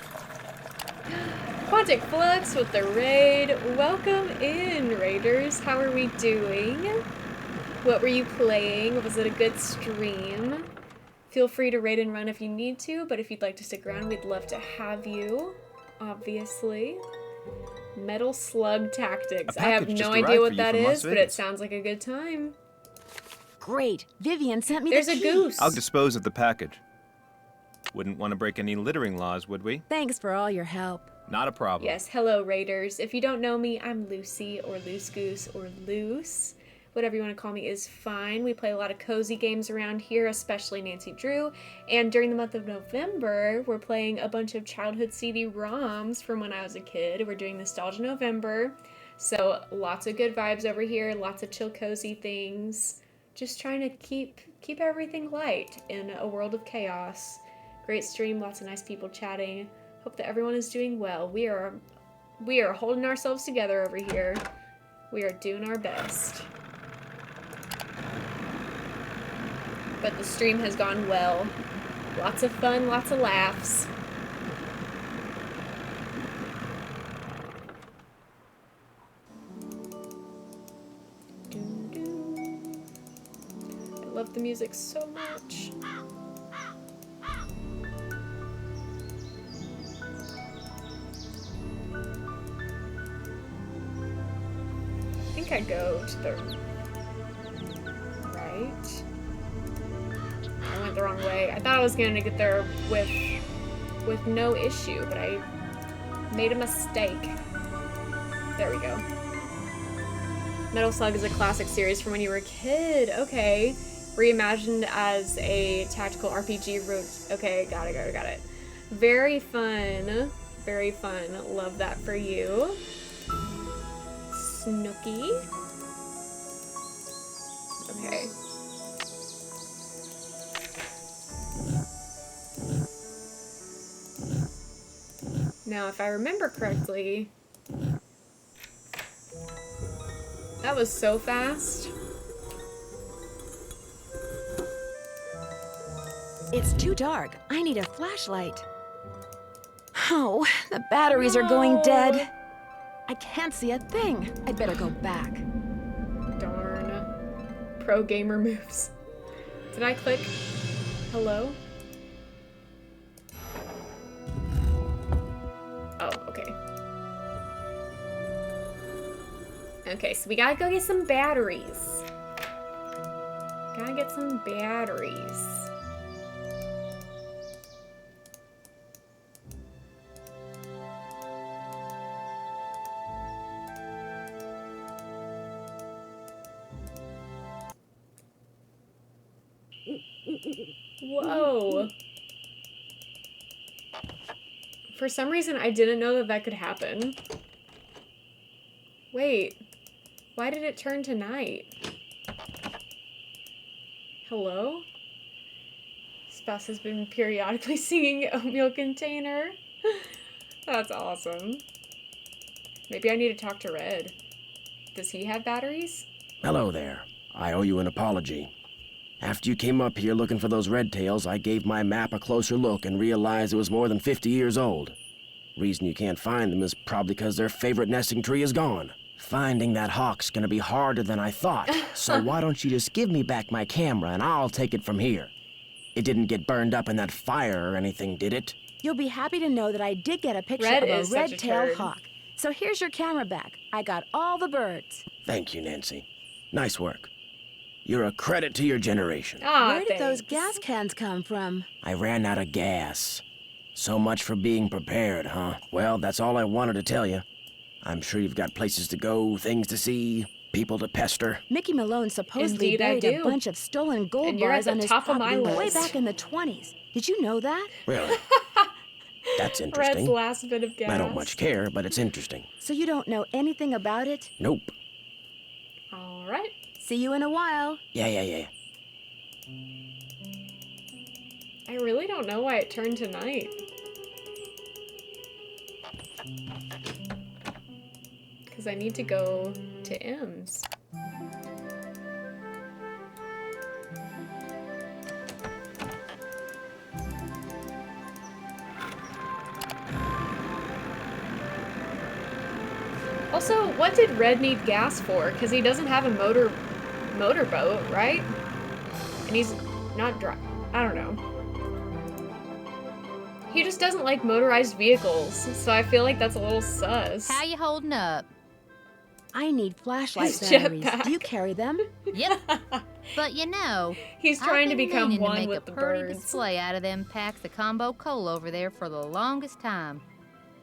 S1: Quantic Flux with the raid. Welcome in, Raiders. How are we doing? What were you playing? Was it a good stream? Feel free to raid and run if you need to, but if you'd like to stick around, we'd love to have you, obviously. Metal Slug Tactics.
S7: A
S1: I have
S7: package
S1: no
S7: just
S1: idea
S7: arrived
S1: what
S7: for you
S1: that
S7: from Las
S1: is, but it
S7: Vegas.
S1: sounds like a good time.
S2: Great. Vivian sent me
S1: There's
S2: the
S1: a
S2: key.
S1: goose.
S7: I'll dispose of the package. Wouldn't want to break any littering laws, would we?
S2: Thanks for all your help.
S7: Not a problem.
S1: Yes, hello Raiders. If you don't know me, I'm Lucy, or Loose Goose, or Loose. Whatever you want to call me is fine. We play a lot of cozy games around here, especially Nancy Drew. And during the month of November, we're playing a bunch of childhood CD-ROMs from when I was a kid. We're doing Nostalgia November. So lots of good vibes over here, lots of chill, cozy things. Just trying to keep everything light in a world of chaos. Great stream, lots of nice people chatting. Hope that everyone is doing well. We are holding ourselves together over here. We are doing our best. But the stream has gone well. Lots of fun, lots of laughs. I love the music so much. I think I go to the right. I went the wrong way. I thought I was gonna get there with no issue, but I made a mistake. There we go. Metal Slug is a classic series from when you were a kid. Okay. Reimagined as a tactical RPG. Okay, got it. Very fun. Very fun. Love that for you. Snooky. Okay. Now, if I remember correctly, that was so fast.
S2: It's too dark. I need a flashlight. Oh, the batteries are going dead. I can't see a thing. I'd better go back.
S1: Darn. Pro gamer moves. Did I click hello? Oh, okay. Okay, so we gotta go get some batteries. Gotta get some batteries. Whoa. For some reason, I didn't know that that could happen. Wait. Why did it turn to night? Hello? Spouse has been periodically singing Oatmeal Container. That's awesome. Maybe I need to talk to Red. Does he have batteries?
S4: Hello there. I owe you an apology. After you came up here looking for those red tails, I gave my map a closer look and realized it was more than 50 years old. Reason you can't find them is probably because their favorite nesting tree is gone. Finding that hawk's gonna be harder than I thought, so why don't you just give me back my camera and I'll take it from here. It didn't get burned up in that fire or anything, did it?
S2: You'll be happy to know that I did get a picture
S1: Red
S2: of a
S1: is such a
S2: red-tailed
S1: turd.
S2: hawk. So here's your camera back. I got all the birds.
S4: Thank you, Nancy. Nice work. You're a credit to your generation.
S1: Aw,
S2: Where did those
S1: thanks.
S2: gas cans come from?
S4: I ran out of gas. So much for being prepared, huh? Well, that's all I wanted to tell you. I'm sure you've got places to go, things to see, people to pester.
S2: Mickey Malone supposedly
S1: Indeed, I
S2: buried a
S1: do.
S2: bunch of stolen gold
S1: And you're at
S2: bars
S1: the
S2: on his
S1: top of my
S2: property way
S1: list.
S2: back in the 20s. Did you know that?
S4: Really? That's
S1: Red's
S4: interesting.
S1: last bit of gas.
S4: I don't much care, but it's interesting.
S2: So you don't know anything about it?
S4: Nope.
S1: Alright.
S2: See you in a while.
S4: Yeah.
S1: I really don't know why it turned to night. Because I need to go to M's. Also, what did Red need gas for? Because he doesn't have a motorboat, right? And he's not I don't know. He just doesn't like motorized vehicles, so I feel like that's a little sus.
S5: How you holding up?
S2: I need flashlight
S1: His
S2: batteries.
S1: jetpack.
S2: Do you carry them?
S5: Yep. But you know,
S1: He's
S5: I've
S1: trying to
S5: been
S1: become
S5: meaning
S1: one
S5: to make
S1: with
S5: a
S1: the
S5: pretty
S1: birds.
S5: display out of them packs of combo coal over there for the longest time.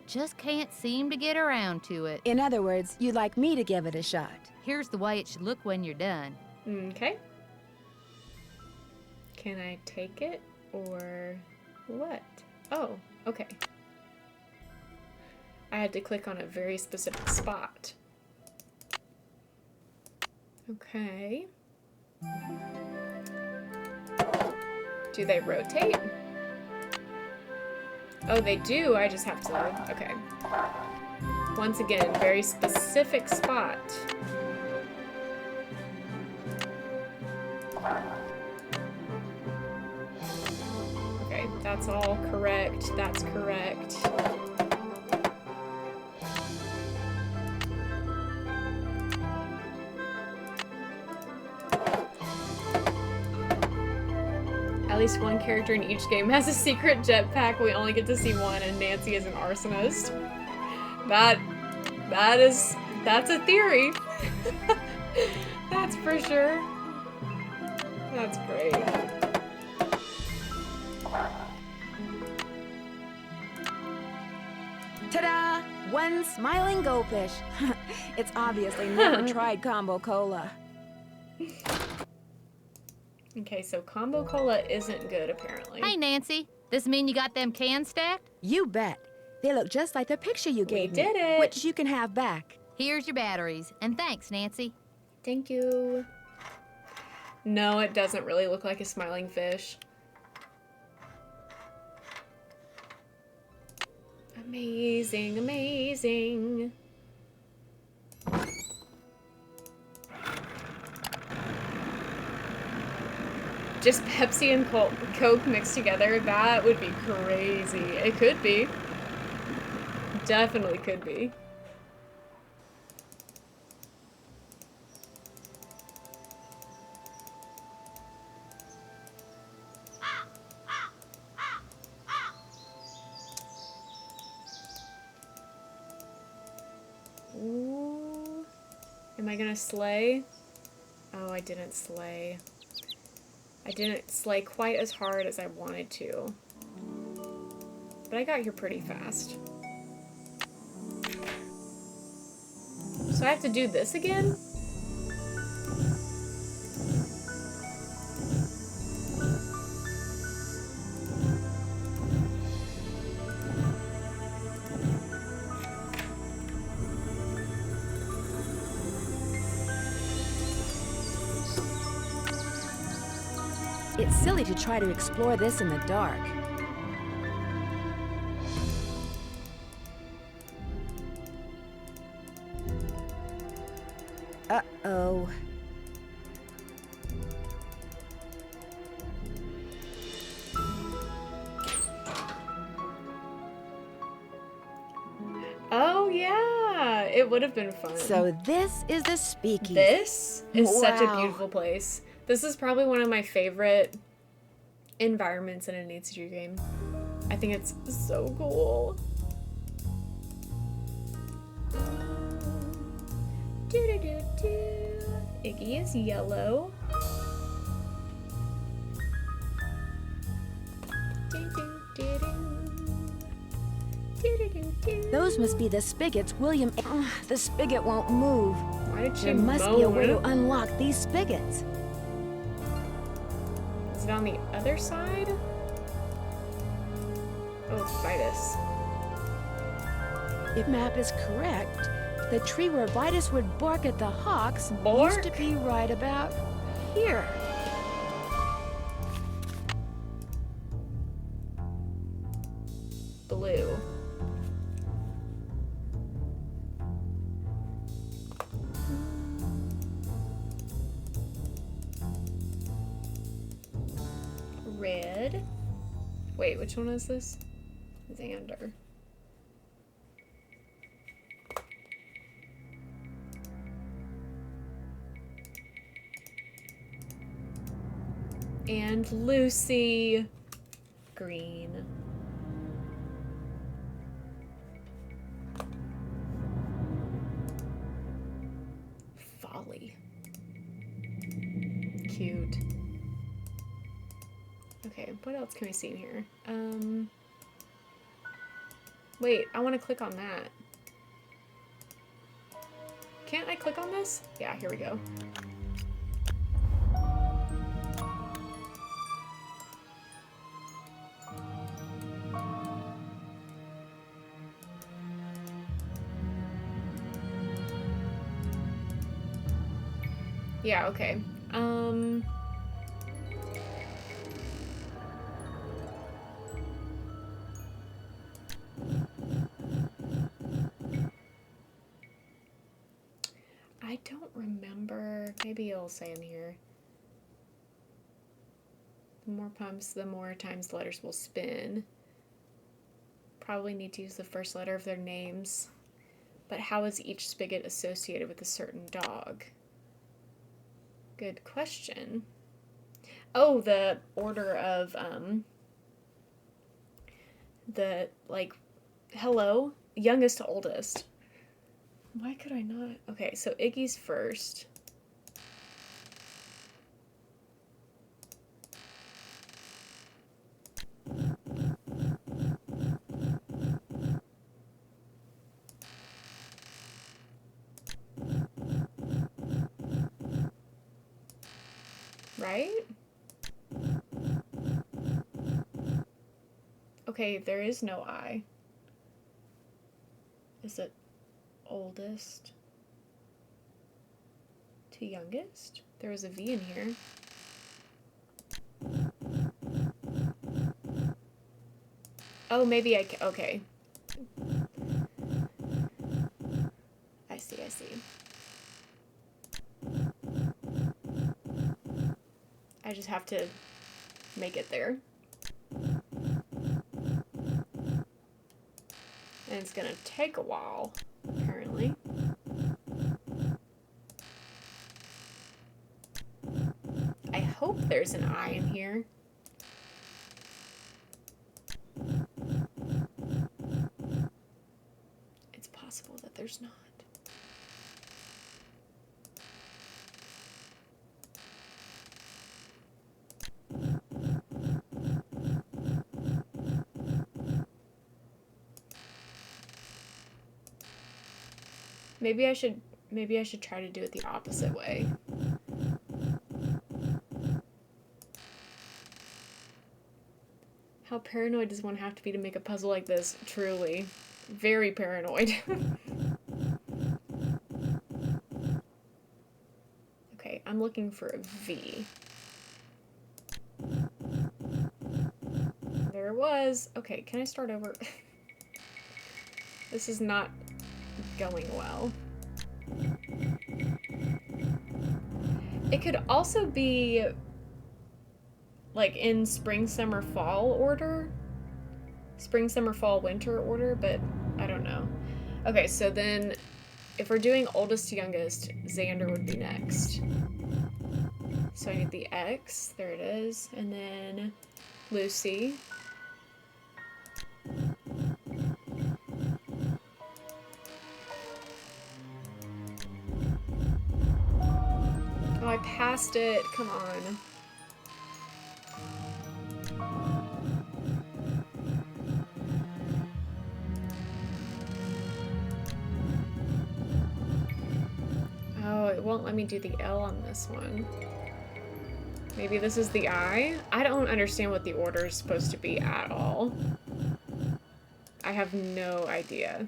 S5: Just can't seem to get around to it.
S2: In other words, you'd like me to give it a shot.
S5: Here's the way it should look when you're done.
S1: Okay. Can I take it or what? Oh, okay. I had to click on a very specific spot. Okay. Do they rotate? Oh, they do. I just have to... Okay. Once again, very specific spot. Okay, that's all correct. That's correct. At least one character in each game has a secret jetpack. We only get to see one, and Nancy is an arsonist. That's a theory. That's for sure. That's great.
S2: Ta-da! One smiling goldfish. It's obviously never tried Combo Cola.
S1: Okay, so Combo Cola isn't good, apparently.
S5: Hey, Nancy. This mean you got them cans stacked?
S2: You bet. They look just like the picture you gave me.
S1: We did it.
S2: Which you can have back.
S5: Here's your batteries. And thanks, Nancy.
S1: Thank you. No, it doesn't really look like a smiling fish. Amazing, amazing. Just Pepsi and Coke mixed together, that would be crazy. It could be. Definitely could be. Ooh. Am I gonna slay? Oh, I didn't slay. I didn't slay quite as hard as I wanted to. But I got here pretty fast. So I have to do this again?
S2: It's silly to try to explore this in the dark. Uh-oh.
S1: Oh, yeah! It would have been fun.
S2: So this is the speakeasy.
S1: This is such a
S2: Wow.
S1: beautiful place. This is probably one of my favorite environments in a Nancy Drew game. I think it's so cool. Iggy is yellow.
S2: Those must be the spigots William... Ugh, the spigot won't move.
S1: Why did she
S2: There must be a way to
S1: moan?
S2: unlock these spigots.
S1: Is it on the other side? Oh, it's Vitus.
S2: If map is correct, the tree where Vitus would bark at the hawks used to be right about here.
S1: Blue. Red. Wait, which one is this? Xander. And Lucy. Green. Folly. Cute. Okay, what else can we see in here? Wait, I want to click on that. Can't I click on this? Yeah, here we go. Yeah, okay. I don't remember. Maybe it'll say in here. The more pumps, the more times the letters will spin. Probably need to use the first letter of their names. But how is each spigot associated with a certain dog? Good question. Oh, the order of, the, like, hello? Youngest to oldest. Why could I not? Okay, so Iggy's first. right? Okay, there is no I. Is it oldest to youngest? There was a V in here. Oh, maybe I can. Okay. I see, I see. I just have to make it there. And it's gonna take a while, apparently. I hope there's an I in here. It's possible that there's not. Maybe I should try to do it the opposite way. How paranoid does one have to be to make a puzzle like this? Truly. Very paranoid. Okay, I'm looking for a V. There it was. Okay, can I start over? This is not going well. It could also be like in spring, summer, fall order. Spring, summer, fall, winter order, but I don't know. Okay, so then if we're doing oldest to youngest, Xander would be next. So I need the X, there it is, and then Lucy. Oh, I passed it. Come on. Oh, it won't let me do the L on this one. Maybe this is the I? I don't understand what the order is supposed to be at all. I have no idea.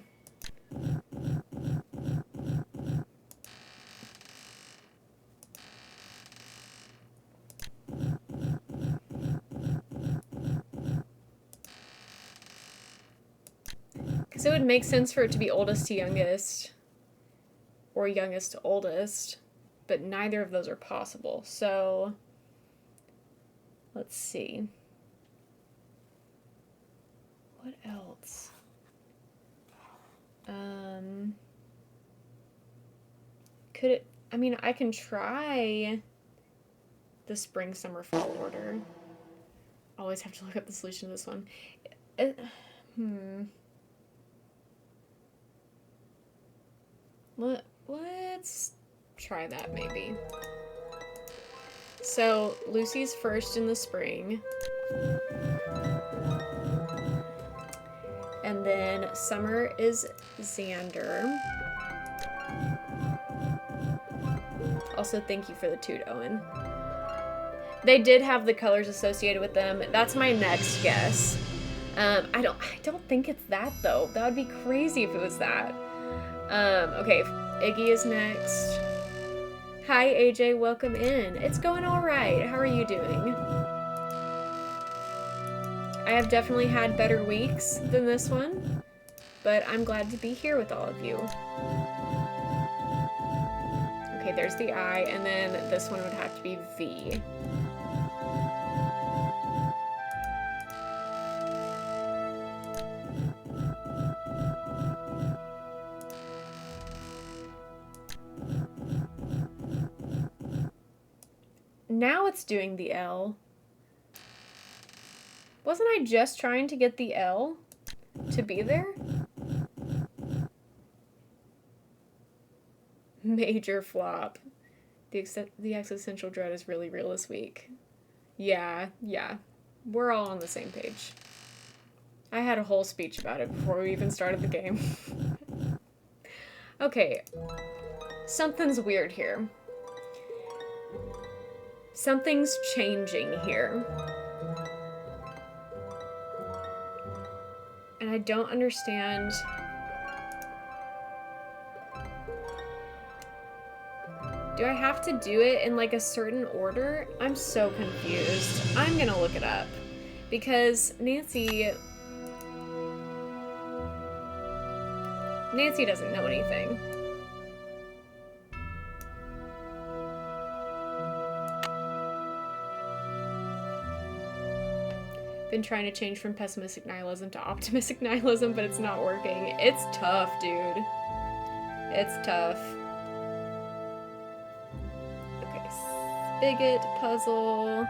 S1: Because it would make sense for it to be oldest to youngest, or youngest to oldest, but neither of those are possible. So, let's see. What else? Could it, I mean, I can try the spring, summer, fall order. Always have to look up the solution to this one. Let's try that maybe. So Lucy's first in the spring. And then summer is Xander. Also, thank you for the toot, Owen. They did have the colors associated with them. That's my next guess. I don't think it's that though. That would be crazy if it was that. Okay, Iggy is next. Hi AJ, welcome in. It's going all right. How are you doing? I have definitely had better weeks than this one, but I'm glad to be here with all of you. Okay, there's the I, and then this one would have to be V. Now it's doing the L. Wasn't I just trying to get the L to be there? Major flop. The existential dread is really real this week. Yeah. We're all on the same page. I had a whole speech about it before we even started the game. Okay. Something's weird here. Something's changing here. And I don't understand. Do I have to do it in like a certain order? I'm so confused. I'm gonna look it up. Because Nancy doesn't know anything. Been trying to change from pessimistic nihilism to optimistic nihilism, but it's not working. It's tough, dude. It's tough. Okay, spigot puzzle.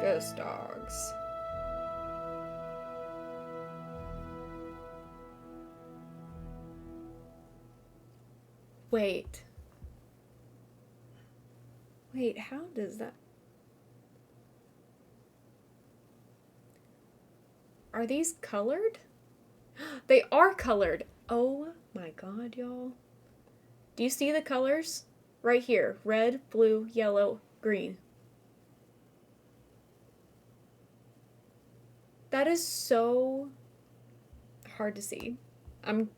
S1: Ghost dogs. Wait. Wait, how does that... Are these colored? They are colored. Oh my god, y'all. Do you see the colors? Right here. Red, blue, yellow, green. That is so hard to see. I'm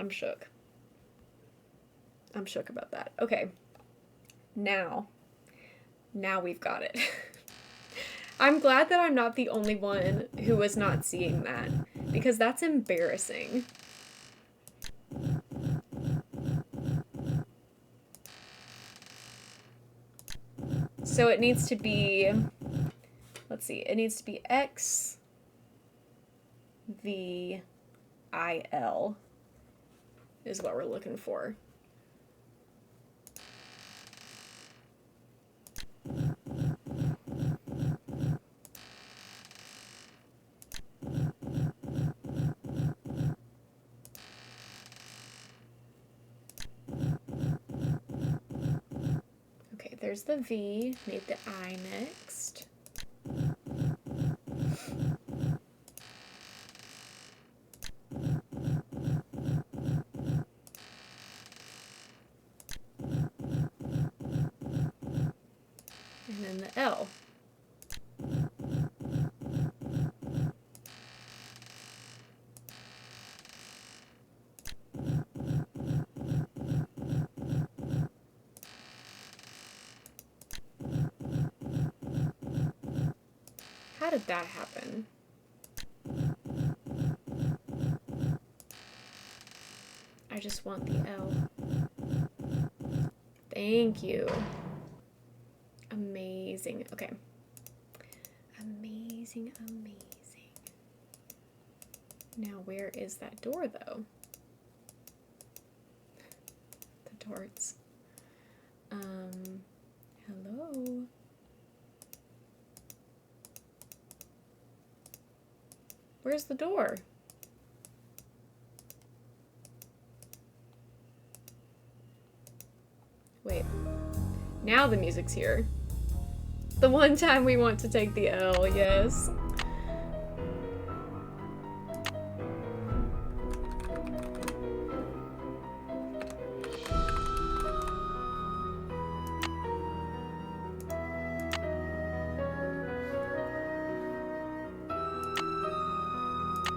S1: shook. I'm shook about that. Okay. Now we've got it. I'm glad that I'm not the only one who was not seeing that, because that's embarrassing. So it needs to be, let's see, it needs to be X, V, I, L is what we're looking for. Okay, there's the V. Need the I next. And then the L. How did that happen? I just want the L. Thank you. Amazing. Okay. Amazing, amazing. Now, where is that door, though? The darts. Hello? Where's the door? Wait. Now the music's here. The one time we want to take the L, yes.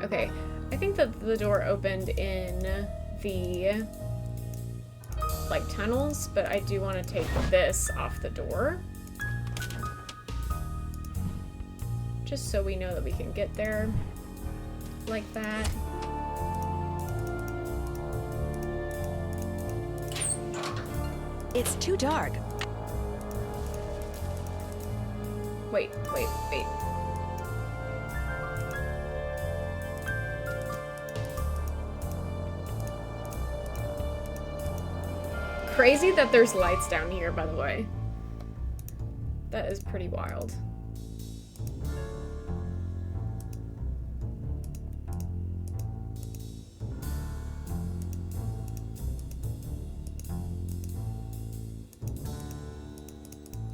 S1: Okay, I think that the door opened in the, like, tunnels, but I do want to take this off the door. Just so we know that we can get there like that.
S2: It's too dark.
S1: Wait. Crazy that there's lights down here, by the way. That is pretty wild.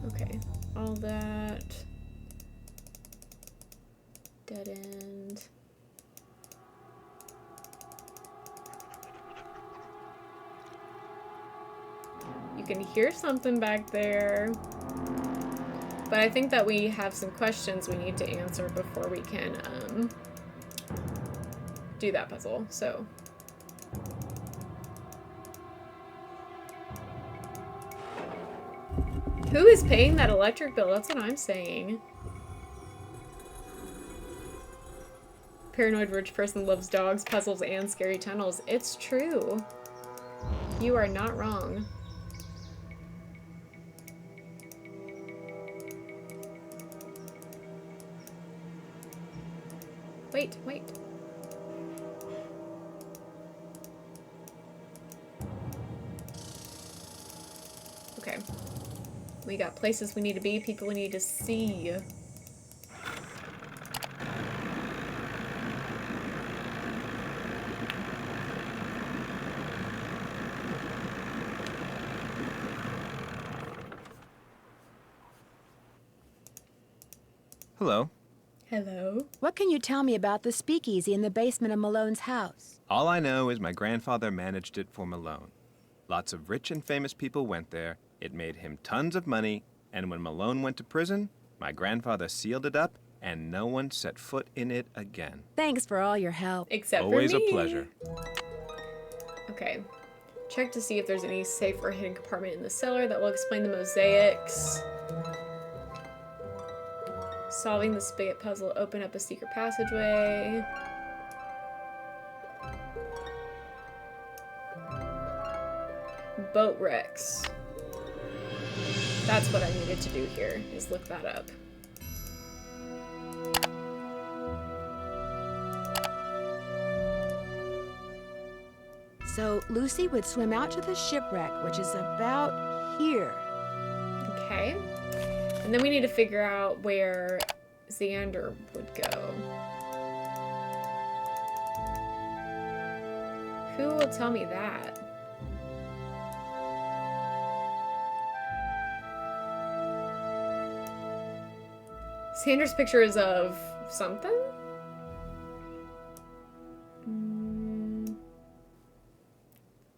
S1: Okay, all that. Dead end. You can hear something back there. But I think that we have some questions we need to answer before we can do that puzzle, so. Who is paying that electric bill? That's what I'm saying. Paranoid rich person loves dogs, puzzles, and scary tunnels. It's true. You are not wrong. Wait, wait. Okay. We got places we need to be, people we need to see.
S7: Hello.
S1: Hello.
S2: What can you tell me about the speakeasy in the basement of Malone's house?
S7: All I know is my grandfather managed it for Malone. Lots of rich and famous people went there. It made him tons of money, and when Malone went to prison, my grandfather sealed it up, and no one set foot in it again.
S2: Thanks for all your help.
S1: Except
S7: Always
S1: for me.
S7: a pleasure.
S1: Okay. Check to see if there's any safe or hidden compartment in the cellar that will explain the mosaics. Solving the spigot puzzle, open up a secret passageway. Boat wrecks. That's what I needed to do here, is look that up.
S2: So Lucy would swim out to the shipwreck, which is about here.
S1: Okay. And then we need to figure out where Xander would go. Who will tell me that? Xander's picture is of something?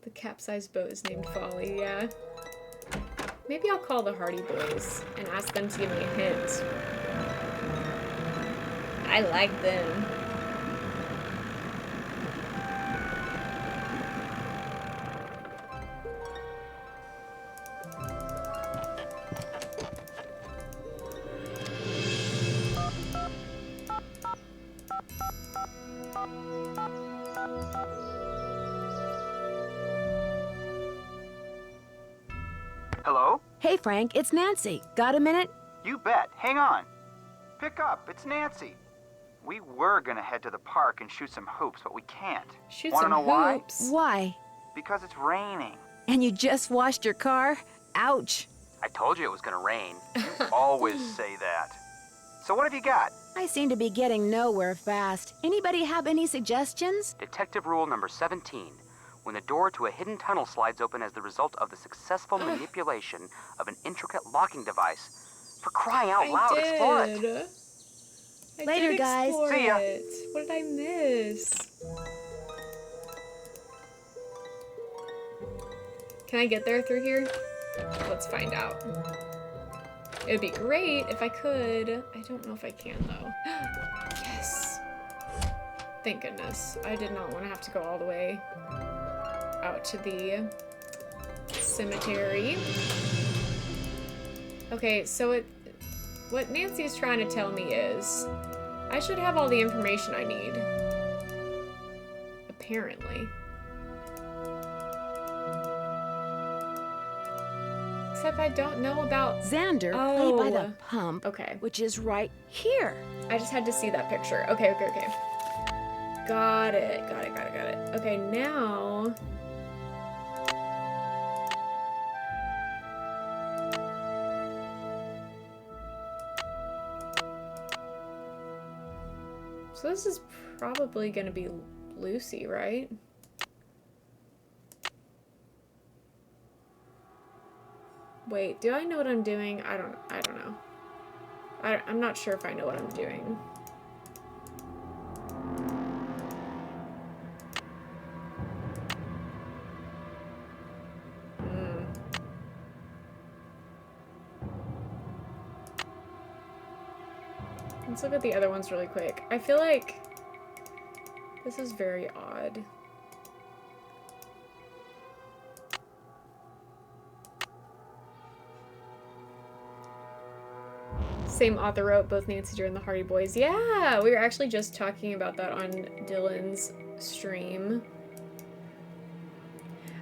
S1: The capsized boat is named Folly, yeah. Maybe I'll call the Hardy Boys and ask them to give me a hint. I like them.
S10: Hello?
S2: Hey, Frank, it's Nancy. Got a minute?
S10: You bet. Hang on. Pick up. It's Nancy. We were gonna head to the park and shoot some hoops, but we can't.
S1: Shoot
S10: Wanna
S1: some
S10: know why?
S1: hoops?
S2: Why?
S10: Because it's raining.
S2: And you just washed your car? Ouch.
S9: I told you it was gonna rain.
S10: Always say that. So what have you got?
S2: I seem to be getting nowhere fast. Anybody have any suggestions?
S9: Detective rule number 17. When the door to a hidden tunnel slides open as the result of the successful manipulation of an intricate locking device. For crying out loud, explore it.
S1: I
S2: Later,
S1: did
S2: guys.
S1: explore
S10: See ya.
S1: it. What did I miss? Can I get there through here? Let's find out. It would be great if I could. I don't know if I can, though. Yes. Thank goodness. I did not want to have to go all the way out to the cemetery. Okay, so what Nancy's trying to tell me is I should have all the information I need. Apparently. Except I don't know about...
S2: Xander played by the pump,
S1: Okay.
S2: which is right here.
S1: I just had to see that picture. Okay. Got it. Okay, now... So this is probably gonna be Lucy, right? Wait, do I know what I'm doing? I don't know. I'm not sure if I know what I'm doing. Let's look at the other ones really quick. I feel like this is very odd. Same author wrote both Nancy Drew and the Hardy Boys. Yeah, we were actually just talking about that on Dylan's stream.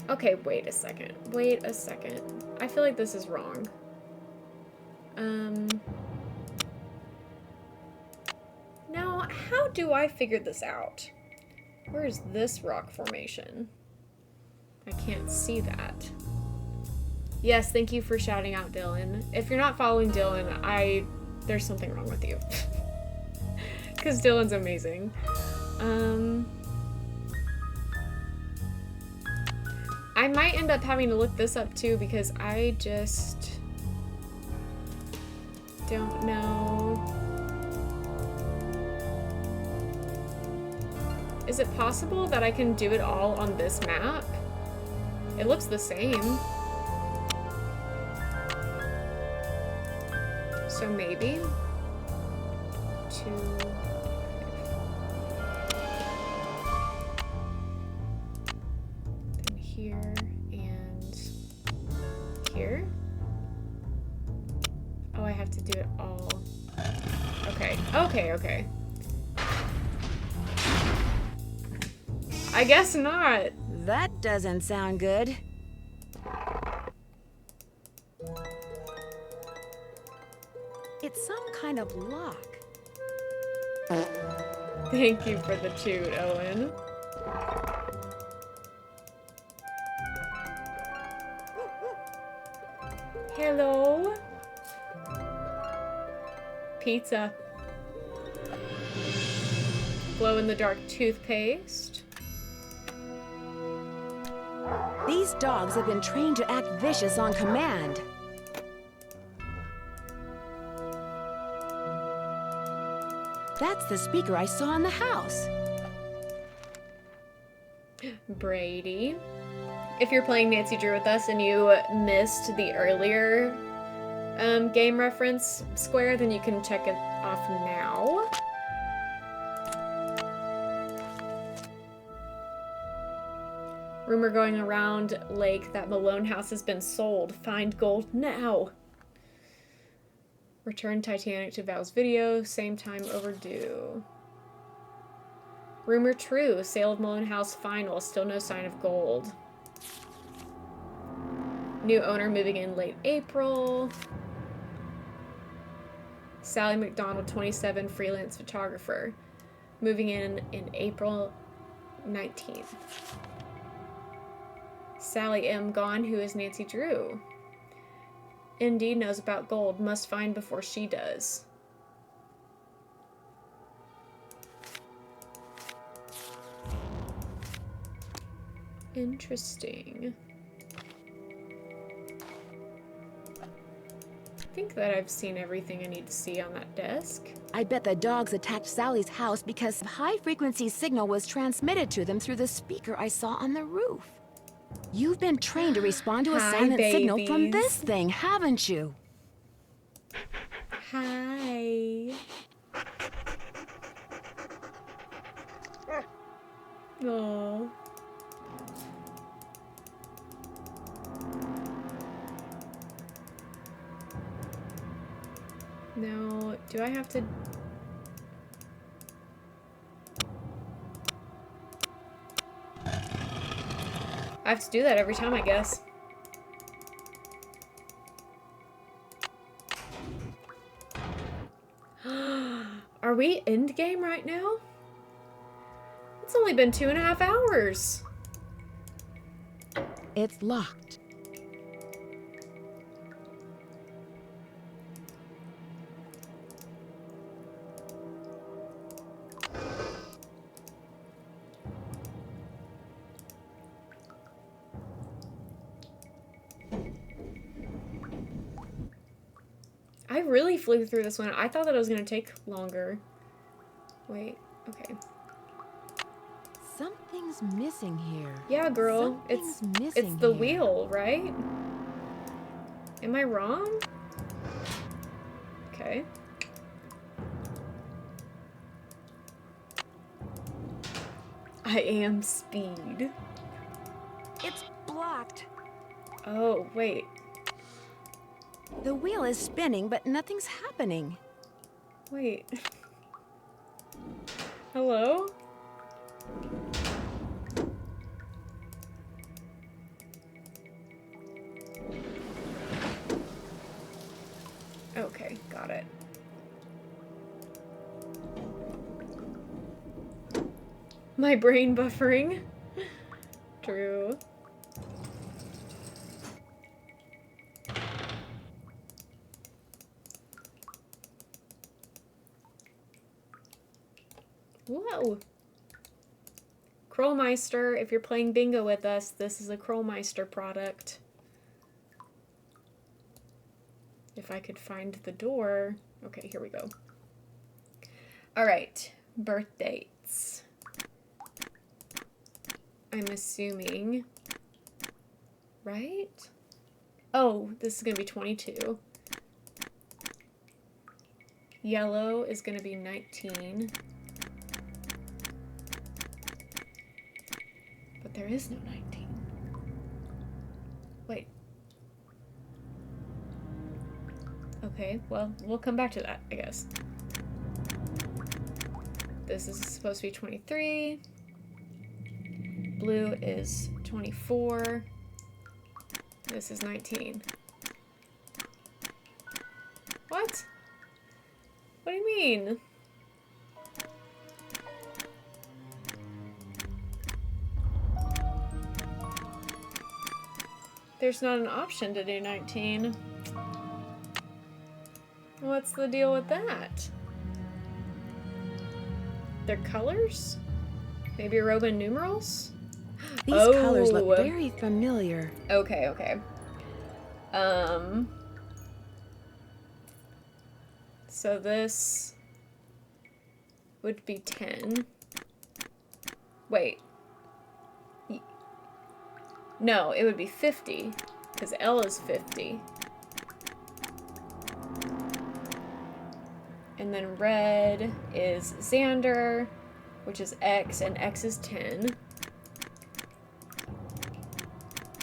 S1: Okay, wait a second. Wait a second. I feel like this is wrong. Now, how do I figure this out? Where is this rock formation? I can't see that. Yes, thank you for shouting out Dylan. If you're not following Dylan, there's something wrong with you. Because Dylan's amazing. I might end up having to look this up too because I just don't know. Is it possible that I can do it all on this map? It looks the same. So maybe 2, 5. Then here and here. Oh, I have to do it all. Okay, okay. I guess not.
S2: That doesn't sound good. It's some kind of lock.
S1: Thank you for the toot, Owen. Hello? Pizza. Glow-in-the-dark toothpaste.
S2: These dogs have been trained to act vicious on command. That's the speaker I saw in the house.
S1: Brady. If you're playing Nancy Drew with us and you missed the earlier game reference square, then you can check it off now. Rumor going around Lake that Malone House has been sold. Find gold now. Return Titanic to Val's video. Same time overdue. Rumor true. Sale of Malone House final. Still no sign of gold. New owner moving in late April. Sally McDonald, 27, freelance photographer. Moving in April 19th. Sally M. gone, who is Nancy Drew. Indeed knows about gold. Must find before she does. Interesting. I think that I've seen everything I need to see on that desk.
S2: I bet the dogs attacked Sally's house because high-frequency signal was transmitted to them through the speaker I saw on the roof. You've been trained to respond to a silent signal from this thing, haven't you?
S1: Hi. Aww. Now, do I have to... I have to do that every time, I guess. Are we end game right now? It's only been 2.5 hours.
S2: It's locked.
S1: I really flew through this one. I thought that it was going to take longer. Wait, okay.
S2: Something's missing here.
S1: Yeah, girl. It's the wheel, right? Am I wrong? Okay. I am speed.
S2: It's blocked.
S1: Oh, wait.
S2: The wheel is spinning, but nothing's happening.
S1: Wait. Hello? Okay, got it. My brain buffering. True. Whoa. Krollmeister, if you're playing bingo with us, this is a Krollmeister product. If I could find the door. Okay, here we go. All right, birth dates. I'm assuming, right? Oh, this is gonna be 22. Yellow is gonna be 19. But there is no 19. Wait. Okay, well, we'll come back to that, I guess. This is supposed to be 23. Blue is 24. This is 19. What? What do you mean? There's not an option to do 19. What's the deal with that? They're colors? Maybe Roman numerals?
S2: These colors look very familiar.
S1: Okay, okay. So this would be 10. Wait. No, it would be 50, because L is 50. And then red is Xander, which is X, and X is 10.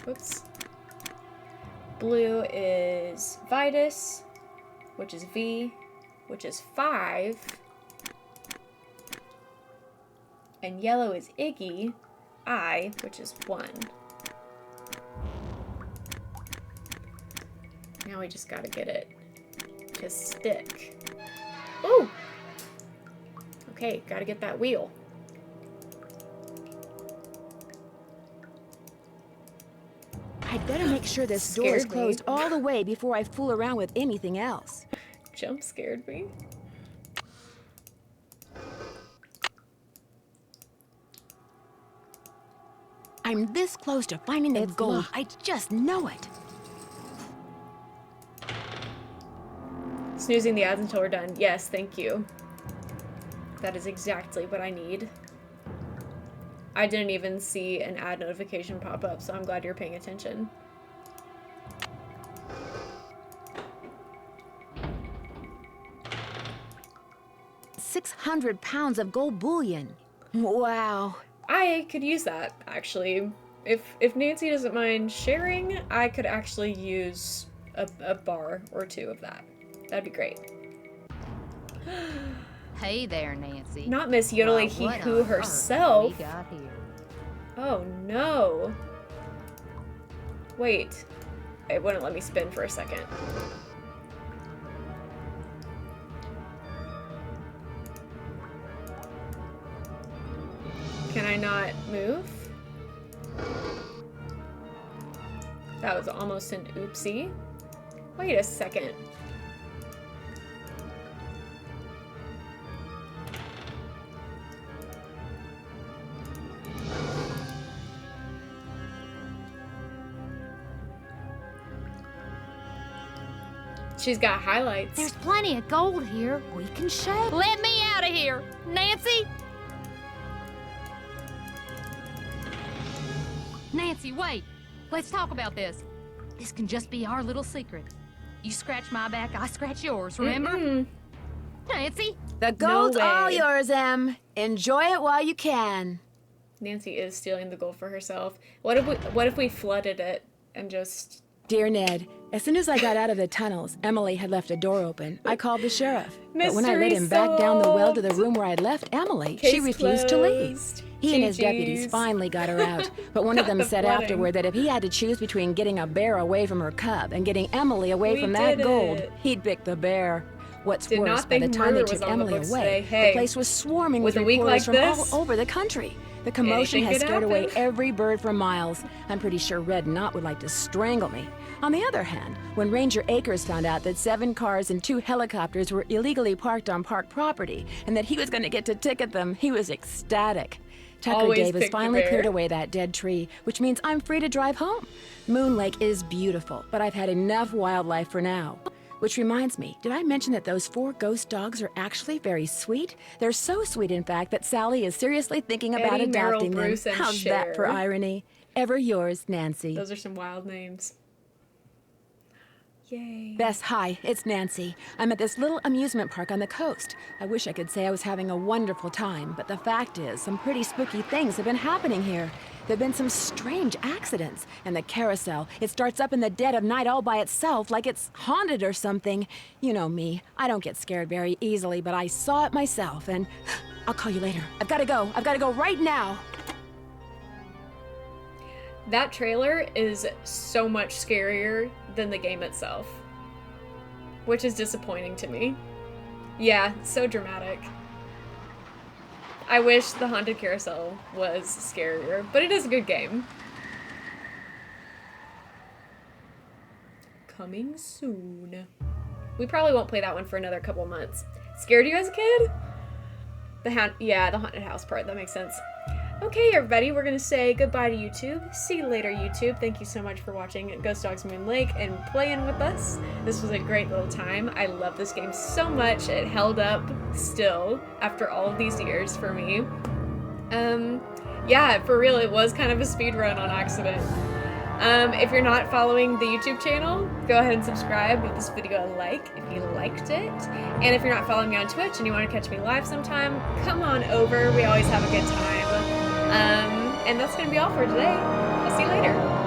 S1: Oops. Blue is Vitus, which is V, which is 5. And yellow is Iggy, I, which is 1. Now we just gotta get it to stick. Ooh! Okay, gotta get that wheel.
S2: I'd better make sure this door is closed all the way before I fool around with anything else.
S1: Jump scared me.
S2: I'm this close to finding the gold. I just know it.
S1: Snoozing the ads until we're done. Yes, thank you. That is exactly what I need. I didn't even see an ad notification pop up, so I'm glad you're paying attention.
S2: £600 of gold bullion. Wow.
S1: I could use that, actually. If Nancy doesn't mind sharing, I could actually use a bar or two of that. That'd be great.
S5: Hey there, Nancy.
S1: Not Miss Yodeling He Who herself.
S5: We got here?
S1: Oh no. Wait. It wouldn't let me spin for a second. Can I not move? That was almost an oopsie. Wait a second. She's got highlights.
S5: There's plenty of gold here. We can share. Let me out of here, Nancy! Nancy, wait. Let's talk about this. This can just be our little secret. You scratch my back, I scratch yours, remember? Nancy?
S2: The gold's all yours, Em. Enjoy it while you can.
S1: Nancy is stealing the gold for herself. What if we flooded it and just...
S2: Dear Ned, as soon as I got out of the tunnels, Emily had left a door open. I called the sheriff. But when I led him back down the well to the room where I'd left Emily, she refused to leave. He and his deputies finally got her out, but one of them said afterward that if he had to choose between getting a bear away from her cub and getting Emily away from that gold, he'd pick the bear. What's worse, by the time they took Emily away, the place was swarming with reporters from all over the country. The commotion has scared away every bird for miles. I'm pretty sure Red Knot would like to strangle me. On the other hand, when Ranger Akers found out that 7 cars and 2 helicopters were illegally parked on park property and that he was going to get to ticket them, he was ecstatic. Tucker Davis finally cleared away that dead tree, which means I'm free to drive home. Moon Lake is beautiful, but I've had enough wildlife for now. Which reminds me, did I mention that those 4 ghost dogs are actually very sweet? They're so sweet, in fact, that Sally is seriously thinking about adopting them. How's that for irony? Ever yours, Nancy.
S1: Those are some wild names. Yay.
S2: Bess, hi, it's Nancy. I'm at this little amusement park on the coast. I wish I could say I was having a wonderful time, but the fact is, some pretty spooky things have been happening here. There have been some strange accidents, and the carousel, it starts up in the dead of night all by itself, like it's haunted or something. You know me, I don't get scared very easily, but I saw it myself, and I'll call you later. I've gotta go right now.
S1: That trailer is so much scarier than the game itself, which is disappointing to me. Yeah, so dramatic. I wish the Haunted Carousel was scarier, but it is a good game. Coming soon. We probably won't play that one for another couple months. Scared you as a kid? The haunted house part, that makes sense. Okay, everybody, we're going to say goodbye to YouTube. See you later, YouTube. Thank you so much for watching Ghost Dogs Moon Lake and playing with us. This was a great little time. I love this game so much. It held up still after all of these years for me. Yeah, for real, it was kind of a speed run on accident. If you're not following the YouTube channel, go ahead and subscribe. Give this video a like if you liked it. And if you're not following me on Twitch and you want to catch me live sometime, come on over. We always have a good time. And that's going to be all for today. I'll see you later.